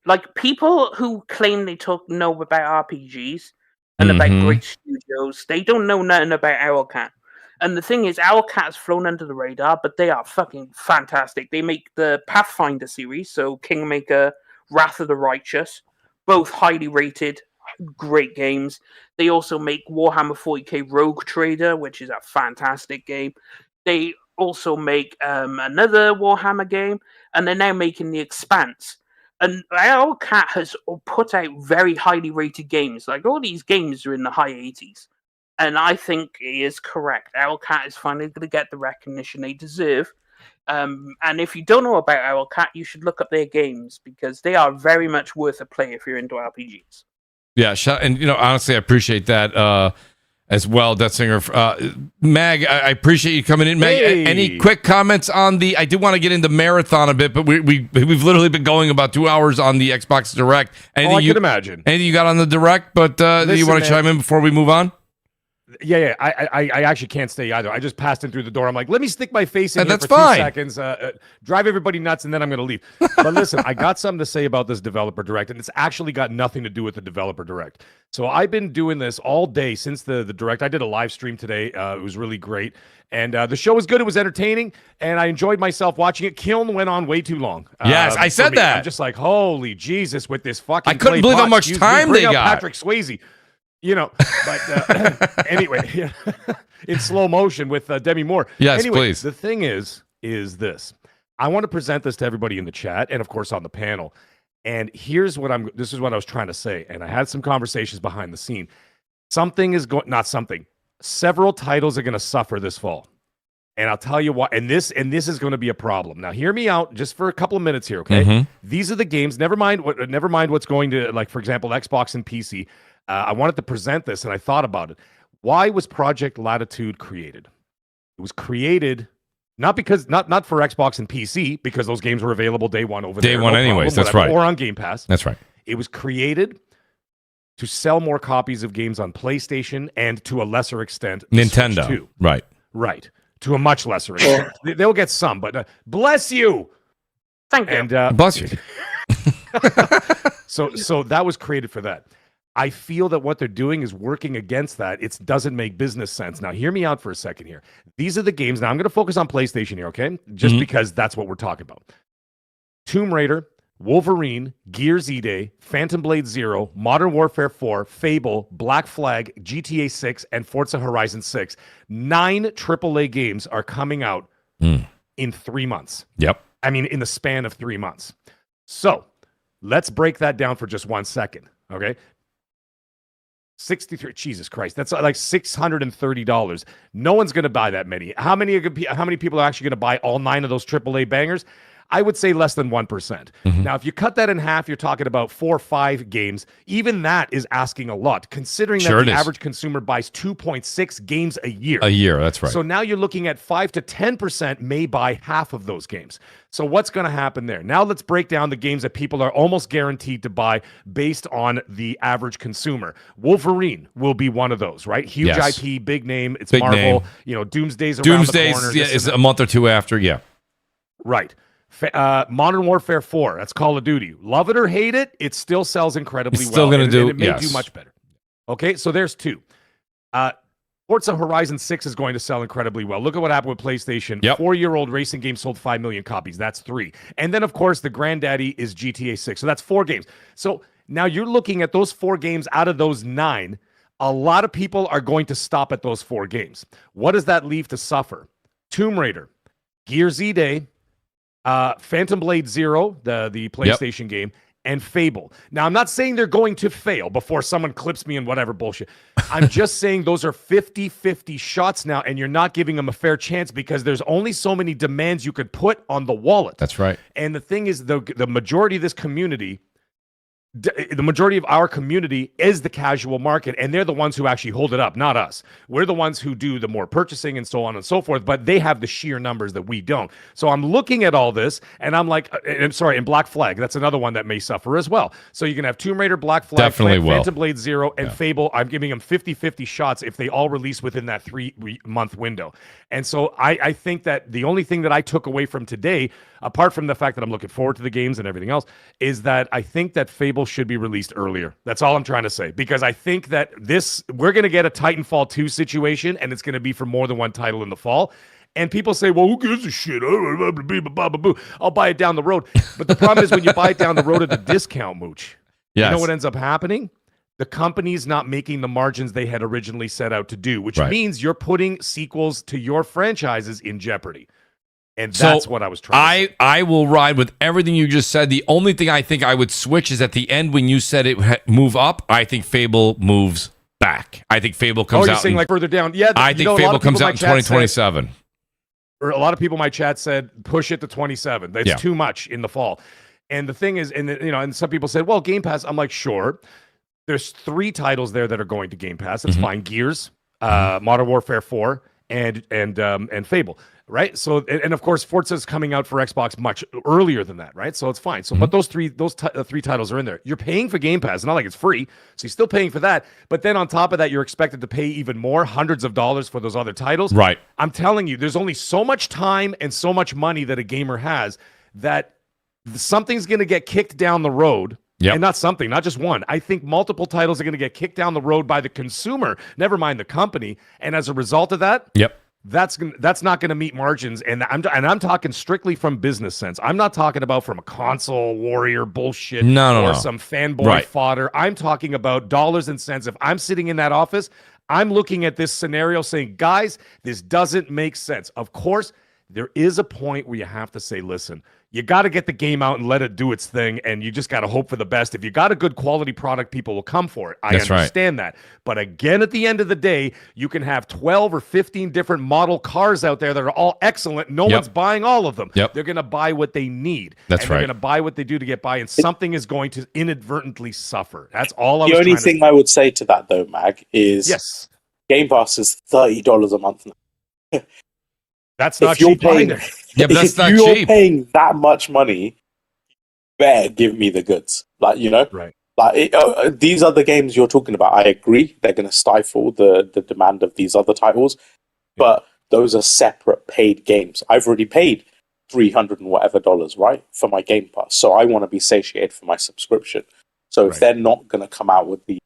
like, people who claim they know about RPGs and about great studios. They don't know nothing about Owlcat. And the thing is, Owlcat's flown under the radar, but they are fucking fantastic. They make the Pathfinder series, so Kingmaker, Wrath of the Righteous, both highly rated, great games. They also make Warhammer 40k Rogue Trader, which is a fantastic game. They also make another Warhammer game, and they're now making The Expanse. And Owlcat has put out very highly rated games. Like, all these games are in the high 80s. And I think he is correct. Owlcat is finally going to get the recognition they deserve. And if you don't know about Owlcat, you should look up their games, because they are very much worth a play if you're into RPGs. Yeah, and honestly, I appreciate that as well, Death Singer. Mag, I appreciate you coming in. Mag, any quick comments on the? I do want to get into Marathon a bit, but we've literally been going about 2 hours on the Xbox Direct. I can imagine. Anything you got on the Direct? But do you want to chime in before we move on? Yeah. I actually can't stay either. I just passed in through the door. I'm like, let me stick my face in here for 2 seconds, drive everybody nuts, and then I'm going to leave. But listen, I got something to say about this Developer Direct, and it's actually got nothing to do with the Developer Direct. So I've been doing this all day since the Direct. I did a live stream today. It was really great. And the show was good. It was entertaining, and I enjoyed myself watching it. Kiln went on way too long. Yes, I said that. I'm just like, holy Jesus, with this fucking I couldn't believe how much time they got. Patrick Swayze. But anyway, in slow motion with Demi Moore. Yes, anyway, please. The thing is this. I want to present this to everybody in the chat and, of course, on the panel. And this is what I was trying to say. And I had some conversations behind the scene. Several titles are going to suffer this fall. And I'll tell you why. And this is going to be a problem. Now, hear me out just for a couple of minutes here, okay? These are the games. Never mind what's going to, like, for example, Xbox and PC. I wanted to present this, and I thought about it. Why was Project Latitude created? It was created not for Xbox and PC, because those games were available day one over there. Day one, anyways. That's right. Or on Game Pass. That's right. It was created to sell more copies of games on PlayStation and, to a lesser extent, Nintendo. Switch 2. Right. To a much lesser extent. They'll get some, but bless you. Thank you. And bless you. So that was created for that. I feel that what they're doing is working against that. It doesn't make business sense. Now, hear me out for a second here. These are the games. Now, I'm going to focus on PlayStation here, okay? Just because that's what we're talking about. Tomb Raider, Wolverine, Gears E-Day, Phantom Blade Zero, Modern Warfare 4, Fable, Black Flag, GTA 6, and Forza Horizon 6. 9 AAA games are coming out in 3 months. Yep. I mean, in the span of 3 months. So let's break that down for just 1 second, okay? 63, Jesus Christ, that's like $630. No one's going to buy that many. How many people are actually going to buy all 9 of those AAA bangers? I would say less than 1%. Now, if you cut that in half, you're talking about 4 or 5 games. Even that is asking a lot, considering that the average consumer buys 2.6 games a year. A year, that's right. So now you're looking at 5 to 10% may buy half of those games. So what's going to happen there? Now let's break down the games that people are almost guaranteed to buy based on the average consumer. Wolverine will be one of those, right? Huge IP, big name. It's big Marvel. Name. You know, Doomsday's around the corner. Is a month or two after, yeah. Right. Modern Warfare 4, that's Call of Duty. Love it or hate it, it still sells incredibly well. Still going to do, it may do much better. Okay, so there's 2. Forza Horizon 6 is going to sell incredibly well. Look at what happened with PlayStation. 4-year-old racing game sold 5 million copies. That's 3. And then, of course, the granddaddy is GTA 6. So that's 4 games. So now you're looking at those 4 games out of those 9. A lot of people are going to stop at those 4 games. What does that leave to suffer? Tomb Raider, Gears E-Day, Phantom Blade Zero, the PlayStation game, and Fable. Now, I'm not saying they're going to fail before someone clips me and whatever bullshit. I'm just saying those are 50-50 shots now, and you're not giving them a fair chance because there's only so many demands you could put on the wallet. That's right. And the thing is, the majority of this community, the majority of our community is the casual market, and they're the ones who actually hold it up, not us. We're the ones who do the more purchasing and so on and so forth, but they have the sheer numbers that we don't. So I'm looking at all this, and I'm like, and Black Flag, that's another one that may suffer as well. So you can have Tomb Raider, Black Flag, Phantom Blade Zero, and Fable. I'm giving them 50-50 shots if they all release within that 3-month window. And so I think that the only thing that I took away from today, apart from the fact that I'm looking forward to the games and everything else, is that I think that Fable should be released earlier. That's all I'm trying to say, because I think that we're going to get a Titanfall 2 situation, and it's going to be for more than one title in the fall. And people say, well, who gives a shit? I'll buy it down the road. But the problem is when you buy it down the road at a discount, Mooch, you know what ends up happening? The company's not making the margins they had originally set out to do, which means you're putting sequels to your franchises in jeopardy. And that's what I was trying to say. I will ride with everything you just said. The only thing I think I would switch is at the end when you said it move up, I think Fable moves back. I think Fable comes out. You're saying like further down? Yeah. I think Fable comes out in 2027. Or a lot of people in my chat said push it to 27. That's too much in the fall. And the thing is, and some people said, well, Game Pass. I'm like, sure. There's 3 titles there that are going to Game Pass. That's fine. Gears, Modern Warfare 4, and Fable. Right. So, and of course, Forza is coming out for Xbox much earlier than that. Right. So it's fine. So, but those three titles are in there. You're paying for Game Pass. It's not like it's free. So you're still paying for that. But then on top of that, you're expected to pay even more, hundreds of dollars for those other titles. Right. I'm telling you, there's only so much time and so much money that a gamer has that something's going to get kicked down the road. And not just one. I think multiple titles are going to get kicked down the road by the consumer, never mind the company. And as a result of that, that's not going to meet margins. And I'm talking strictly from business sense. I'm not talking about from a console warrior bullshit or some fanboy fodder. I'm talking about dollars and cents. If I'm sitting in that office, I'm looking at this scenario saying, guys, this doesn't make sense. Of course, there is a point where you have to say, listen, You got to get the game out and let it do its thing, and you just got to hope for the best. If you got a good quality product, people will come for it. I understand that. But again, at the end of the day, you can have 12 or 15 different model cars out there that are all excellent. No one's buying all of them. They're going to buy what they need. They're going to buy what they do to get by, and something is going to inadvertently suffer. That's all I was The only thing I would say to that, though, Mag, is Game Pass is $30 a month now. That's not cheap either. Yeah, but that's not cheap. If you're paying that much money, better give me the goods. Like, you know? Right. Like, these other games you're talking about, I agree. They're going to stifle the demand of these other titles. But those are separate paid games. I've already paid $300 and whatever, right, for my Game Pass. So I want to be satiated for my subscription. So if they're not going to come out with the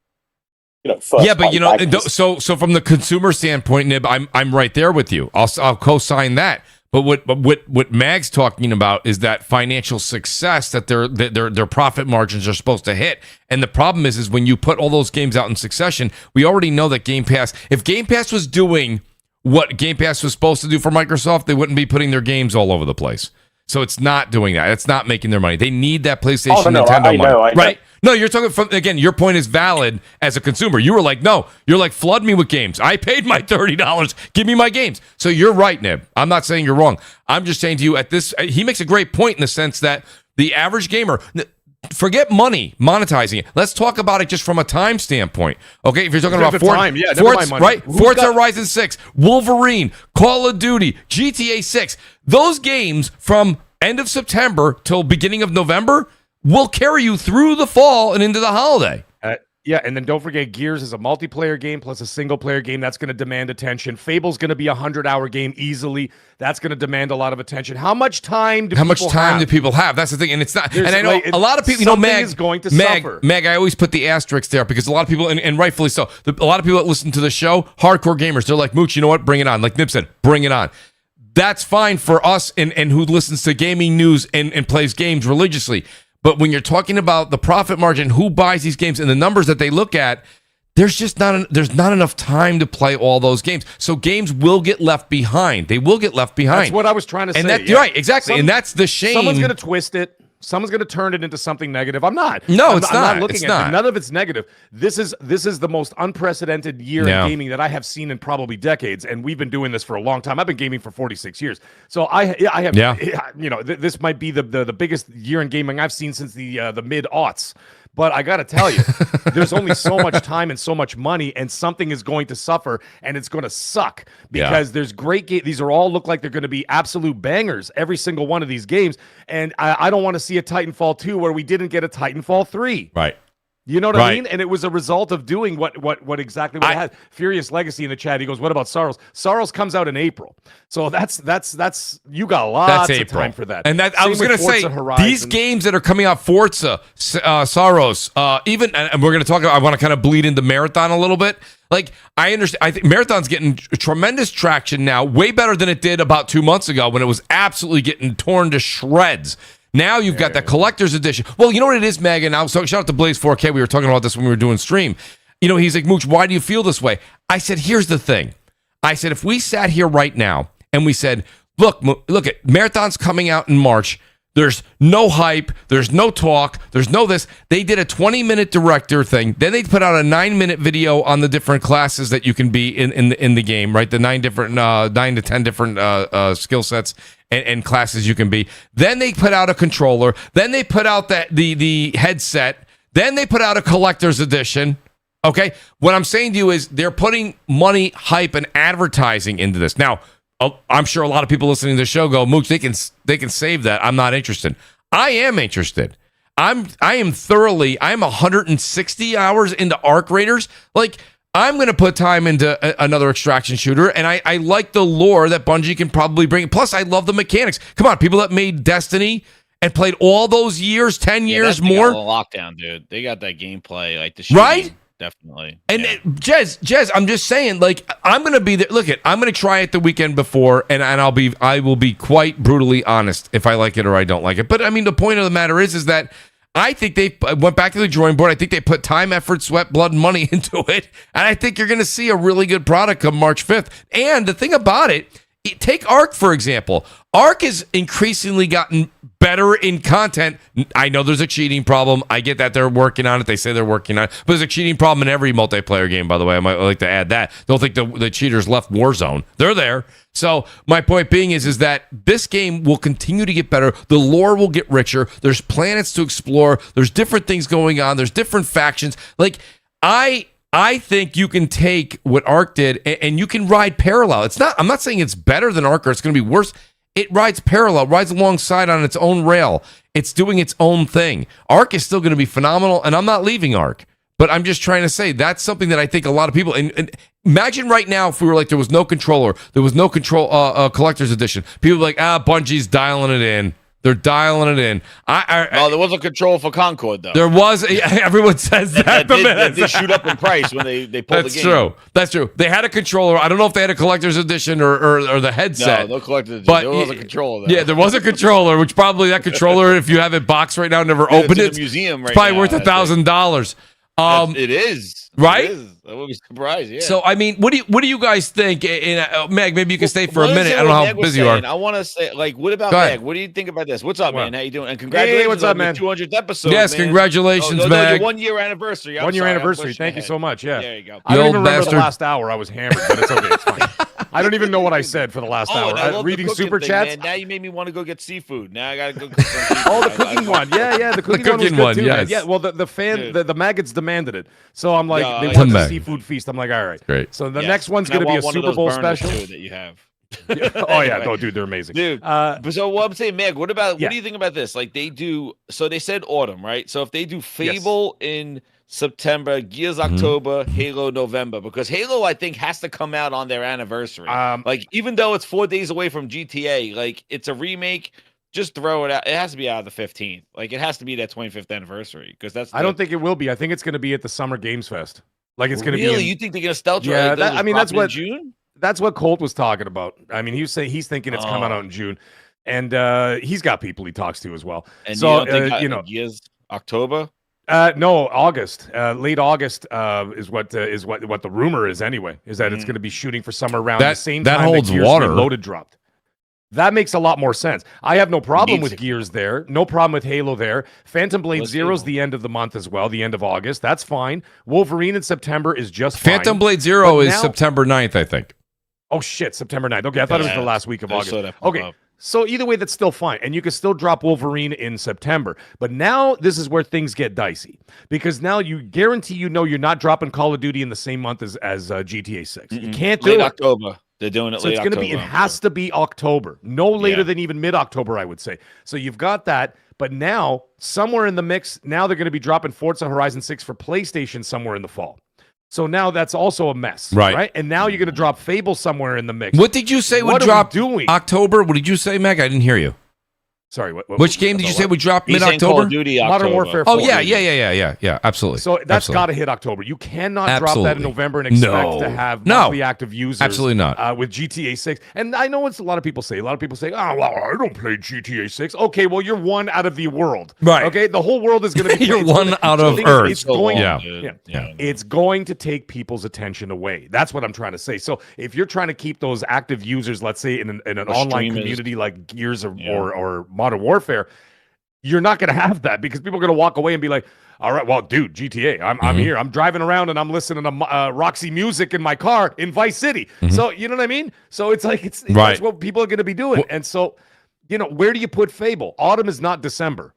first but so from the consumer standpoint, Nib, I'm right there with you. I'll co-sign that. But what Mag's talking about is that financial success that their profit margins are supposed to hit. And the problem is when you put all those games out in succession, we already know that Game Pass, if Game Pass was doing what Game Pass was supposed to do for Microsoft, they wouldn't be putting their games all over the place. So it's not doing that. It's not making their money. They need that PlayStation, Nintendo money. I know. Right? No, you're talking from, again, your point is valid as a consumer. You were like, no, you're like, flood me with games. I paid my $30. Give me my games. So you're right, Nib. I'm not saying you're wrong. I'm just saying to you he makes a great point in the sense that the average gamer, forget money, monetizing it. Let's talk about it just from a time standpoint. Okay, if you're talking about Forza Horizon 6, Wolverine, Call of Duty, GTA 6, those games from end of September till beginning of November will carry you through the fall and into the holiday. And then don't forget, Gears is a multiplayer game plus a single-player game. That's going to demand attention. Fable's going to be a 100-hour game easily. That's going to demand a lot of attention. How much time do people have? That's the thing. And it's not. And I know a lot of people, Mag is going to suffer. Mag, I always put the asterisk there because a lot of people, and rightfully so, a lot of people that listen to the show, hardcore gamers, they're like, Mooch, you know what? Bring it on. Like Nib said, bring it on. That's fine for us and who listens to gaming news and plays games religiously. But when you're talking about the profit margin, who buys these games, and the numbers that they look at, there's not enough time to play all those games. So games will get left behind. They will get left behind. That's what I was trying to say. You're right, exactly. And that's the shame. Someone's going to twist it. Someone's going to turn it into something negative. I'm not. No, it's not. I'm not looking at it. None of it's negative. This is the most unprecedented year in gaming that I have seen in probably decades, and we've been doing this for a long time. I've been gaming for 46 years, so I have. This might be the biggest year in gaming I've seen since the mid-aughts. But I got to tell you, there's only so much time and so much money, and something is going to suffer, and it's going to suck because there's great games. These are all look like they're going to be absolute bangers, every single one of these games. And I don't want to see a Titanfall 2 where we didn't get a Titanfall 3. Right. You know what I mean? And it was a result of doing what exactly what I had. Furious Legacy in the chat. He goes, "What about Sorrows?" Sorrows comes out in April, so that's you got lots of time for that. And I was going to say these games that are coming out, Forza, Sorrows, even, and we're going to talk about. I want to kind of bleed into Marathon a little bit. Like I understand, I think Marathon's getting tremendous traction now, way better than it did about 2 months ago when it was absolutely getting torn to shreds. Now you've got that collector's edition. Well, you know what it is, Megan? So shout out to Blaze 4K. We were talking about this when we were doing stream. You know, he's like, Mooch, why do you feel this way? I said, here's the thing. I said, if we sat here right now and we said, look at Marathon's coming out in March. There's no hype. There's no talk. There's no this. They did a 20-minute director thing. Then they put out a 9-minute video on the different classes that you can be in the game, right? The 9 to 10 different skill sets and classes you can be. Then they put out a controller. Then they put out the headset. Then they put out a collector's edition. Okay? What I'm saying to you is they're putting money, hype, and advertising into this. Now, I'm sure a lot of people listening to the show go, Mooch, they can save that. I'm not interested. I am interested. I'm 160 hours into Arc Raiders. Like, I'm going to put time into another extraction shooter, and I like the lore that Bungie can probably bring. Plus, I love the mechanics. Come on, people that made Destiny and played all those years, 10 years more. Lockdown, dude. They got that gameplay, like the shooting. Right? Definitely. And Jez, I'm just saying, like, I'm gonna be there. Look, I'm gonna try it the weekend before, and I will be quite brutally honest if I like it or I don't like it. But I mean, the point of the matter is that I think they went back to the drawing board. I think they put time, effort, sweat, blood, and money into it, and I think you're gonna see a really good product come March 5th. And the thing about it, take Arc for example. Arc has increasingly gotten better in content. I know there's a cheating problem. I get that they're working on it. They say they're working on it. But there's a cheating problem in every multiplayer game, by the way. I might like to add that. Don't think the cheaters left Warzone. They're there. So my point being is that this game will continue to get better. The lore will get richer. There's planets to explore. There's different things going on. There's different factions. Like, I think you can take what Ark did and you can ride parallel. I'm not saying it's better than Ark or it's going to be worse. It rides parallel, rides alongside on its own rail. It's doing its own thing. Ark is still going to be phenomenal, and I'm not leaving Ark. But I'm just trying to say that's something that I think a lot of people. And imagine right now if we were like there was no controller, there was no collector's edition. People are like, Bungie's dialing it in. They're dialing it in. There was a control for Concord, though. There was. Everyone says that. They shoot up in price when they pull the game. That's true. They had a controller. I don't know if they had a collector's edition or the headset. No collector's edition. But there was a controller. Yeah, there was a controller, which probably that controller, if you have it boxed right now, never opened it. It's in a museum right it's probably now, worth $1,000. It is. Right? It is. I would be surprised, yeah. So, I mean, what do you guys think? Meg, maybe you can stay for a minute. I don't know how busy you are. I want to say, what about Meg? What do you think about this? What's up, man? How you doing? And congratulations what's up, man? on the 200th episode. Yes, man. Congratulations, Meg. Your 1 year anniversary. 1 year anniversary. Thank you so much. Yeah. There you go. I don't even remember the last hour. I was hammered, but it's okay. It's fine. I don't even know what I said for the last hour. Reading super chats. Man. Now you made me want to go get seafood. Now I got to go cook some seafood. Oh, the cooking one. Yeah. The cooking one was good too, man. Yeah, well, the maggots demanded it. So I'm like, they want the seafood feast. I'm like, all right. Great. So the next one's going to be a Super Bowl special. That you have. Oh yeah, dude, they're amazing, dude. So what I'm saying, Meg, what do you think about this? Like they do. So they said autumn, right? So if they do Fable in September, Gears October, Halo November, because Halo I think has to come out on their anniversary. Like even though it's 4 days away from GTA, like it's a remake. Just throw it out. It has to be out of the 15th. Like it has to be that 25th anniversary because that's. I don't think it will be. I think it's going to be at the Summer Games Fest. Like it's going to be. Really, you think they're going to stealth? Yeah, that's what June. That's what Colt was talking about. I mean, he's thinking it's coming out in June, and he's got people he talks to as well. And so you don't think Gears October. No, August, late August is what the rumor is anyway. Is that it's going to be shooting for summer around the same time holds that Gears water. Reloaded dropped. That makes a lot more sense. I have no problem with Gears there. No problem with Halo there. Phantom Blade Zero's the end of the month as well, the end of August. That's fine. Wolverine in September is just fine. Phantom Blade Zero is September 9th, I think. Oh, shit, September 9th. Okay, I thought it was the last week of August. Okay, so either way, that's still fine. And you can still drop Wolverine in September. But now this is where things get dicey. Because now you guarantee you're not dropping Call of Duty in the same month as GTA 6. You can't do it. October. They're doing it late October. It has to be October. No later than even mid-October, I would say. So you've got that. But now, somewhere in the mix, now they're going to be dropping Forza Horizon 6 for PlayStation somewhere in the fall. So now that's also a mess. Right? And now you're going to drop Fable somewhere in the mix. What did you say would drop October? What did you say, Meg? I didn't hear you. Sorry, which game did you say would drop mid-October? Call of Duty Modern Warfare 4. Oh, yeah, absolutely. So that's got to hit October. You cannot drop that in November and expect to have monthly active users. Absolutely not. With GTA 6. And I know it's a lot of people say. Oh, well, I don't play GTA 6. Okay, well, you're one out of the world. Right. Okay, the whole world is going to be... You're one out of Earth. It's going, it's going to take people's attention away. That's what I'm trying to say. So if you're trying to keep those active users, let's say in an online community like Gears or Modern Warfare, you're not going to have that because people are going to walk away and be like, all right, well, dude, GTA, I'm here. I'm driving around and I'm listening to Roxy music in my car in Vice City. So, you know what I mean? So it's like, that's what people are going to be doing. And so, where do you put Fable? Autumn is not December.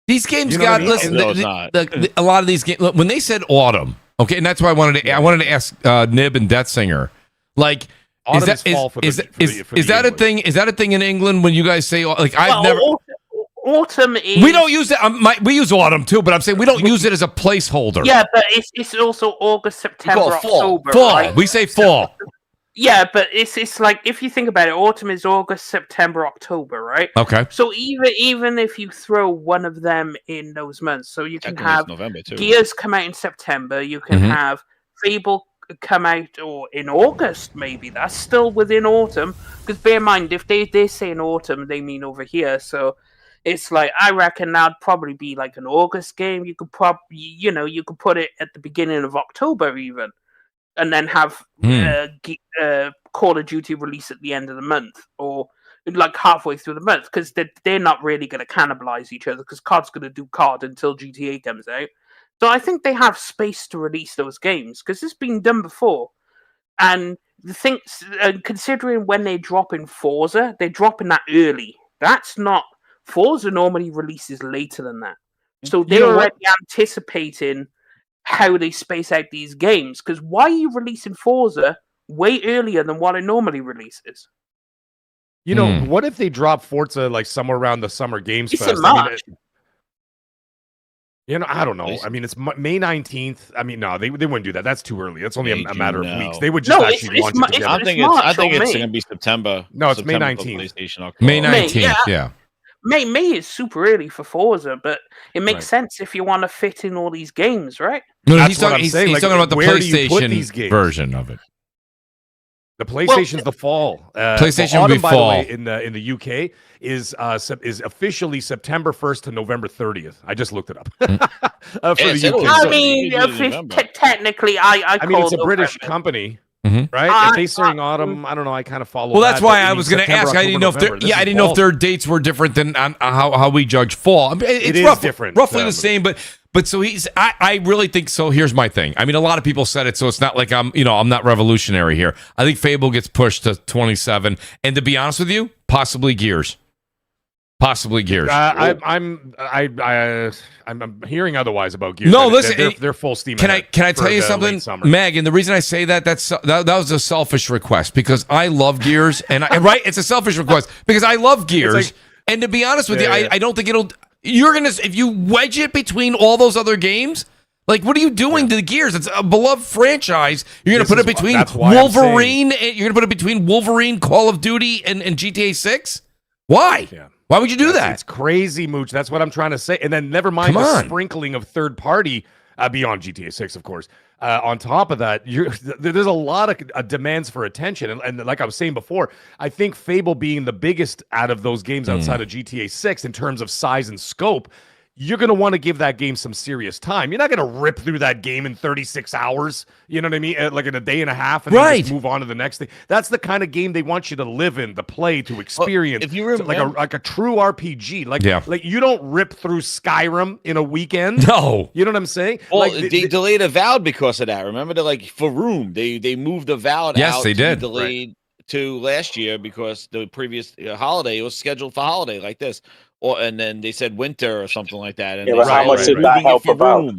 These games got, listen, a lot of these games, when they said autumn, okay, and that's why I wanted to ask Nib and Death Singer, like, is that a thing? Is that a thing in England when you guys say autumn is... We don't use it. We use autumn too, but I'm saying we don't use it as a placeholder. Yeah, but it's also August, September, October. Fall. Right? We say fall. Yeah, but it's like if you think about it, autumn is August, September, October, right? Okay. So even if you throw one of them in those months, so you can have November too. Gears come out in September, you can have Fable come out or in August, maybe that's still within autumn. Because bear in mind, if they say in autumn, they mean over here. So it's like I reckon that'd probably be like an August game. You could you could put it at the beginning of October even, and then have Call of Duty release at the end of the month, or like halfway through the month, because they're not really going to cannibalize each other, because COD's going to do COD until GTA comes out. So I think they have space to release those games, because it's been done before. And the thing, considering when they drop in Forza, they're dropping that early. That's not... Forza normally releases later than that. So they're already anticipating how they space out these games. Because why are you releasing Forza way earlier than what it normally releases? You know, what if they drop Forza like somewhere around the Summer Games It's Fest? in March. I don't know. I mean, it's May 19th. I mean, no, they wouldn't do that. That's too early. That's only a matter of weeks. They would just actually launch it together. I think it's going to be September. No, it's September May 19th. May 19th, yeah. May is super early for Forza, but it makes sense if you want to fit in all these games, right? No, he's talking about the PlayStation version of it. The PlayStation's the fall. PlayStation autumn, will be by fall. the way, in the UK is officially September 1st to November 30th. I just looked it up. For the UK. I mean, technically, I mean, it's a British company. Right? If they saying autumn, I don't know. I kind of follow. Well, that's why I was going to ask. I didn't know if their dates were different than how we judge fall. I mean, it's different, roughly the same. But so I really think so. Here's my thing. I mean, a lot of people said it, so it's not like I'm not revolutionary here. I think Fable gets pushed to 27, and to be honest with you, possibly Gears. Possibly Gears. I'm hearing otherwise about Gears. No, listen, they're full steam. Can I tell you something, Meg? And the reason I say that was a selfish request because I love Gears, and it's a selfish request because I love Gears. And to be honest with you, I don't think it'll. You're gonna if you wedge it between all those other games. Like, what are you doing to the Gears? It's a beloved franchise. You're going to put it between Wolverine. You're going to put it between Wolverine, Call of Duty, and GTA 6. Why? Yeah. Why would you do that? It's crazy, Mooch. That's what I'm trying to say. And then never mind the sprinkling of third party beyond GTA 6, of course. On top of that, there's a lot of demands for attention. And like I was saying before, I think Fable being the biggest out of those games outside of GTA 6 in terms of size and scope, you're going to want to give that game some serious time. You're not going to rip through that game in 36 hours, you know what I mean? Like in a day and a half and then just move on to the next thing. That's the kind of game they want you to live in, to play, to experience. If you remember, like a true RPG. Like you don't rip through Skyrim in a weekend. No. You know what I'm saying? Well, they delayed Avowed because of that. Remember, for Room, they moved Avowed out. Yes, they did. Delayed to last year because the previous holiday was scheduled for holiday like this. And then they said winter or something like that. And how much did that help about?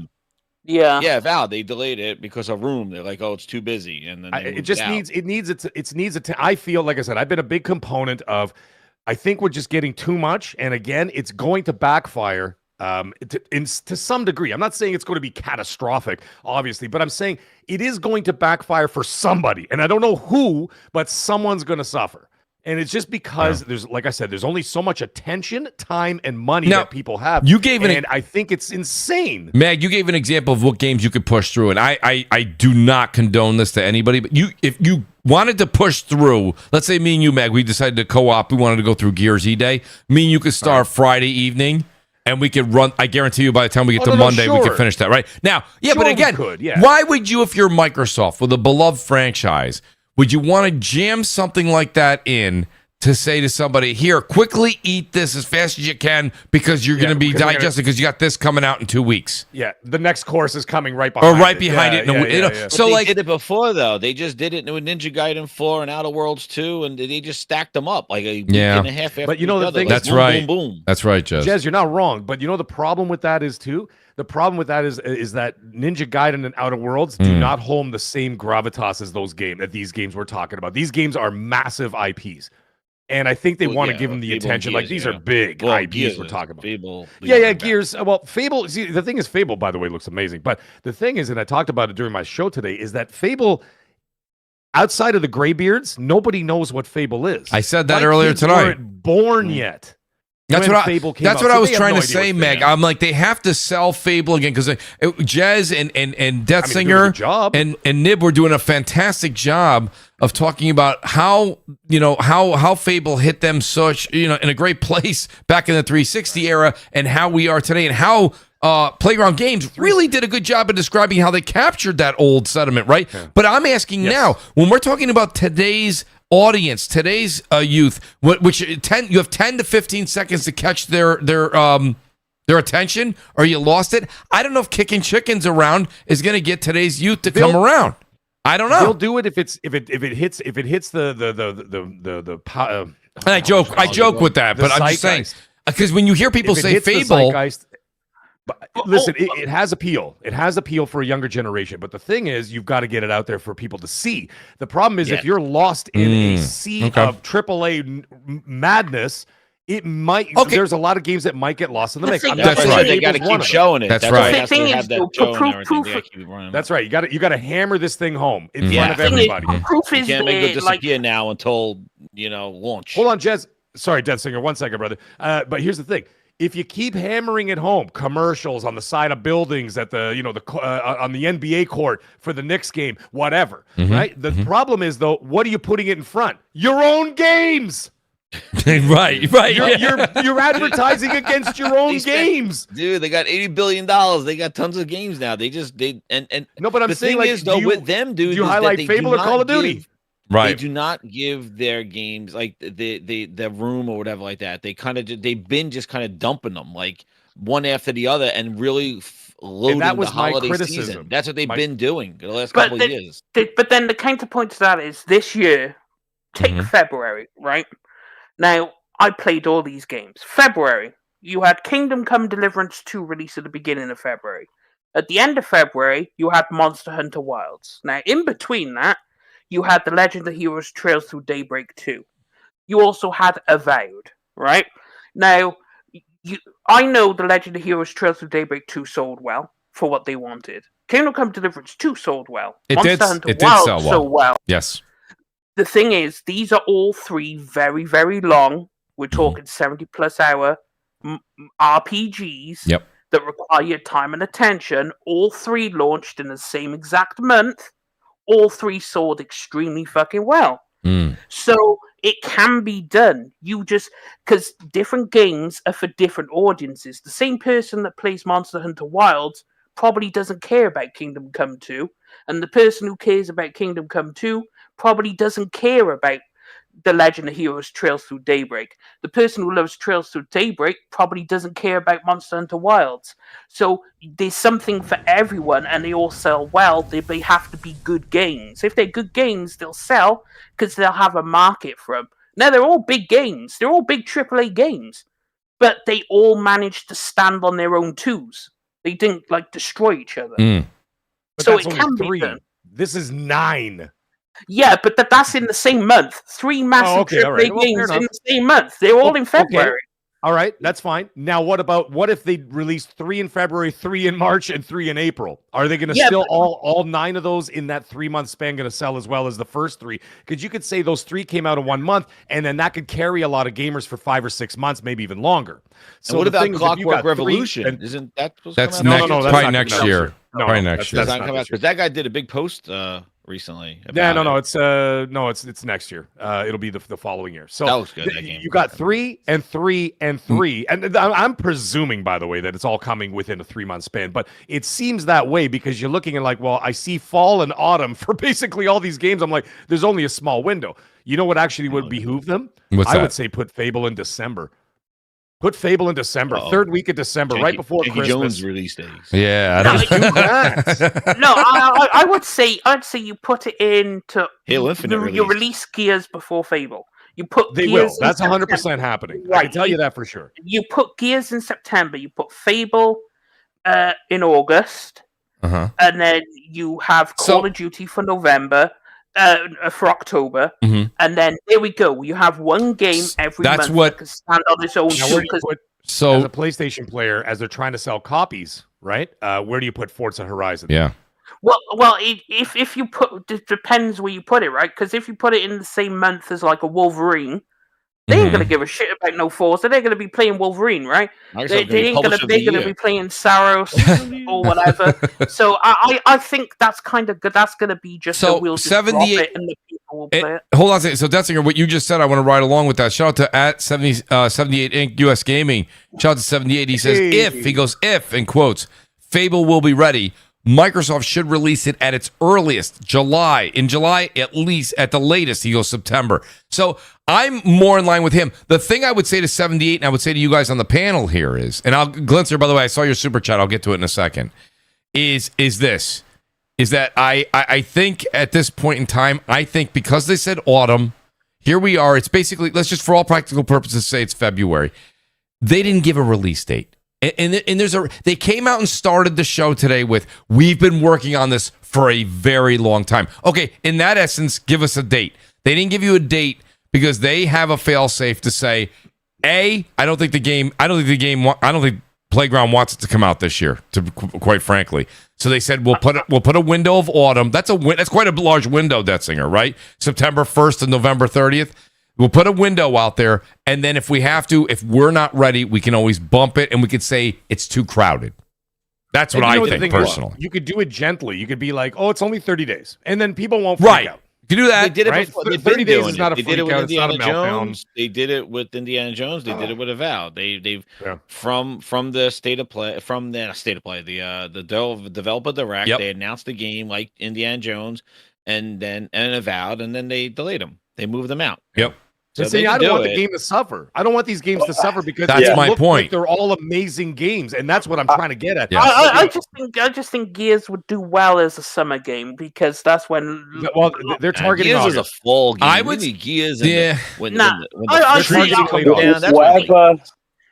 Yeah, Val, they delayed it because of Room. They're like, oh, it's too busy, and then I feel, like I said, I've been a big component of. I think we're just getting too much, and again, it's going to backfire to some degree. I'm not saying it's going to be catastrophic, obviously, but I'm saying it is going to backfire for somebody, and I don't know who, but someone's going to suffer. And it's just because like I said, there's only so much attention, time, and money that people have. I think it's insane. Meg, you gave an example of what games you could push through, and I do not condone this to anybody. But if you wanted to push through, let's say me and you, Meg, we decided to co-op. We wanted to go through Gears E-Day. Me and you could start Friday evening. And we could run, I guarantee you by the time we get to Monday, we could finish that, right? Now, but again, why would you, if you're Microsoft with a beloved franchise, would you want to jam something like that in to say to somebody, here, quickly eat this as fast as you can because you're going to be digested because you got this coming out in 2 weeks? Yeah, the next course is coming right behind it. Or right behind it. So they did it before, though. They just did it with Ninja Gaiden 4 and Outer Worlds 2, and they just stacked them up like a week and a half after But you know the thing, that's boom, right. Boom, boom. That's right, Jez. Jez, you're not wrong. But you know the problem with that is, too? The problem with that is that Ninja Gaiden and Outer Worlds do not hold the same gravitas as these games we're talking about. These games are massive IPs. And I think they want to give them the attention. Gears, these are big IPs Gears, we're talking about. Fable. Gears. Well, Fable, see, the thing is, Fable, by the way, looks amazing. But the thing is, and I talked about it during my show today, is that Fable, outside of the Graybeards, nobody knows what Fable is. I said that earlier tonight. Weren't born yet. That's what I was trying to say, Meg. I'm like, they have to sell Fable again because Jez and Death Singer and Nib were doing a fantastic job of talking about how Fable hit them such in a great place back in the 360 era and how we are today and how Playground Games really did a good job of describing how they captured that old sediment, right? Yeah. But I'm asking now, when we're talking about today's audience, today's youth, which you have 10 to 15 seconds to catch their attention, or you lost it. I don't know if kicking chickens around is going to get today's youth to come around. I don't know. They'll do it if it hits the. And I joke with that, but I'm just saying, because when you hear people say Fable. But listen, it has appeal. It has appeal for a younger generation. But the thing is, you've got to get it out there for people to see. The problem is if you're lost in a sea of AAA madness, it might. Okay. There's a lot of games that might get lost in the mix. That's right. They got to keep showing it. That's right. That's right. You got to hammer this thing home in front of everybody. Proof is you can't make it disappear now until launch. Hold on, Jez. Sorry, Dead Singer. 1 second, brother. But here's the thing. If you keep hammering it home, commercials on the side of buildings at the on the NBA court for the Knicks game, whatever, right? The problem is though, what are you putting it in front? Your own games. right. You're advertising against your own games, dude. They got $80 billion. They got tons of games now. No, but I'm saying with them, dude. Do you highlight Fable or Call of Duty? Right. They do not give their games like the room or whatever like that. They've been just kind of dumping them like one after the other and really loading the holiday season. That's what they've been doing the last couple of years. But then the counterpoint to that is this year, take February, right? Now, I played all these games. February, you had Kingdom Come Deliverance 2 released at the beginning of February. At the end of February, you had Monster Hunter Wilds. Now, in between that, you had The Legend of Heroes Trails Through Daybreak 2. You also had Avowed, right? Now, I know The Legend of Heroes Trails Through Daybreak 2 sold well for what they wanted. Kingdom Come Deliverance 2 sold well. Monster Hunter Wilds sold well. Yes. The thing is, these are all three very, very long. We're talking 70-plus hour RPGs that require time and attention. All three launched in the same exact month. All three sold extremely fucking well. So it can be done. Because different games are for different audiences. The same person that plays Monster Hunter Wilds probably doesn't care about Kingdom Come 2. And the person who cares about Kingdom Come 2 probably doesn't care about The Legend of Heroes Trails Through Daybreak. The person who loves Trails Through Daybreak probably doesn't care about Monster Hunter Wilds. So there's something for everyone, and they all sell well. They have to be good games. If they're good games, they'll sell because they'll have a market for them. Now, they're all big games. They're all big AAA games. But they all managed to stand on their own twos. They didn't, destroy each other. But so it can be done. This is 9. Yeah, but that's in the same month. 3 massive AAA games in the same month. They're all in February. Okay. All right, that's fine. Now, what if they release 3 in February, 3 in March, and 3 in April? Are they going to all 9 of those in that 3-month span going to sell as well as the first 3? Because you could say those 3 came out in 1 month, and then that could carry a lot of gamers for 5 or 6 months, maybe even longer. So and what about Clockwork Revolution? Isn't that that's probably next year? Probably next year. Because that guy did a big post recently. It's next year. It'll be the following year. So that looks good. That game. You got 3 and 3 and 3, and I'm presuming, by the way, that it's all coming within a 3-month span. But it seems that way because you're looking at I see fall and autumn for basically all these games. I'm like, there's only a small window. You know what actually would behoove them? I would say put Fable in December. Put Fable in December, 3rd week of December, right before Christmas. Jones release days. Yeah, I would say you put it into Halo Infinite. You release Gears before Fable. You put they Gears will. That's 100% happening. Right. I can tell you that for sure. You put Gears in September. You put Fable in August, and then you have Call of Duty for November. For October, and then there we go. You have one game every month that can stand on its own. So, as a PlayStation player, as they're trying to sell copies, right? Where do you put Forza Horizon? Yeah. Well, if you put, it depends where you put it, right? Because if you put it in the same month as a Wolverine, they ain't gonna give a shit about no Forza. They're gonna be playing Wolverine, right? They're gonna be playing Saros or whatever. So I think that's kind of good. That's gonna be just so we'll just 78 drop it and the people will play it. Hold on a second. So Detzinger, what you just said, I want to ride along with that. Shout out to @78 Inc. US Gaming. Shout out to 78. He says if in quotes, Fable will be ready Microsoft should release it at its earliest, July. In July, at least, at the latest, he goes September. So I'm more in line with him. The thing I would say to 78, and I would say to you guys on the panel here is, and Glinster, by the way, I saw your super chat. I'll get to it in a second. Is that I think at this point in time, I think because they said autumn, here we are. It's basically, let's just for all practical purposes say it's February. They didn't give a release date. And they came out and started the show today with, we've been working on this for a very long time. Okay, in that essence, give us a date. They didn't give you a date because they have a fail-safe to say, I don't think Playground wants it to come out this year, quite frankly. So they said we'll put a window of autumn. That's quite a large window, Detzinger, right? September 1st to November 30th. We'll put a window out there, and then if we're not ready, we can always bump it, and we could say it's too crowded. That's what I think personally. You could do it gently. You could be like, "Oh, it's only 30 days," and then people won't freak out. You can do that. They did it right? before. 30 days is not a freak out. It's not a meltdown. They did it with Indiana Jones. They did it with Avowed. They've from the state of play, the developer direct. Yep. They announced the game like Indiana Jones, and Avowed, and then they delayed them. They moved them out. Yep. So I don't want the game to suffer. I don't want these games to suffer because that's my point. Like they're all amazing games, and that's what I'm trying to get at. Yeah. I just think Gears would do well as a summer game because that's when. Well, they're targeting Gears is a full game. I would Gears.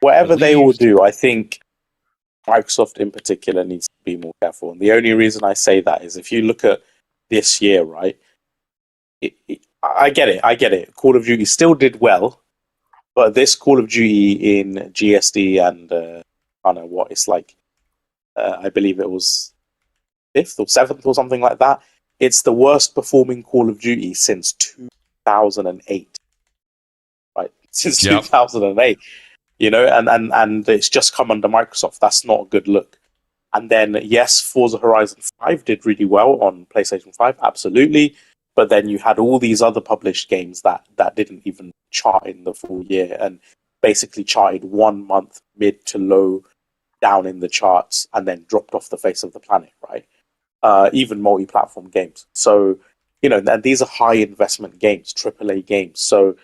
Whatever they will do, I think Microsoft in particular needs to be more careful. And the only reason I say that is if you look at this year, right? I get it. Call of Duty still did well, but this Call of Duty in GSD and I don't know what it's like. I believe it was 5th or 7th or something like that. It's the worst performing Call of Duty since 2008. Right, since 2008. You know, and it's just come under Microsoft. That's not a good look. And then yes, Forza Horizon 5 did really well on PlayStation 5, absolutely. But then you had all these other published games that didn't even chart in the full year and basically charted 1 month mid to low down in the charts and then dropped off the face of the planet, right? Even multi-platform games. So, you know, and these are high investment games, AAA games. So,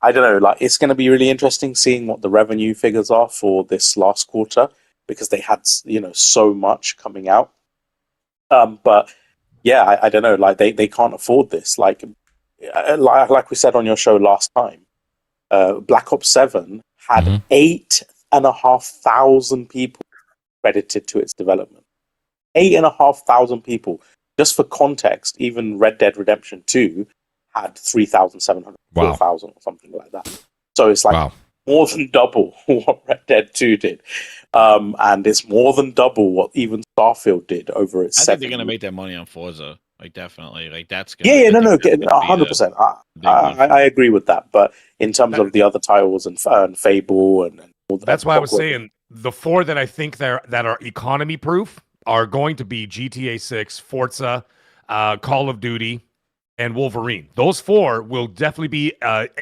I don't know, like it's going to be really interesting seeing what the revenue figures are for this last quarter because they had, you know, so much coming out. But yeah, I don't know. Like they can't afford this. Like we said on your show last time, Black Ops 7 had 8,500 people credited to its development. 8,500 people. Just for context, even Red Dead Redemption 2 had 3,700, 4,000 or something like that. So it's like more than double what Red Dead 2 did. And it's more than double what even Starfield did over its 7 I think they're going to make that money on Forza. Like, definitely. Like, that's good. 100%. I agree with that. But in terms of the other titles and Fable and all that. That's why I was saying the 4 that I think that are economy proof are going to be GTA 6, Forza, Call of Duty, and Wolverine. Those 4 will definitely be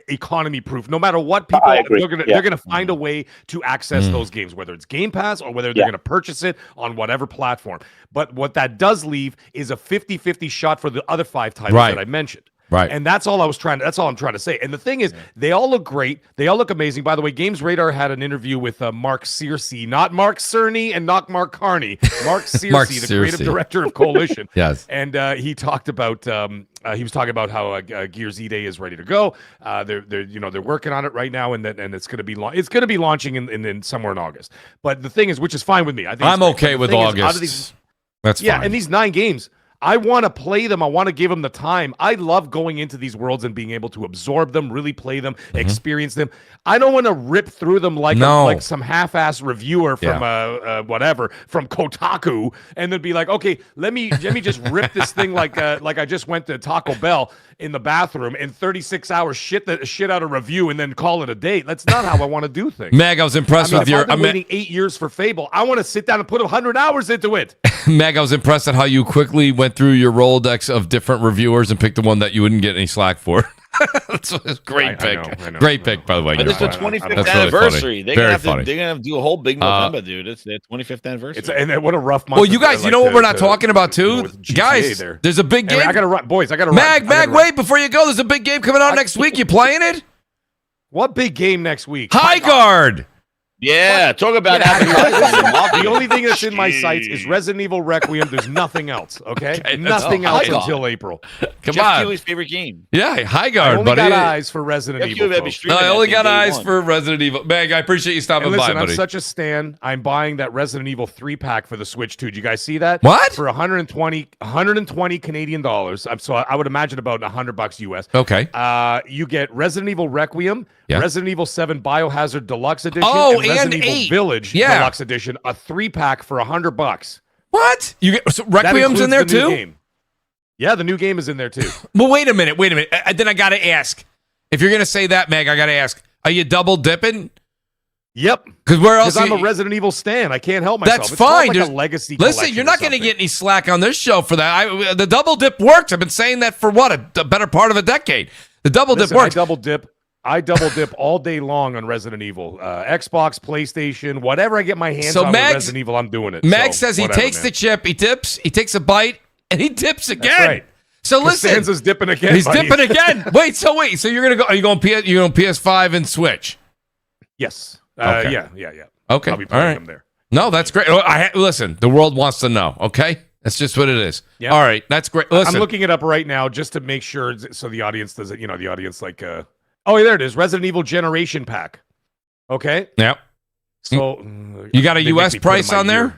economy proof. No matter what people, they're gonna find a way to access those games, whether it's Game Pass or whether they're gonna purchase it on whatever platform. But what that does leave is a 50-50 shot for the other 5 titles that I mentioned. Right. And that's all I'm trying to say. And the thing is, they all look great. They all look amazing. By the way, Games Radar had an interview with Mark Searcy, not Mark Cerny and not Mark Carney. Mark Searcy, the creative director of Coalition. Yes. And he talked about he was talking about how Gears E-Day is ready to go. They're working on it right now, and it's going to be launching in somewhere in August. But the thing is, which is fine with me. I think I'm okay with August. That's fine. And these 9 games, I want to play them. I want to give them the time. I love going into these worlds and being able to absorb them, really play them, experience them. I don't want to rip through them like some half-ass reviewer from from Kotaku, and then be like, okay, let me just rip this thing like I just went to Taco Bell in the bathroom in 36 hours, shit out a review, and then call it a day. That's not how I want to do things. Meg, I was impressed with your. I've been waiting 8 years for Fable. I want to sit down and put 100 hours into it. Meg, I was impressed at how you quickly went through your Rolodex of different reviewers and picked the one that you wouldn't get any slack for. That's a great pick. I know. Great pick, by the way. But it's the 25th anniversary. They're gonna have to do a whole big November, dude. It's their 25th anniversary. And what a rough month. Well, you guys, you know what we're not talking about too, guys. There's a big game. I gotta run, boys. I gotta run. Mag, wait before you go. There's a big game coming out next week. You playing it? What big game next week? Highguard. Yeah, talk about the only thing that's in my sights is Resident Evil Requiem. There's nothing else. Okay, nothing else until April. Come Jeff on, Keighley's favorite game. Yeah, Highguard, I buddy. Got eyes for Resident Evil. No, I only got eyes for Resident Evil. Meg, I appreciate you stopping by, buddy. I'm such a stan. I'm buying that Resident Evil 3-pack for the Switch too. Did you guys see that? What? For 120 Canadian dollars. So I would imagine about $100 US. Okay. You get Resident Evil Requiem, Resident Evil 7 Biohazard Deluxe Edition, and Resident Evil 8. Village Deluxe Edition, a 3-pack for $100. What? You get Requiem's in there too? Game. Yeah, the new game is in there too. Well, wait a minute. Then I got to ask. If you're going to say that, Meg, I got to ask. Are you double dipping? Yep. Because where else? Because I'm a Resident Evil stan. I can't help myself. That's it's fine. Like a legacy. Listen, you're not going to get any slack on this show for that. The double dip works. I've been saying that for a better part of a decade. The double dip works. I double dip all day long on Resident Evil. Xbox, PlayStation, whatever I get my hands on with Resident Evil, I'm doing it. Mag says he takes the chip, he dips, he takes a bite, and he dips again. That's right. So listen, Costanza's dipping again. He's dipping again. Wait, so you're gonna go? Are you going PS5 and Switch? Yes. Okay. Yeah. Okay. I'll be playing them there. No, that's great. Listen, the world wants to know. Okay. That's just what it is. Yep. All right. That's great. Listen. I'm looking it up right now just to make sure so the audience doesn't, the audience oh, there it is. Resident Evil Generation Pack. Okay. Yep. So you got a US price on there?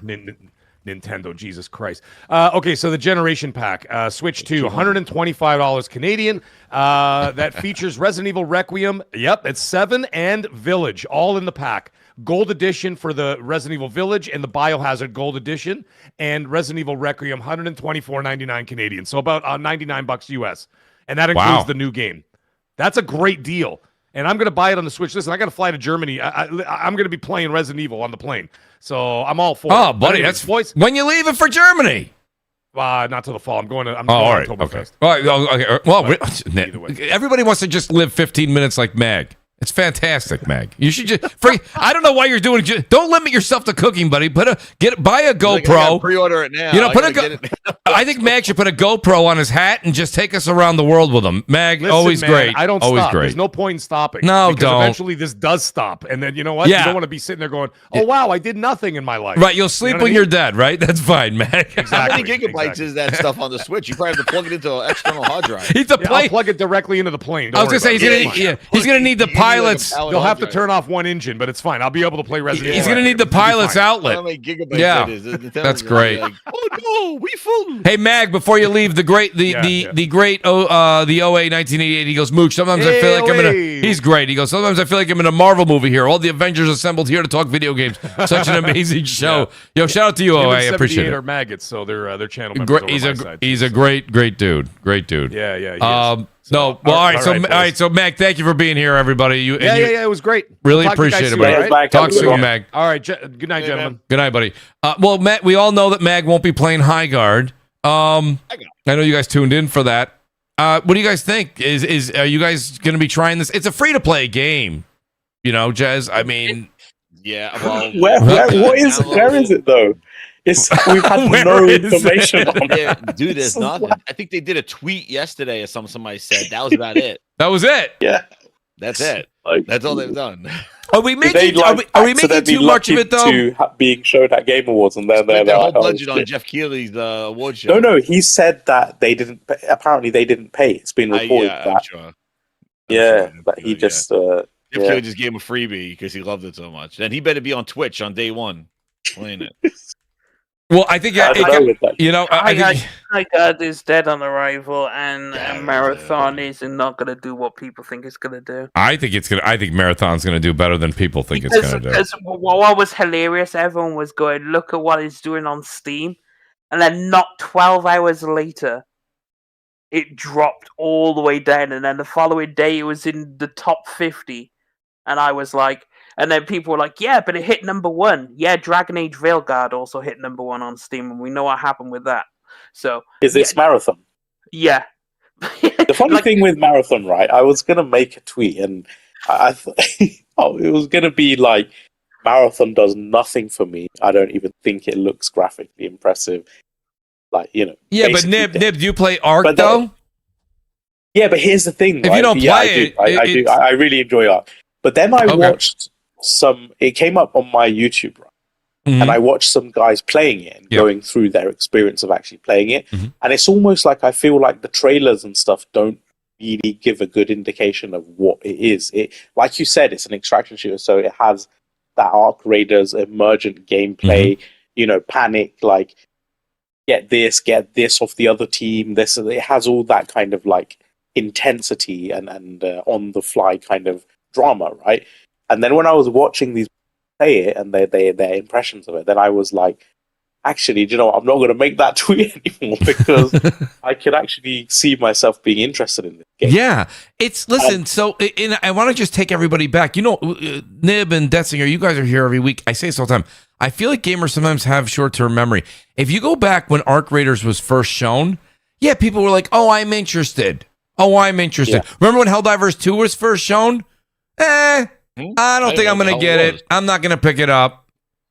Nintendo, Jesus Christ. Okay, so the Generation Pack, Switch 2, $125 Canadian. That features Resident Evil Requiem. Yep, it's 7 and Village, all in the pack. Gold Edition for the Resident Evil Village and the Biohazard Gold Edition, and Resident Evil Requiem, $124.99 Canadian. So about $99 US, and that includes the new game. That's a great deal. And I'm going to buy it on the Switch. Listen, I got to fly to Germany. I'm going to be playing Resident Evil on the plane. So I'm all for it. Oh, buddy, that's voice. When you leaving for Germany? Not till the fall. I'm going to Oktoberfest. Okay. Well, everybody wants to just live 15 minutes like Mag. It's fantastic, Mag. You should just I don't know why you're doing it. Don't limit yourself to cooking, buddy. Buy a GoPro. Pre-order it now. I think Mag should put a GoPro on his hat and just take us around the world with him. Mag, always great. I don't always stop. Great. There's no point in stopping. No, don't. Eventually, this does stop, and then you know what? You don't want to be sitting there going, "Oh wow, I did nothing in my life." Right, you'll sleep when you're dead. Right, that's fine, Mag. Exactly. How many gigabytes is that stuff on the Switch? You probably have to plug it into an external hard drive. I'll plug it directly into the plane. I was gonna say he's gonna need the pilots. They'll have to turn off one engine, but it's fine. I'll be able to play Resident Evil. He's going to need the pilot's outlet. How many gigabytes that is. That's great. Oh no, we full. Hey Mag, before you leave, the great the 1988. He goes, Mooch. Sometimes I feel like I'm in a. He's great. He goes. Sometimes I feel like I'm in a Marvel movie here. All the Avengers assembled here to talk video games. Such an amazing show. Yo, shout out to you, OA. I appreciate it. Are maggots, so they're channel members. He's a great dude. Great dude. Yeah. All right. So Mag, thank you for being here, everybody. It was great. Really appreciate it, buddy. Right? Talk soon, Mag. All right. Good night, gentlemen. Good night, buddy. Well, Matt, we all know that Mag won't be playing Highguard. I know you guys tuned in for that. What do you guys think? Are you guys going to be trying this? It's a free to play game. Jez. I mean, yeah. Well, where is it though? We've had no information on it. Dude, there's nothing. I think they did a tweet yesterday or somebody said. That was about it. That was it? Yeah. That's it. That's all they've done. Are we making too much of it, though? To being shown at Game Awards, and then they're whole budget on Jeff Keighley's award show. No, he said that they didn't. Apparently, they didn't pay. It's been reported that. I'm sure. But he just. Jeff Keighley just gave him a freebie because he loved it so much, and he better be on Twitch on day one playing it. Well, I think Highguard is dead on arrival, and Marathon is not going to do what people think it's going to do. I think Marathon's going to do better than people think it's going to do. Because what was hilarious, everyone was going, "Look at what it's doing on Steam," and then not 12 hours later, it dropped all the way down, and then the following day, it was in the top 50, and I was like. And then people were like, yeah, but it hit number 1. Yeah, Dragon Age Veilguard also hit number 1 on Steam, and we know what happened with that. So is this Marathon? Yeah. The funny thing with Marathon, right? I was gonna make a tweet, and I thought, oh, it was gonna be like, Marathon does nothing for me. I don't even think it looks graphically impressive. Like, Yeah, but Nib, do you play Ark though? Yeah, but here's the thing. If you don't play I do. I really enjoy Ark. But then I watched some. It came up on my YouTube, right? And I watched some guys playing it and going through their experience of actually playing it. And it's almost like I feel like the trailers and stuff don't really give a good indication of what it is. It, like you said, it's an extraction shooter, so it has that Ark Raiders emergent gameplay. Panic, like get this off the other team. This, it has all that kind of like intensity and on the fly kind of drama, right? And then when I was watching these play it and their impressions of it, then I was like, actually, do you know what? I'm not going to make that tweet anymore because I could actually see myself being interested in this game. Yeah, listen. I want to just take everybody back. Nib and Detzinger, you guys are here every week. I say this all the time. I feel like gamers sometimes have short-term memory. If you go back when Ark Raiders was first shown, people were like, "Oh, I'm interested. Yeah. Remember when Helldivers 2 was first shown? I don't think I'm going to get it. I'm not going to pick it up.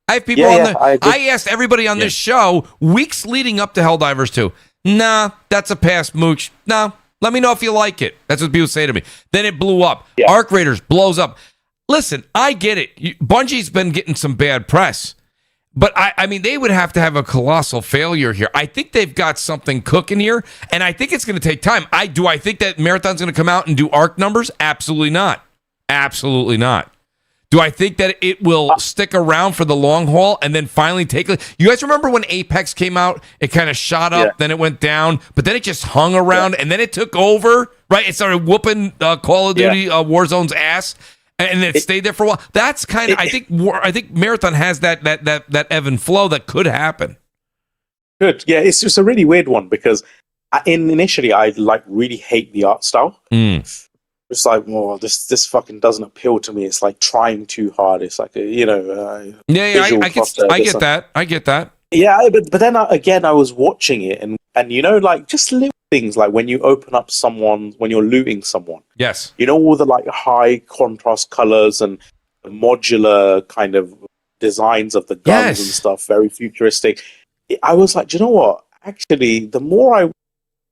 I have people I asked everybody on this show weeks leading up to Helldivers 2. Nah, that's a pass, Mooch. No, let me know if you like it. That's what people say to me. Then it blew up. Yeah. Ark Raiders blows up. Listen, I get it. Bungie's been getting some bad press. But, I mean, they would have to have a colossal failure here. I think they've got something cooking here, and I think it's going to take time. Do I think that Marathon's going to come out and do Ark numbers? Absolutely not. Absolutely not. Do I think that it will stick around for the long haul and then finally take it? You guys remember when Apex came out? It kind of shot up, then it went down, but then it just hung around, and then it took over, right? It started whooping Call of Duty Warzone's ass, and it stayed there for a while. That's kind of, I think Marathon has that ebb and flow that could happen. Good. Yeah, it's just a really weird one because initially I really hate the art style. It's like, well, this fucking doesn't appeal to me. It's like trying too hard. It's like I get that. Yeah, but then I was watching it and like just little things like when you open up when you're looting someone. Yes. All the like high contrast colors and the modular kind of designs of the guns and stuff, very futuristic. I was like, do you know what? Actually, the more I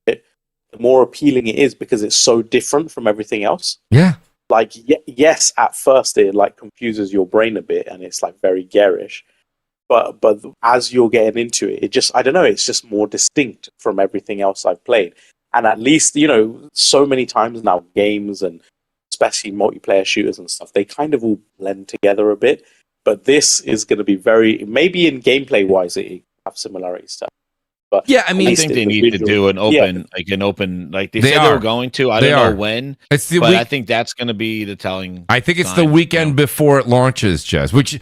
the more appealing it is because it's so different from everything else. Yeah. Like, yes, at first it like confuses your brain a bit and it's like very garish. But as you're getting into it, I don't know, it's just more distinct from everything else I've played. And at least, so many times now, games and especially multiplayer shooters and stuff, they kind of all blend together a bit. But this is going to be maybe in gameplay wise, it have similarities to. But I mean, I think they need to do an open, like they said they were going to. I don't know when, but I think that's going to be the telling. I think it's the weekend before it launches, Jess. Which you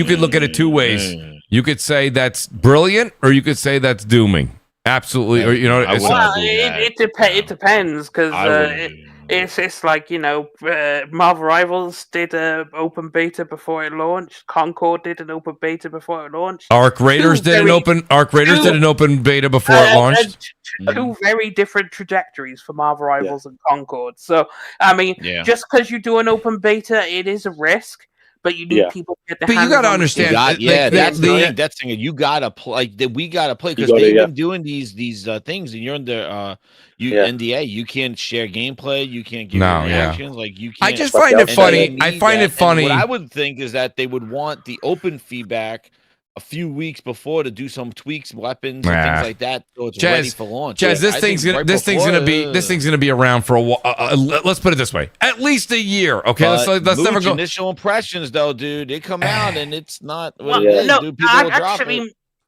could look at it two ways. You could say that's brilliant, or you could say that's dooming. Absolutely, or it depends because it's like Marvel Rivals did an open beta before it launched. Concord did an open beta before it launched. Ark Raiders did an open beta before it launched. Two very different trajectories for Marvel Rivals and Concord. So I mean, just because you do an open beta, it is a risk. But you need people to get the hands. But you got to understand. That's the thing. You got to play. We got to play because they've been doing these things, and you're under NDA. You can't share gameplay. You can't give reactions. Like you can't. I just find it funny. I find it funny. What I would think is that they would want the open feedback a few weeks before to do some tweaks, weapons, and things like that, so it's ready for launch. Jazz, this thing's gonna be around for a while. Let's put it this way: at least a year. Okay, let's never go. Initial impressions, though, dude, they come out and it's not.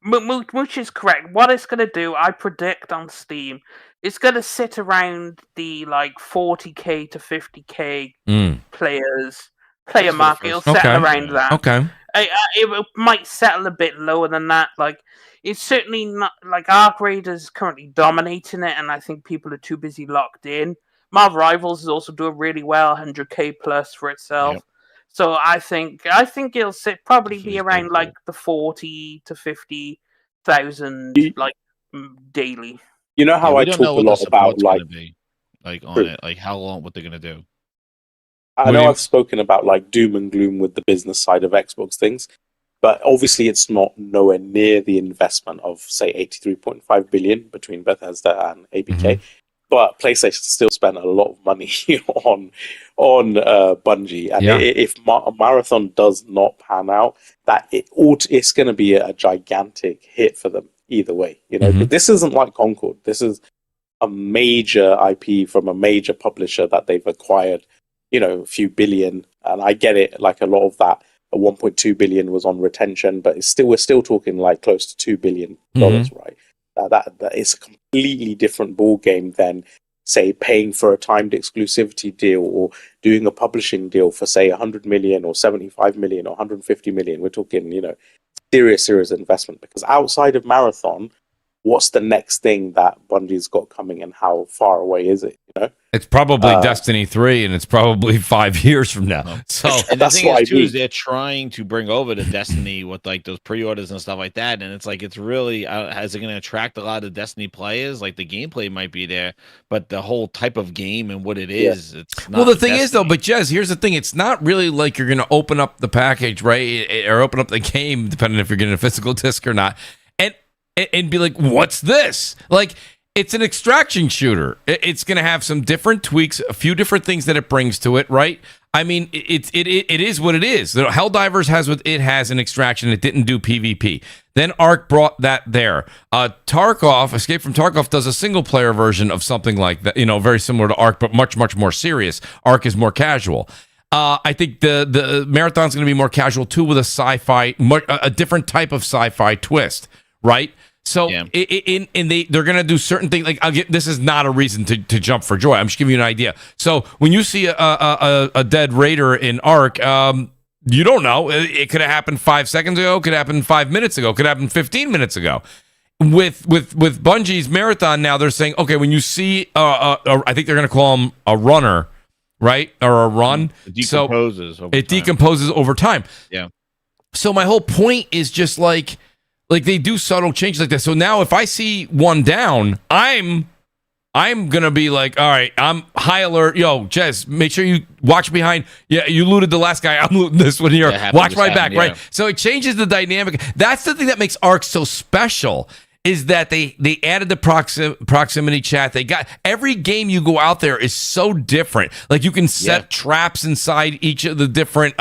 Mooch is correct. What it's gonna do, I predict on Steam, it's gonna sit around the like 40k to 50k player market. It'll settle around that. Okay. It might settle a bit lower than that. Like, it's certainly not like Ark Raiders is currently dominating it, and I think people are too busy locked in. Marvel Rivals is also doing really well, 100k plus for itself. Yep. So I think it'll probably be around like the 40 to 50,000 like daily. You know how I talk a lot about like on it, like how long, what they're gonna do. I know I've spoken about like doom and gloom with the business side of Xbox things, but obviously it's not nowhere near the investment of say 83.5 billion between Bethesda and ABK. But PlayStation still spent a lot of money on Bungie, and if Marathon does not pan out, it's going to be a gigantic hit for them either way. You know, this isn't like Concord. This is a major IP from a major publisher that they've acquired. You know, a few billion, and I get it. Like a lot of that, 1.2 billion was on retention, but we're still talking like close to $2 billion, right? That is a completely different ball game than, say, paying for a timed exclusivity deal or doing a publishing deal for, say, 100 million or 75 million or 150 million. We're talking, you know, serious investment, because outside of Marathon, what's the next thing that Bungie's got coming, and how far away is it? You know, it's probably Destiny 3, and it's probably 5 years from now. So and the thing is, too, is they're trying to bring over the Destiny with like those pre-orders and stuff like that, and it's like it's really is it going to attract a lot of Destiny players? Like the gameplay might be there, but the whole type of game and what it is, it's not. Well, the thing is, though, but Jez, here's the thing: it's not really like you're going to open up the package, right, or open up the game, depending if you're getting a physical disc or not, and be like, what's this? Like, it's an extraction shooter. It's going to have some different tweaks, a few different things that it brings to it, right? I mean, it is what it is. Helldivers has an extraction. It didn't do PvP. Then Ark brought that there. Tarkov, Escape from Tarkov, does a single player version of something like that, you know, very similar to Ark, but much more serious. Ark is more casual. I think the Marathon's going to be more casual too, with a different type of sci-fi twist, right? So they're going to do certain things. Like, this is not a reason to jump for joy. I'm just giving you an idea. So when you see a dead raider in Ark, you don't know. It could have happened 5 seconds ago. Could have happened 5 minutes ago. Could have happened 15 minutes ago. With Bungie's Marathon now, they're saying, okay, when you see, I think they're going to call him a runner, right, or a run. It decomposes. It decomposes over time. Yeah. So my whole point is just like they do subtle changes like that. So now if I see one down, I'm gonna be like, all right, I'm high alert. Yo, Jez, make sure you watch behind. Yeah, you looted the last guy. I'm looting this one here. Watch my back, right? So it changes the dynamic. That's the thing that makes Ark so special, is that they added the proximity chat. They got every game you go out there is so different. Like you can set traps inside each of the different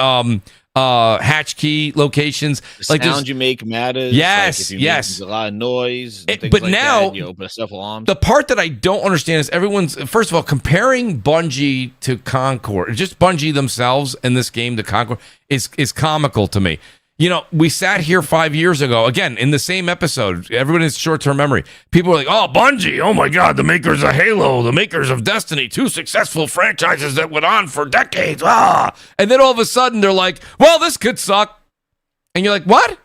hatch key locations. The like sound you make matters. Yes, like yes. A lot of noise. But like now, you open a alarm. The part that I don't understand is everyone's, first of all, comparing Bungie to Concord. Just Bungie themselves in this game to Concord is comical to me. You know, we sat here 5 years ago, again, in the same episode. Everybody has short-term memory. People were like, oh, Bungie, oh my God, the makers of Halo, the makers of Destiny, 2 successful franchises that went on for decades. And then all of a sudden, they're like, well, this could suck. And you're like, what?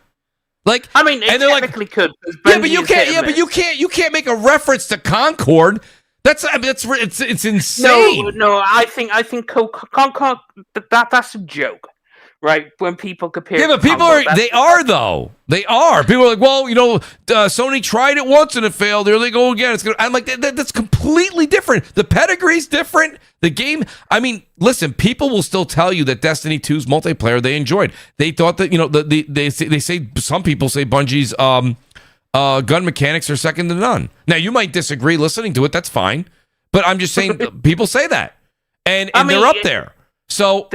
Like, I mean, it technically could. Yeah, but you can't. Yeah, but you can't make a reference to Concord. It's insane. No, I think Concord, that's a joke. Right, when people compare. Yeah, but people they are. People are like, well, you know, Sony tried it once and it failed. There they go again. I'm like, that's completely different. The pedigree's different. The game. I mean, listen, people will still tell you that Destiny 2's multiplayer they enjoyed. They thought that, you know, they say some people say Bungie's gun mechanics are second to none. Now you might disagree listening to it. That's fine, but I'm just saying people say that, and they're up there. So.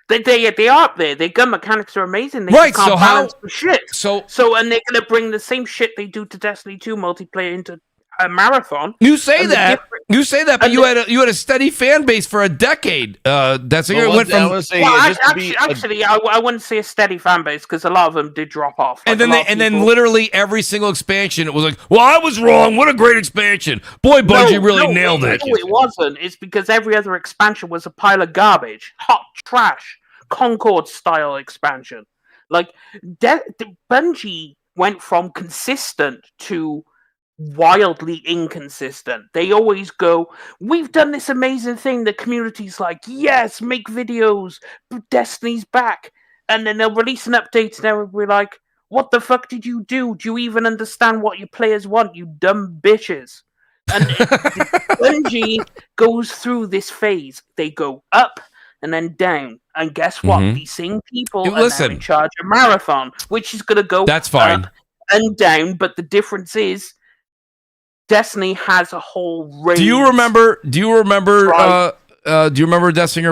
They are up there. Their gun mechanics are amazing. They right. Can't so balance how? The shit. So and they're gonna bring the same shit they do to Destiny 2 multiplayer into a Marathon. You say that, but you had a steady fan base for a decade. That's it went from. Actually, I wouldn't say a steady fan base, because a lot of them did drop off. Like, and then literally every single expansion, it was like, well, I was wrong. What a great expansion! Boy, Bungie really nailed it. No, it wasn't. It's because every other expansion was a pile of garbage, hot trash, Concord style expansion. Like Bungie went from consistent to wildly inconsistent. They always go, we've done this amazing thing. The community's like, yes, make videos, Destiny's back. And then they'll release an update and everybody will be like, what the fuck did you do? Do you even understand what your players want, you dumb bitches? And Bungie goes through this phase. They go up and then down. And guess what? These same people are now in charge of Marathon, which is going to go That's fine. up and down. But the difference is Destiny has a whole range. Do you remember, Dessinger,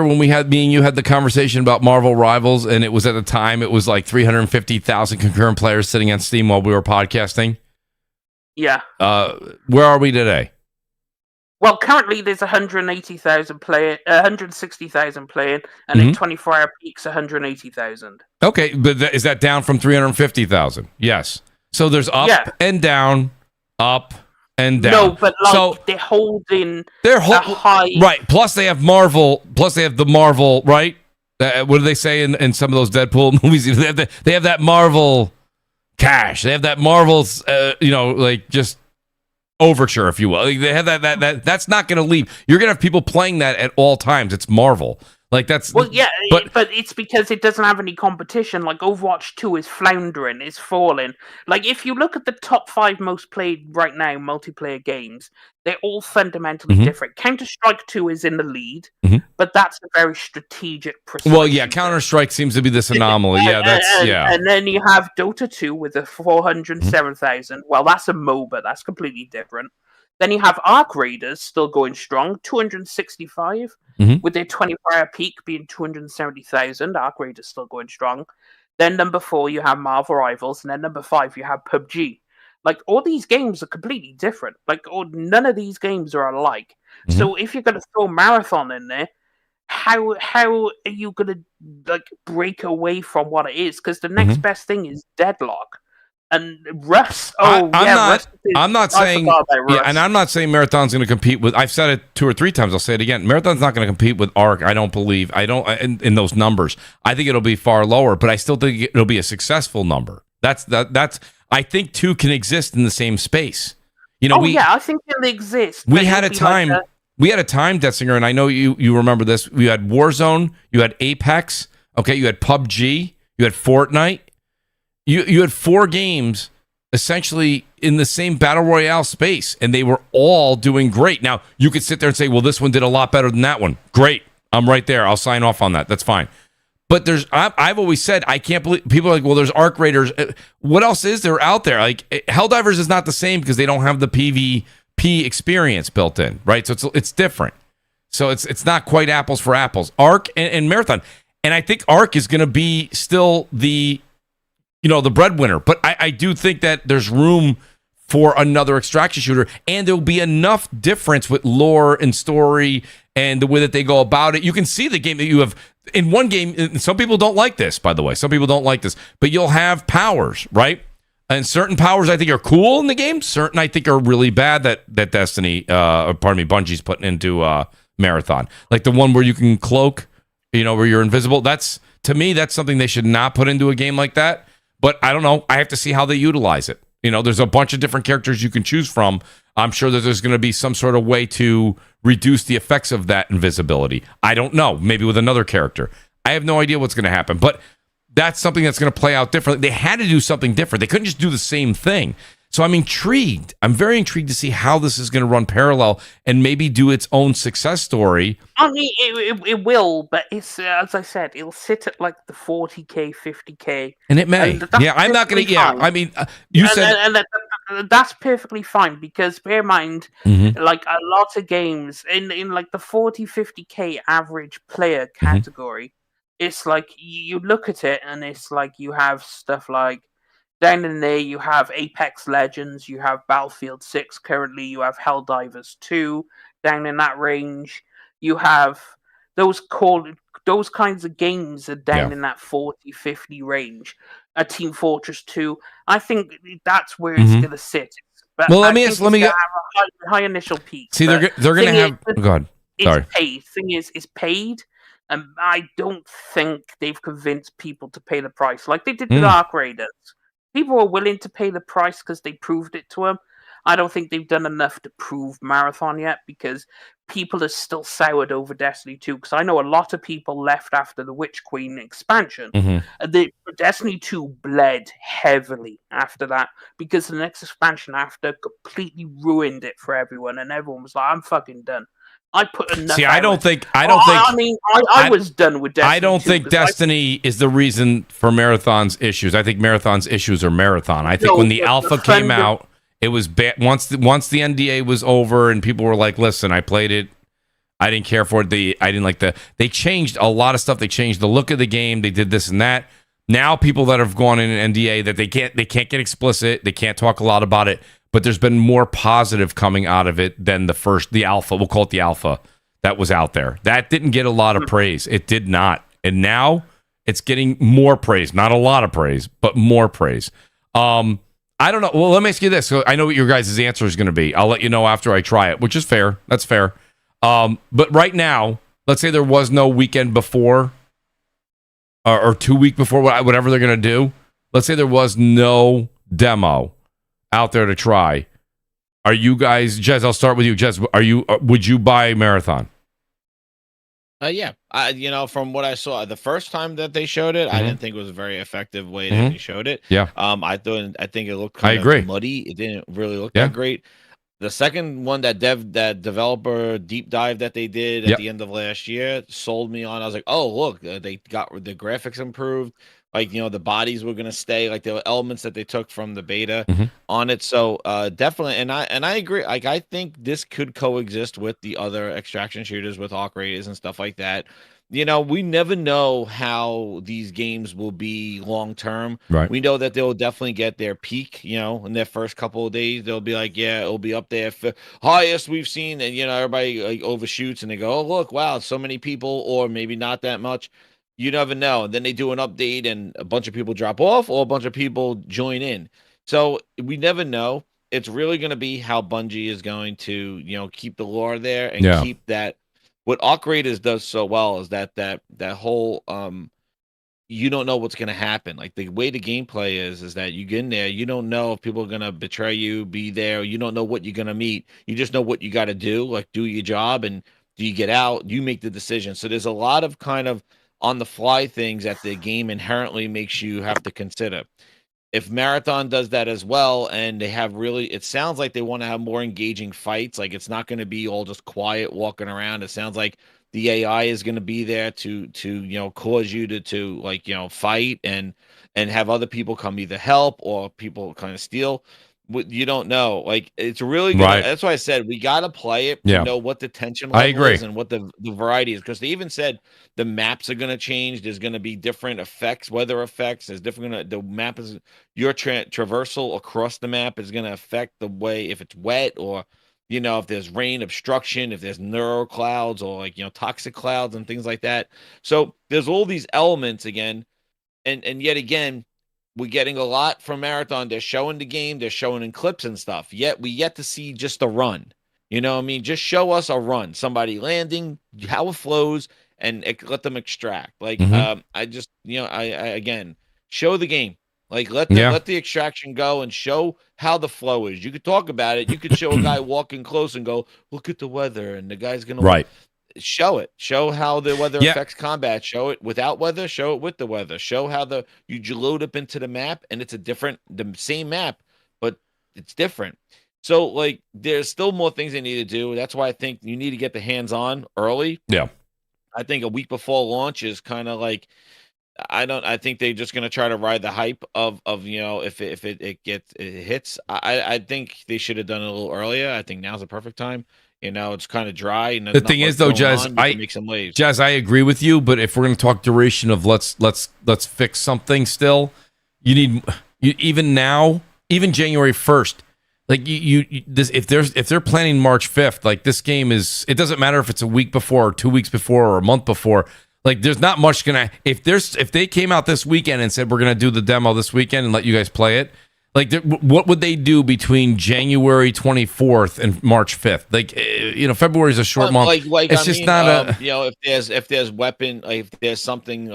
when me and you had the conversation about Marvel Rivals, and it was at the time, it was like 350,000 concurrent players sitting on Steam while we were podcasting? Yeah. Where are we today? Well, currently there's 160,000 playing, and in 24-hour peaks, 180,000. Okay, but is that down from 350,000? Yes. So there's up and down, up and down. No, but they're holding a high... Right, plus they have Marvel, right? What do they say in some of those Deadpool movies? They have that Marvel cash. They have that Marvel's, just overture, if you will. They have that's not going to leave. You're going to have people playing that at all times. It's Marvel. But it's because it doesn't have any competition. Like Overwatch 2 is floundering, is falling. Like if you look at the top 5 most played right now multiplayer games, they're all fundamentally different. Counter-Strike 2 is in the lead, but that's a very strategic perspective. Well, yeah, Counter-Strike seems to be this anomaly. And then you have Dota 2 with a 407,000. Well, that's a MOBA. That's completely different. Then you have Arc Raiders still going strong, 265, with their 24-hour peak being 270,000. Arc Raiders still going strong. Then number 4, you have Marvel Rivals, and then number 5, you have PUBG. Like, all these games are completely different. Like, none of these games are alike. So if you're going to throw Marathon in there, how are you going to break away from what it is? Because the next best thing is Deadlock. And Rust. I'm not saying Marathon's going to compete with. I've said it 2 or 3 times. I'll say it again. Marathon's not going to compete with Arc. I don't believe. I don't in those numbers. I think it'll be far lower, but I still think it'll be a successful number. That's. I think 2 can exist in the same space. I think it'll exist. We had a time. We had a time, Detzinger, and I know you remember this. We had Warzone. You had Apex. Okay, you had PUBG. You had Fortnite. You had 4 games essentially in the same battle royale space, and they were all doing great. Now, you could sit there and say, well, this one did a lot better than that one. Great. I'm right there. I'll sign off on that. That's fine. But I've always said, I can't believe people are like, well, there's Arc Raiders. What else is there out there? Like, Helldivers is not the same because they don't have the PvP experience built in, right? So it's different. So it's not quite apples for apples. Arc and Marathon. And I think Arc is going to be still the breadwinner. But I do think that there's room for another extraction shooter, and there'll be enough difference with lore and story and the way that they go about it. You can see the game that you have in one game. And some people don't like this, by the way. Some people don't like this, but you'll have powers, right? And certain powers I think are cool in the game. Certain I think are really bad that Destiny, Bungie's putting into Marathon. Like the one where you can cloak, where you're invisible. To me, that's something they should not put into a game like that. But I don't know. I have to see how they utilize it. There's a bunch of different characters you can choose from. I'm sure that there's going to be some sort of way to reduce the effects of that invisibility. I don't know. Maybe with another character. I have no idea what's going to happen. But that's something that's going to play out differently. They had to do something different. They couldn't just do the same thing. So I'm intrigued. I'm very intrigued to see how this is going to run parallel and maybe do its own success story. I mean, it will, but it's as I said, it'll sit at like the 40K, 50K, and it may. I'm not going to. Yeah, I mean, you said, and that's perfectly fine because bear in mind, like a lot of games in like the 40, 50K average player category, it's like you look at it and it's like you have stuff like. Down in there, you have Apex Legends, you have Battlefield 6 currently, you have Helldivers 2 down in that range. You have those kinds of games are down in that 40, 50 range. A Team Fortress 2, I think that's where it's going to sit. But well, let me get a high initial peak. See, they're going to have. Go ahead. Sorry. It's paid. Thing is, it's paid, and I don't think they've convinced people to pay the price like they did with Arc Raiders. People were willing to pay the price because they proved it to them. I don't think they've done enough to prove Marathon yet, because people are still soured over Destiny 2. Because I know a lot of people left after the Witch Queen expansion. Destiny 2 bled heavily after that, because the next expansion after completely ruined it for everyone, and everyone was like, "I'm fucking done." I put enough. See, I don't think. I was done with Destiny. I don't think Destiny is the reason for Marathon's issues. I think Marathon's issues are Marathon. I think when the alpha came out, it was bad. Once the NDA was over and people were like, "Listen, I played it. I didn't care for it. I didn't like They changed a lot of stuff. They changed the look of the game. They did this and that. Now people that have gone in an NDA that they can't get explicit. They can't talk a lot about it. But there's been more positive coming out of it than the alpha. We'll call it the alpha that was out there. That didn't get a lot of praise. It did not. And now it's getting more praise. Not a lot of praise, but more praise. I don't know. Well, let me ask you this. So I know what your guys' answer is going to be. I'll let you know after I try it, which is fair. That's fair. But right now, let's say there was no weekend before or 2 weeks before, whatever they're going to do. Let's say there was no demo out there to try. Are you guys, Jez, I'll start with you. Jez, would you buy Marathon? Yeah. From what I saw the first time that they showed it, I didn't think it was a very effective way that they showed it. Yeah. I think it looked kind of muddy. It didn't really look that great. The second one, that developer deep dive that they did at the end of last year, sold me on. I was like, oh, look, they got the graphics improved. Like, the bodies were going to stay. Like, there were elements that they took from the beta on it. So definitely, and I agree. Like, I think this could coexist with the other extraction shooters with Arc Raiders and stuff like that. We never know how these games will be long term. Right. We know that they'll definitely get their peak, in their first couple of days. They'll be like, yeah, it'll be up there for highest we've seen. And, everybody like overshoots and they go, oh, look, wow, so many people, or maybe not that much. You never know. And then they do an update and a bunch of people drop off or a bunch of people join in. So we never know. It's really going to be how Bungie is going to, keep the lore there and keep that. What Arc Raiders does so well is that whole you don't know what's going to happen. Like, the way the gameplay is that you get in there, you don't know if people are going to betray you, be there. You don't know what you're going to meet. You just know what you got to do, like do your job, and do you get out? You make the decision. So there's a lot of kind of on the fly things that the game inherently makes you have to consider. If Marathon does that as well, and they have it sounds like they want to have more engaging fights. Like, it's not going to be all just quiet walking around. It sounds like the AI is going to be there to cause you to fight and have other people come either help or people kind of steal. You don't know. Like, it's really good. Right. That's why I said we got to play it to know what the tension level is and what the variety is. Because they even said the maps are going to change. There's going to be different effects, weather effects. There's different. The map is your traversal across the map is going to affect the way if it's wet or if there's rain, obstruction, if there's neuro clouds or toxic clouds and things like that. So there's all these elements again, and yet again. We're getting a lot from Marathon. They're showing the game. They're showing in clips and stuff. Yet we yet to see just a run. You know what I mean? Just show us a run. Somebody landing, how it flows, and let them extract. Like, I just, I again, show the game. Like, let the extraction go and show how the flow is. You could talk about it. You could show a guy walking close and go, look at the weather. And the guy's going to show it. Show how the weather affects combat. Show it without weather. Show it with the weather. Show how you load up into the map and it's the same map, but it's different. So, like, there's still more things they need to do. That's why I think you need to get the hands-on early. Yeah. I think a week before launch is kind of like, I think they're just going to try to ride the hype of if it hits. I think they should have done it a little earlier. I think now's the perfect time. It's kind of dry. And the thing is, though, Jez, Jez, I agree with you. But if we're going to talk duration of let's fix something, still, you even now, even January 1st, like if they're planning March 5th, like this game is. It doesn't matter if it's a week before, or 2 weeks before, or a month before. Like, there's not much gonna. If they came out this weekend and said we're gonna do the demo this weekend and let you guys play it. Like, what would they do between January 24th and March 5th? Like, February is a short month. It's just not if there's weapon, like, if there's something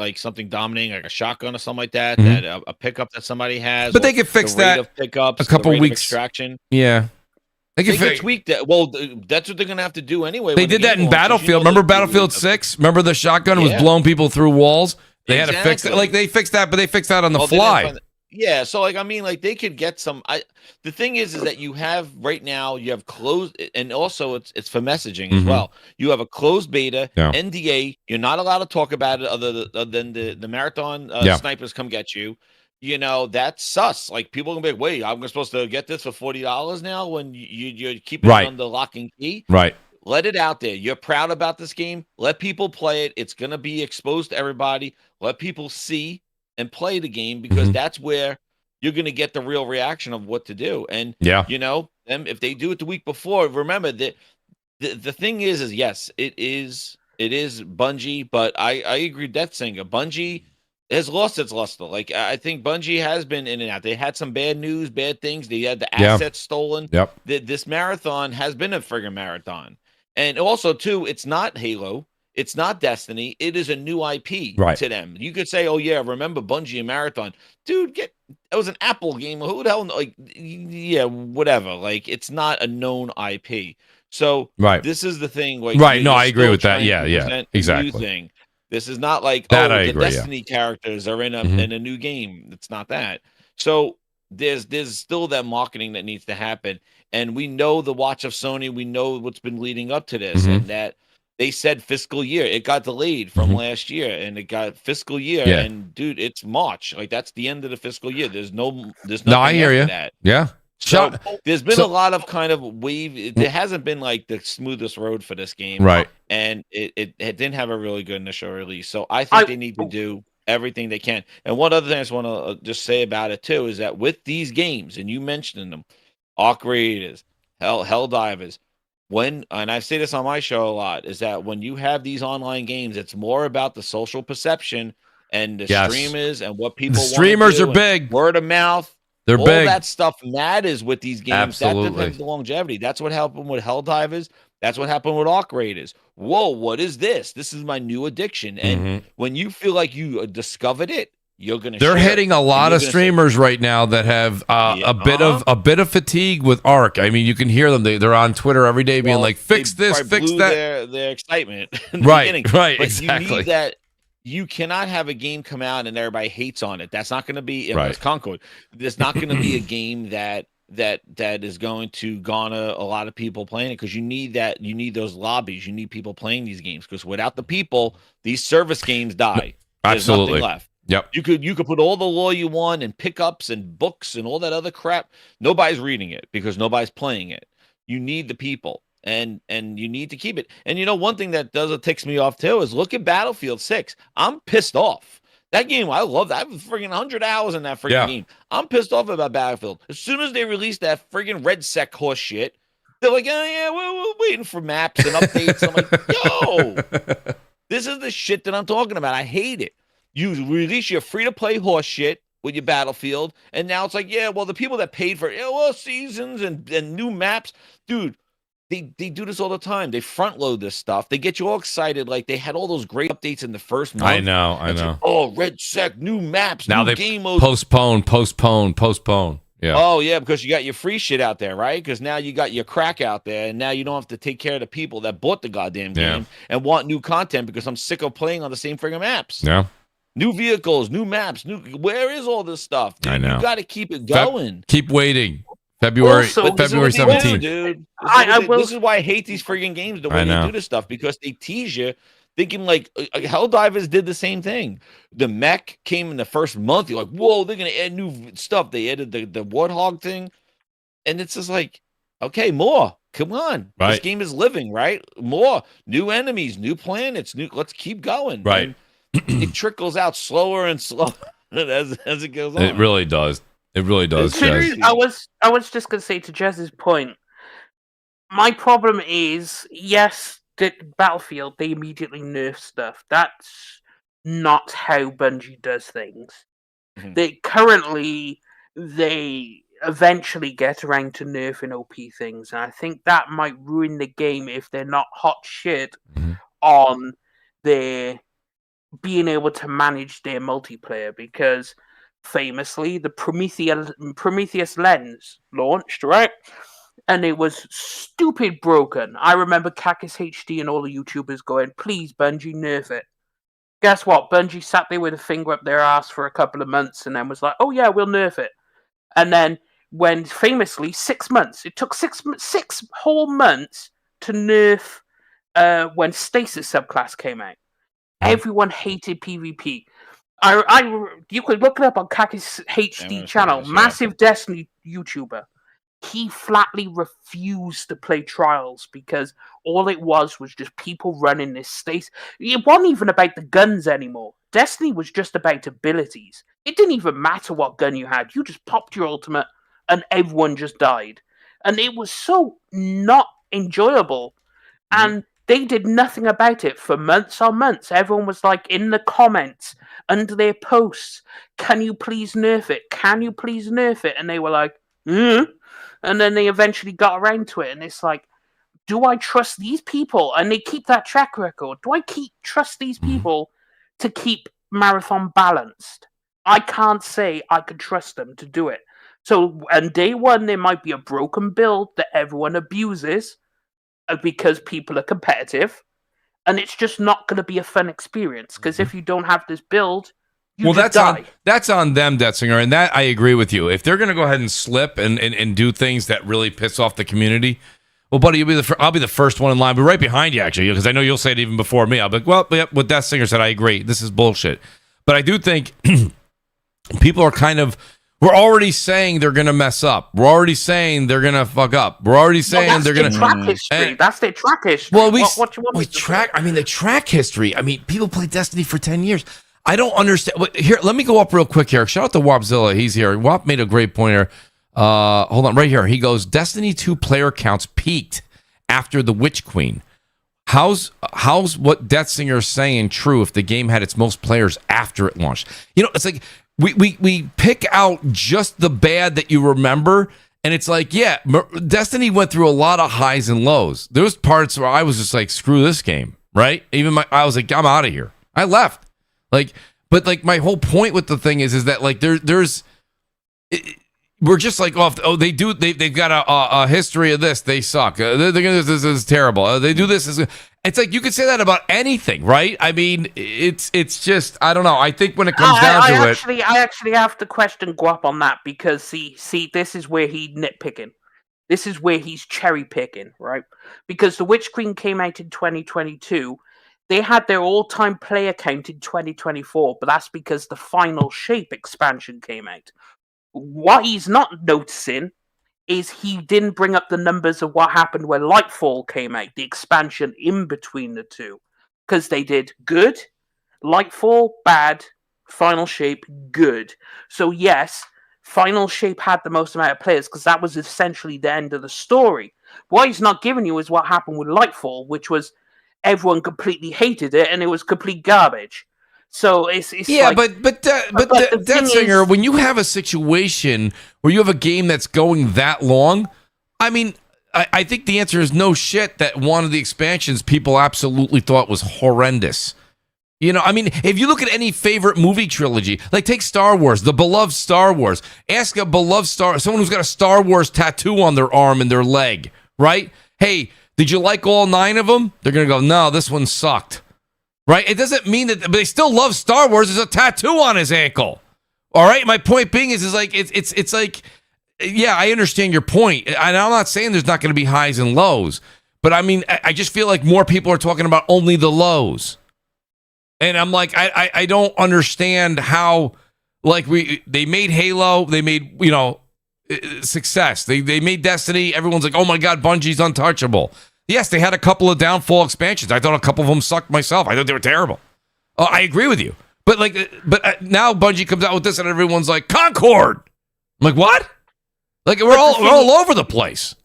dominating, like a shotgun or something like that, that a pickup that somebody has. But they could fix that pickups, a couple weeks. Extraction. Yeah. They can tweak that. Well, that's what they're gonna have to do anyway. They did that in Battlefield. Remember Battlefield 6? Remember the shotgun was blowing people through walls? They had to fix it. Like they fixed that, but they fixed that on the fly. Yeah, so like I mean, like they could get some. The thing is that you have right now you have closed, and also it's for messaging as well. You have a closed beta NDA. You're not allowed to talk about it other than the marathon snipers come get you. You know, that's sus. Like people are gonna be like, wait, I'm supposed to get this for $40 now when you're keeping it under lock and key. Right. Let it out there. You're proud about this game. Let people play it. It's gonna be exposed to everybody. Let people see and play the game because that's where you're gonna get the real reaction of what to do. And you know, and if they do it the week before, remember that the thing is yes, it is Bungie, but I agree with Death Singer. Bungie has lost its luster. Like I think Bungie has been in and out. They had some bad news, bad things. They had the assets stolen. This marathon has been a friggin' marathon. And also, too, it's not Halo. It's not Destiny. It is a new IP to them. You could say, oh, yeah, remember Bungie and Marathon. Dude, it was an Apple game. Who the hell? Like, yeah, whatever. Like, it's not a known IP. So this is the thing. Like, no, I agree with that. Yeah, exactly. New thing. This is not like, the Destiny characters are in a new game. It's not that. So there's still that marketing that needs to happen. And we know the watch of Sony. We know what's been leading up to this, and that they said fiscal year. It got delayed from last year, and it got fiscal year. And dude, it's March. Like that's the end of the fiscal year. There's nothing I hear you. That. Yeah. So there's been a lot of kind of wave. There hasn't been like the smoothest road for this game, right? And it didn't have a really good initial release. So I think they need to do everything they can. And one other thing I just want to just say about it too is that with these games, and you mentioned them. Arc Raiders, Helldivers. And I say this on my show a lot, is that when you have these online games, it's more about the social perception and the streamers and what people. The streamers are big. Word of mouth. They're all big. That stuff matters with these games. Absolutely. That depends on the longevity. That's what happened with Helldivers. That's what happened with Arc Raiders. Whoa, what is this? This is my new addiction. And when you feel like you discovered it, you're gonna. They're hitting a lot of streamers right now that have a bit of fatigue with Arc. I mean, you can hear them. They're on Twitter every day, being like, "Fix this, fix that." Their excitement, right? But Exactly. You need that. You cannot have a game come out and everybody hates on it. That's not going to be it's Concord. There's not going to be a game that is going to garner a lot of people playing it because you need that. You need those lobbies. You need people playing these games because without the people, these service games die. There's Absolutely. nothing left. Yep. You could put all the lore you want and pickups and books and all that other crap. Nobody's reading it because nobody's playing it. You need the people and you need to keep it. And you know, one thing that ticks me off too is look at Battlefield 6. I'm pissed off. That game, I love that. I have friggin' 100 hours in that friggin' game. I'm pissed off about Battlefield. As soon as they released that friggin' red sec horse shit, they're like, oh yeah, we're waiting for maps and updates. I'm like, yo, this is the shit that I'm talking about. I hate it. You release your free-to-play horse shit with your Battlefield, and now it's like, yeah, well, the people that paid for seasons and new maps, dude, they do this all the time. They front-load this stuff. They get you all excited like they had all those great updates in the first month. I know. Like, oh, red sec, new maps, now new game modes. Postpone. Yeah. Oh, yeah, because you got your free shit out there, right? Because now you got your crack out there, and now you don't have to take care of the people that bought the goddamn game and want new content because I'm sick of playing on the same friggin' maps. Yeah. New vehicles, new maps, where is all this stuff? Dude? I know. You got to keep it going. Keep waiting. February 17th. Dude. This is why I hate these friggin' games, the way they do this stuff, because they tease you thinking like Helldivers did the same thing. The mech came in the first month. You're like, whoa, they're going to add new stuff. They added the Warthog thing. And it's just like, okay, more. Come on. Right. This game is living, right? More. New enemies, new planets. Let's keep going. Right. And it trickles out slower and slower as it goes on. It really does. It really does. I was just gonna say to Jez's point. My problem is, yes, the Battlefield they immediately nerf stuff. That's not how Bungie does things. Mm-hmm. They eventually get around to nerfing OP things, and I think that might ruin the game if they're not hot shit on their being able to manage their multiplayer, because famously the Prometheus lens launched, right? and it was stupid broken. I remember Kakis HD and all the YouTubers going, "Please, Bungie, nerf it." Guess what? Bungie sat there with a finger up their ass for a couple of months, and then was like, "Oh yeah, we'll nerf it." And then, when famously 6 months, it took six whole months to nerf when Stasis subclass came out. Everyone hated PvP. You could look it up on Kakis HD channel, massive Destiny YouTuber. He flatly refused to play Trials because all it was just people running this Stasis. It wasn't even about the guns anymore. Destiny was just about abilities. It didn't even matter what gun you had. You just popped your ultimate and everyone just died. And it was so not enjoyable. And they did nothing about it for months on months. Everyone was like in the comments, under their posts, "Can you please nerf it? Can you please nerf it?" And they were like, And then they eventually got around to it. And it's like, do I trust these people? And they keep that track record. Do I trust these people to keep Marathon balanced? I can't say I could trust them to do it. So, on day one, there might be a broken build that everyone abuses because people are competitive, and it's just not going to be a fun experience, because if you don't have this build, that's on them, Detzinger, and that I agree with you. If they're going to go ahead and slip and do things that really piss off the community, well, buddy, I'll be the first one in line, but right behind you, actually, because I know you'll say it even before me. I'll be like, well, what Detzinger said, I agree. This is bullshit. But I do think people are we're already saying they're going to mess up. We're already saying they're going to fuck up. We're already saying they're going to track history. That's their track history. Well, the track history. I mean, people play Destiny for 10 years. I don't understand. Here, let me go up real quick here. Shout out to Wapzilla. He's here. Wap made a great point here. Hold on, right here. He goes, Destiny 2 player counts peaked after the Witch Queen. How's what Detzinger's saying true if the game had its most players after it launched? You know, it's like we pick out just the bad that you remember, and it's like, yeah, Destiny went through a lot of highs and lows. There was parts where I was just like, screw this game, right? I was like, I'm out of here. I left. But my whole point with the thing is that like we're just like they've got a history of this. They suck. This is terrible. They do this. It's like you could say that about anything, right? I mean, it's just I don't know. I think when it comes down to it, I actually have to question Guap on that, because see, this is where he's nitpicking. This is where he's cherry picking, right? Because the Witch Queen came out in 2022. They had their all-time player count in 2024, but that's because the Final Shape expansion came out. What he's not noticing is he didn't bring up the numbers of what happened when Lightfall came out, the expansion in between the two. Because they did good, Lightfall, bad, Final Shape, good. So yes, Final Shape had the most amount of players because that was essentially the end of the story. What he's not giving you is what happened with Lightfall, which was everyone completely hated it and it was complete garbage. So it's yeah, like, but Detzinger, when you have a situation where you have a game that's going that long, I mean, I think the answer is no shit that one of the expansions people absolutely thought was horrendous. You know, I mean, if you look at any favorite movie trilogy, like take Star Wars, the beloved Star Wars, ask a beloved someone who's got a Star Wars tattoo on their arm and their leg, right? Hey, did you like all 9 of them? They're going to go, no, this one sucked. Right? It doesn't mean that, but they still love Star Wars. There's a tattoo on his ankle. All right? My point being is like, it's like, yeah, I understand your point. And I'm not saying there's not going to be highs and lows, but I mean, I just feel like more people are talking about only the lows. And I'm like, I don't understand how, like, they made Halo, they made, success. They made Destiny. Everyone's like, oh my God, Bungie's untouchable. Yes, they had a couple of downfall expansions. I thought a couple of them sucked myself. I thought they were terrible. I agree with you. But now Bungie comes out with this and everyone's like, Concord. I'm like, what? Like, we're all over the place.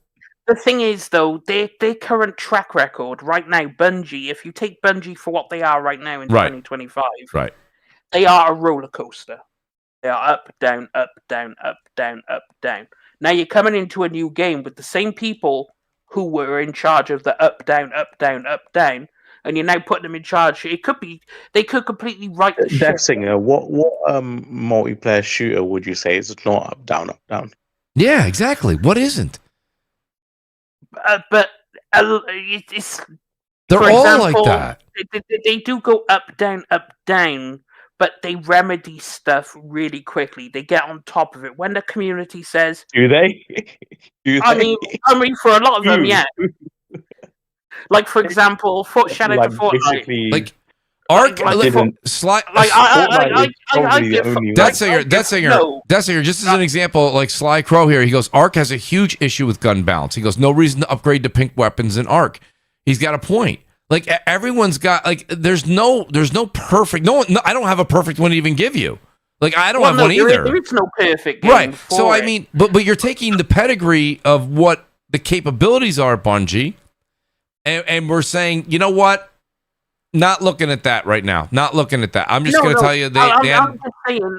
The thing is, though, their current track record right now, Bungie, if you take Bungie for what they are right now in 2025, right, they are a roller coaster. They are up, down, up, down, up, down, up, down. Now you're coming into a new game with the same people who were in charge of the up, down, up, down, up, down, and you're now putting them in charge. It could be they could completely right the ship. Detzinger, what multiplayer shooter would you say is not up, down, up, down? Yeah, exactly. What isn't? but it's they're for all example, like that. They do go up, down, but they remedy stuff really quickly. They get on top of it when the community says, "Do they?" I mean, for a lot of them, yeah. Like for example, shout out to Fortnite. Like Ark, Death Singer, just as an example, like Sly Crow here, he goes, Ark has a huge issue with gun balance. He goes, no reason to upgrade to pink weapons in Ark. He's got a point. Like everyone's got, like, there's no perfect, no, I don't have a perfect one to even give you. Like I don't have one either. There is no perfect game. Right. So I mean, but you're taking the pedigree of what the capabilities are at Bungie, and we're saying, you know what? Not looking at that right now. Not looking at that. I'm just going to tell you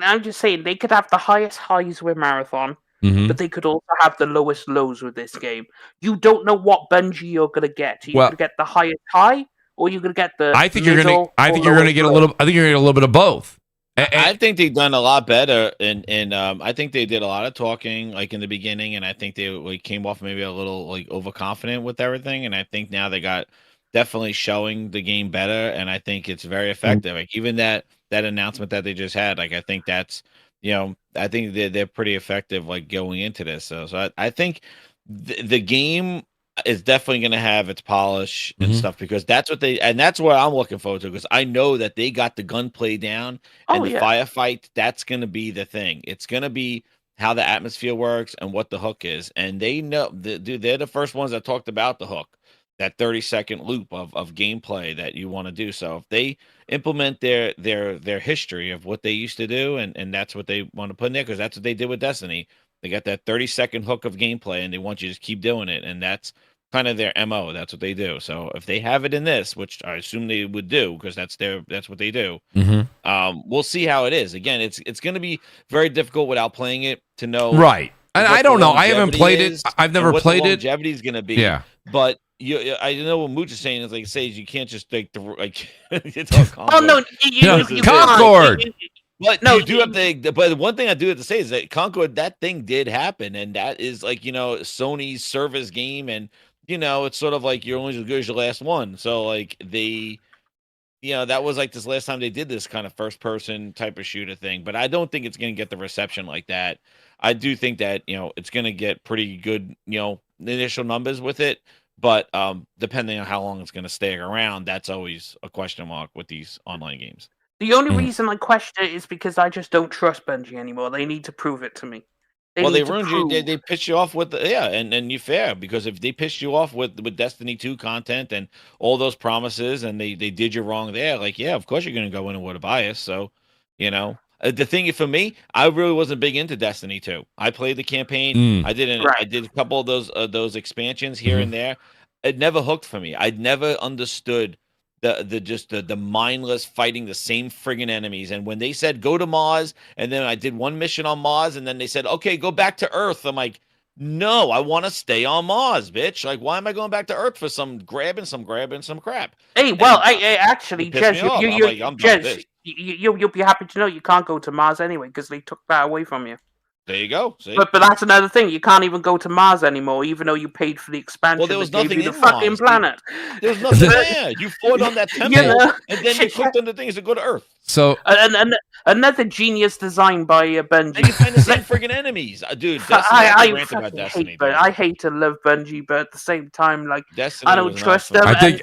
I'm just saying they could have the highest highs with Marathon, but they could also have the lowest lows with this game. You don't know what Bungie you're going to get. You're going to get the highest high, or you're going to get the. I think you're going to get a little. I think you're going to get a little bit of both. I think they've done a lot better, and I think they did a lot of talking, like in the beginning, and I think they came off maybe a little like overconfident with everything, and I think now they got. Definitely showing the game better, and I think it's very effective. Like even that announcement that they just had, like I think that's I think they're pretty effective like going into this. So I think the game is definitely going to have its polish and stuff because that's what that's what I'm looking forward to because I know that they got the gunplay down and the firefight. That's going to be the thing. It's going to be how the atmosphere works and what the hook is, and they know they're the first ones that talked about the hook. That 30-second loop of gameplay that you want to do. So if they implement their history of what they used to do, and that's what they want to put in there, because that's what they did with Destiny. They got that 30-second hook of gameplay, and they want you to just keep doing it, and that's kind of their MO. That's what they do. So if they have it in this, which I assume they would do, because that's what they do. We'll see how it is. Again, it's going to be very difficult without playing it to know. Right. And I don't know. I haven't played it. I've never played it. Longevity is going to be. Yeah. But. I know what Mooch is saying is like Sage, you can't just take it's all Concord. Oh no, you Concord. But no, you do have to. But one thing I do have to say is that Concord, that thing did happen, and that is like Sony's service game, and it's sort of like you're only as good as your last one. So like they, that was like this last time they did this kind of first person type of shooter thing. But I don't think it's going to get the reception like that. I do think that it's going to get pretty good initial numbers with it. But depending on how long it's going to stay around, that's always a question mark with these online games. The only reason I question it is because I just don't trust Bungie anymore. They need to prove it to me. They ruined you. They pissed you off with and you're fair because if they pissed you off with Destiny 2 content and all those promises and they did you wrong there, like of course you're going to go in with a bias. So the thing for me, I really wasn't big into Destiny 2. I played the campaign. I did a couple of those expansions here and there. It never hooked for me. I never understood the mindless fighting the same friggin' enemies. And when they said go to Mars, and then I did one mission on Mars, and then they said okay, go back to Earth. I'm like, no, I want to stay on Mars, bitch. Like, why am I going back to Earth for some grabbing some crap? Hey, well, actually, Jez, you'll be happy to know you can't go to Mars anyway because they took that away from you. There you go. See? But that's another thing. You can't even go to Mars anymore, even though you paid for the expansion. Well, there was nothing in the fucking Mars, planet. There was nothing there. You fought on that temple, and then you clicked on the things to go to Earth. So another genius design by Bungie. And you find the same friggin' enemies, dude. I hate to love Bungie, but at the same time, like Destiny I don't trust them. I think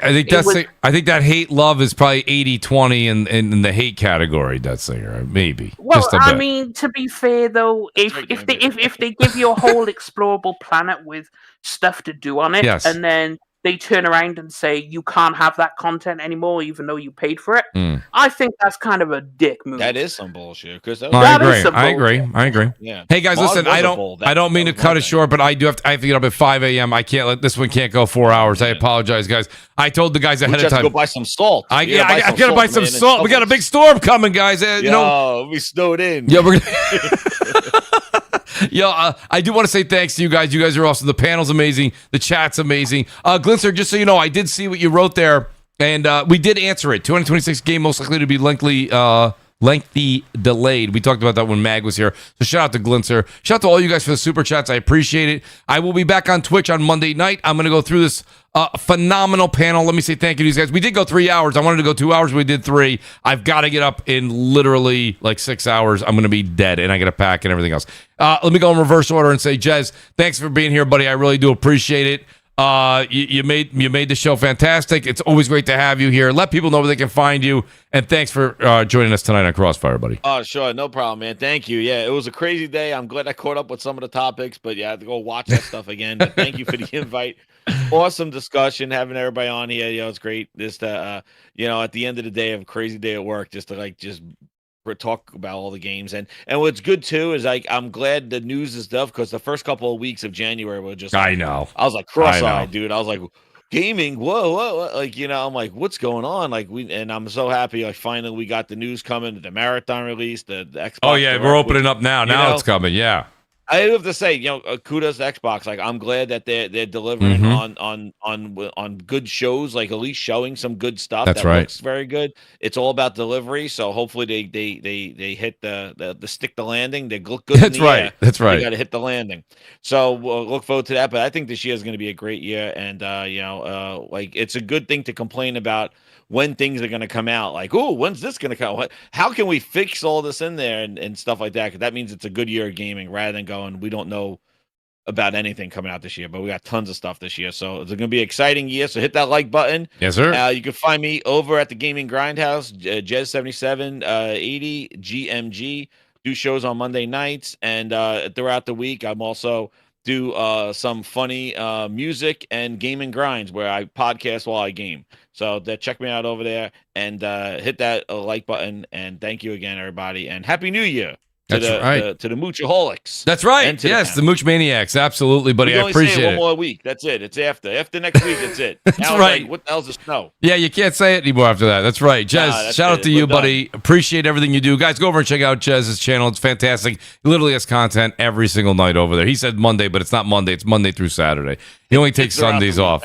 that hate love is probably 80-20 in the hate category. That's maybe. Well, just a bit. I mean, to be fair though, if they give you a whole explorable planet with stuff to do on it, and then they turn around and say you can't have that content anymore, even though you paid for it. I think that's kind of a dick move. That is some bullshit. I agree. Yeah. Hey guys, listen. I don't mean to cut it short, but I have to get up at 5 a.m. I can't let this one can't go 4 hours. I apologize, guys. I told the guys ahead of time. Go buy some salt. I gotta buy some salt. We got a big storm coming, guys. We snowed in. Yeah, we're. I do want to say thanks to you guys. You guys are awesome. The panel's amazing. The chat's amazing. Glinster, just so you know, I did see what you wrote there, and we did answer it. 2026 game most likely to be lengthy delayed. We talked about that when Mag was here. So shout out to Glinzer. Shout out to all you guys for the super chats. I appreciate it. I will be back on Twitch on Monday night. I'm going to go through this phenomenal panel. Let me say thank you to these guys. We did go 3 hours. I wanted to go 2 hours. We did 3. I've got to get up in literally like 6 hours. I'm going to be dead, and I got to pack and everything else. Let me go in reverse order and say, Jez, thanks for being here, buddy. I really do appreciate it. You made the show fantastic. It's always great to have you here. Let people know where they can find you, and thanks for joining us tonight on Crossfire, buddy. Oh, sure, no problem, man. Thank you. Yeah, it was a crazy day. I'm glad I caught up with some of the topics, but yeah, I have to go watch that stuff again. But thank you for the invite. Awesome discussion, having everybody on here. It's great. Just at the end of the day, of a crazy day at work, just to talk about all the games. And what's good too is I'm glad the news is stuff, because the first couple of weeks of January were just I know. I was like cross-eyed, dude. I was like, gaming, whoa. I'm like, what's going on? And I'm so happy, like, finally we got the news coming, the marathon release, the Xbox. Oh yeah, we're opening up now. Now it's coming, yeah. I have to say, kudos to Xbox. Like, I'm glad that they're delivering on good shows, like at least showing some good stuff. That's right. Looks very good. It's all about delivery. So hopefully they hit the stick the landing. They look good. That's right. That's right. They got to hit the landing. So we'll look forward to that. But I think this year is going to be a great year, and it's a good thing to complain about when things are going to come out. Like, oh, when's this going to come? How can we fix all this in there and stuff like that? Because that means it's a good year of gaming, rather than going, we don't know about anything coming out this year, but we got tons of stuff this year. So it's going to be an exciting year. So hit that like button. Yes, sir. You can find me over at the Gaming Grindhouse, Jez7780 GMG. Do shows on Monday nights, and throughout the week, I'm also do some funny music and gaming grinds where I podcast while I game. So check me out over there, and hit that like button. And thank you again, everybody, and Happy New Year to the Moochaholics. That's right. Yes, the Mooch Maniacs. Absolutely, buddy. I appreciate it. One more week. That's it. It's after next week. That's it. That's right. Like, what the hell's the snow? Yeah, you can't say it anymore after that. That's right. Jez, shout out to you, buddy. Appreciate everything you do. Guys, go over and check out Jez's channel. It's fantastic. He literally has content every single night over there. He said Monday, but it's not Monday. It's Monday through Saturday. He only takes Sundays off.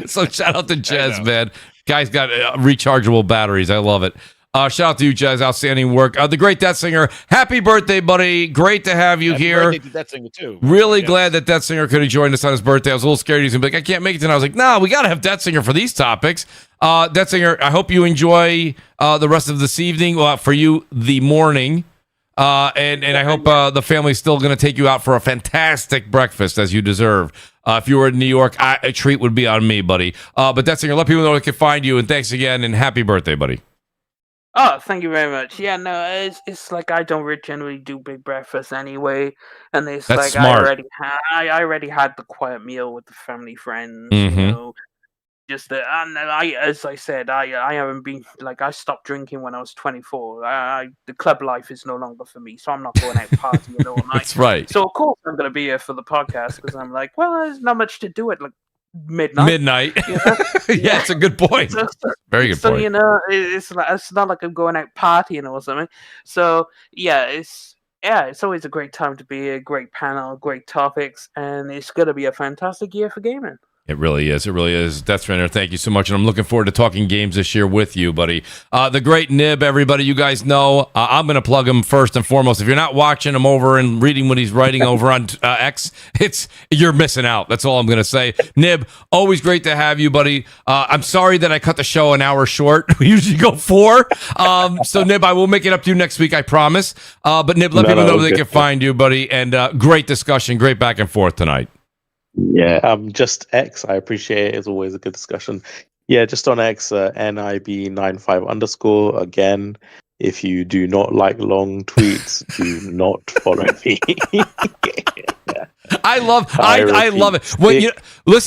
So shout out to Jez, man. Guy's got rechargeable batteries. I love it. Shout out to you, Jez. Outstanding work. The great Death Singer. Happy birthday, buddy. Great to have you here. Happy birthday to Death Singer, too. Really glad that Death Singer could have joined us on his birthday. I was a little scared. He's going to be like, I can't make it tonight. I was like, no, we got to have Death Singer for these topics. Death Singer, I hope you enjoy the rest of this evening. For you, the morning. And I hope the family's still going to take you out for a fantastic breakfast, as you deserve. If you were in New York, a treat would be on me, buddy. But Death Singer, let people know where they can find you. And thanks again, and happy birthday, buddy. Oh, thank you very much. Yeah, no, it's like I don't generally do big breakfast anyway, and it's That's like smart. I already had the quiet meal with the family friends, Mm-hmm. Just and as I said, I haven't been like I stopped drinking when I was 24. The club life is no longer for me, so I'm not going out partying all night. That's right. So of course I'm going to be here for the podcast, because I'm like, well, there's not much to do at like midnight. Yeah, it's a good point. Very good point. So it's not like I'm going out partying or something. So it's always a great time to be here. Great panel, great topics, and it's going to be a fantastic year for gaming. It really is. It really is. Death Trainer, thank you so much. And I'm looking forward to talking games this year with you, buddy. The great Nib, everybody, you guys know. I'm going to plug him first and foremost. If you're not watching him over and reading what he's writing over on X, you're missing out. That's all I'm going to say. Nib, always great to have you, buddy. I'm sorry that I cut the show an hour short. We usually go 4. So, Nib, I will make it up to you next week, I promise. But, Nib, let people know where they can find you, buddy. And great discussion. Great back and forth tonight. Yeah, just X. I appreciate it. It's always a good discussion. Yeah, just on X, NIB95_. Again, if you do not like long tweets, do not follow me. I love it.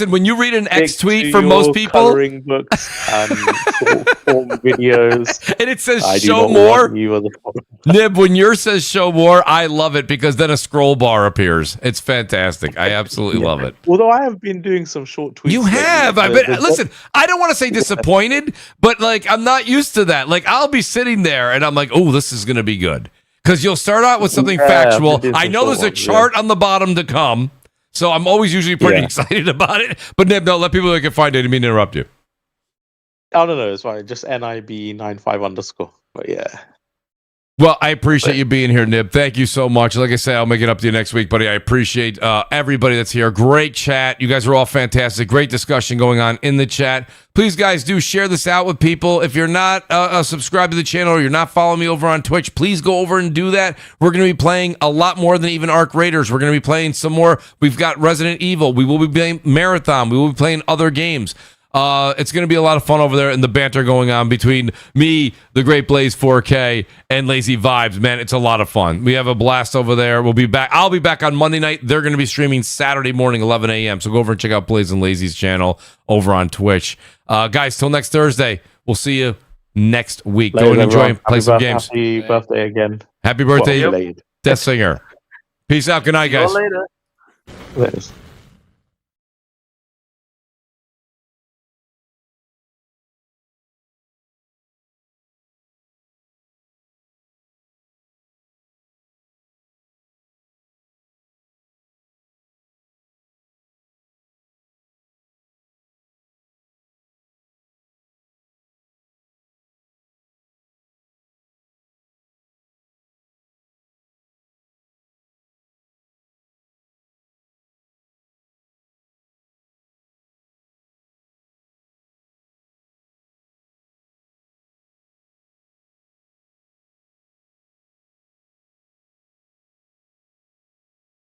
When you read an X tweet for most people, coloring books and form videos, and it says show more. Nib, when yours says show more, I love it, because then a scroll bar appears. It's fantastic. I absolutely love it. Although I have been doing some short tweets. You have. Listen, I don't want to say disappointed, but like I'm not used to that. Like I'll be sitting there and I'm like, oh, this is gonna be good. Because you'll start out with something factual. I know there's a chart on the bottom to come, so I'm always usually pretty excited about it. But Nib, no, let people know they can find it. I didn't mean to interrupt you. Oh, no, it's fine. Just NIB95_. But yeah. Well, I appreciate you being here, Nib. Thank you so much. Like I say, I'll make it up to you next week, buddy. I appreciate everybody that's here. Great chat. You guys are all fantastic. Great discussion going on in the chat. Please, guys, do share this out with people. If you're not subscribed to the channel or you're not following me over on Twitch, please go over and do that. We're going to be playing a lot more than even Arc Raiders. We're going to be playing some more. We've got Resident Evil. We will be playing Marathon. We will be playing other games. It's going to be a lot of fun over there, and the banter going on between me, the Great Blaze 4K, and Lazy Vibes. Man, it's a lot of fun. We have a blast over there. We'll be back. I'll be back on Monday night. They're going to be streaming Saturday morning, 11 a.m. So go over and check out Blaze and Lazy's channel over on Twitch. Guys, till next Thursday. We'll see you next week. Go and enjoy and play some games. Happy birthday again. Happy birthday, Death Singer. Peace out. Good night, guys. See you later.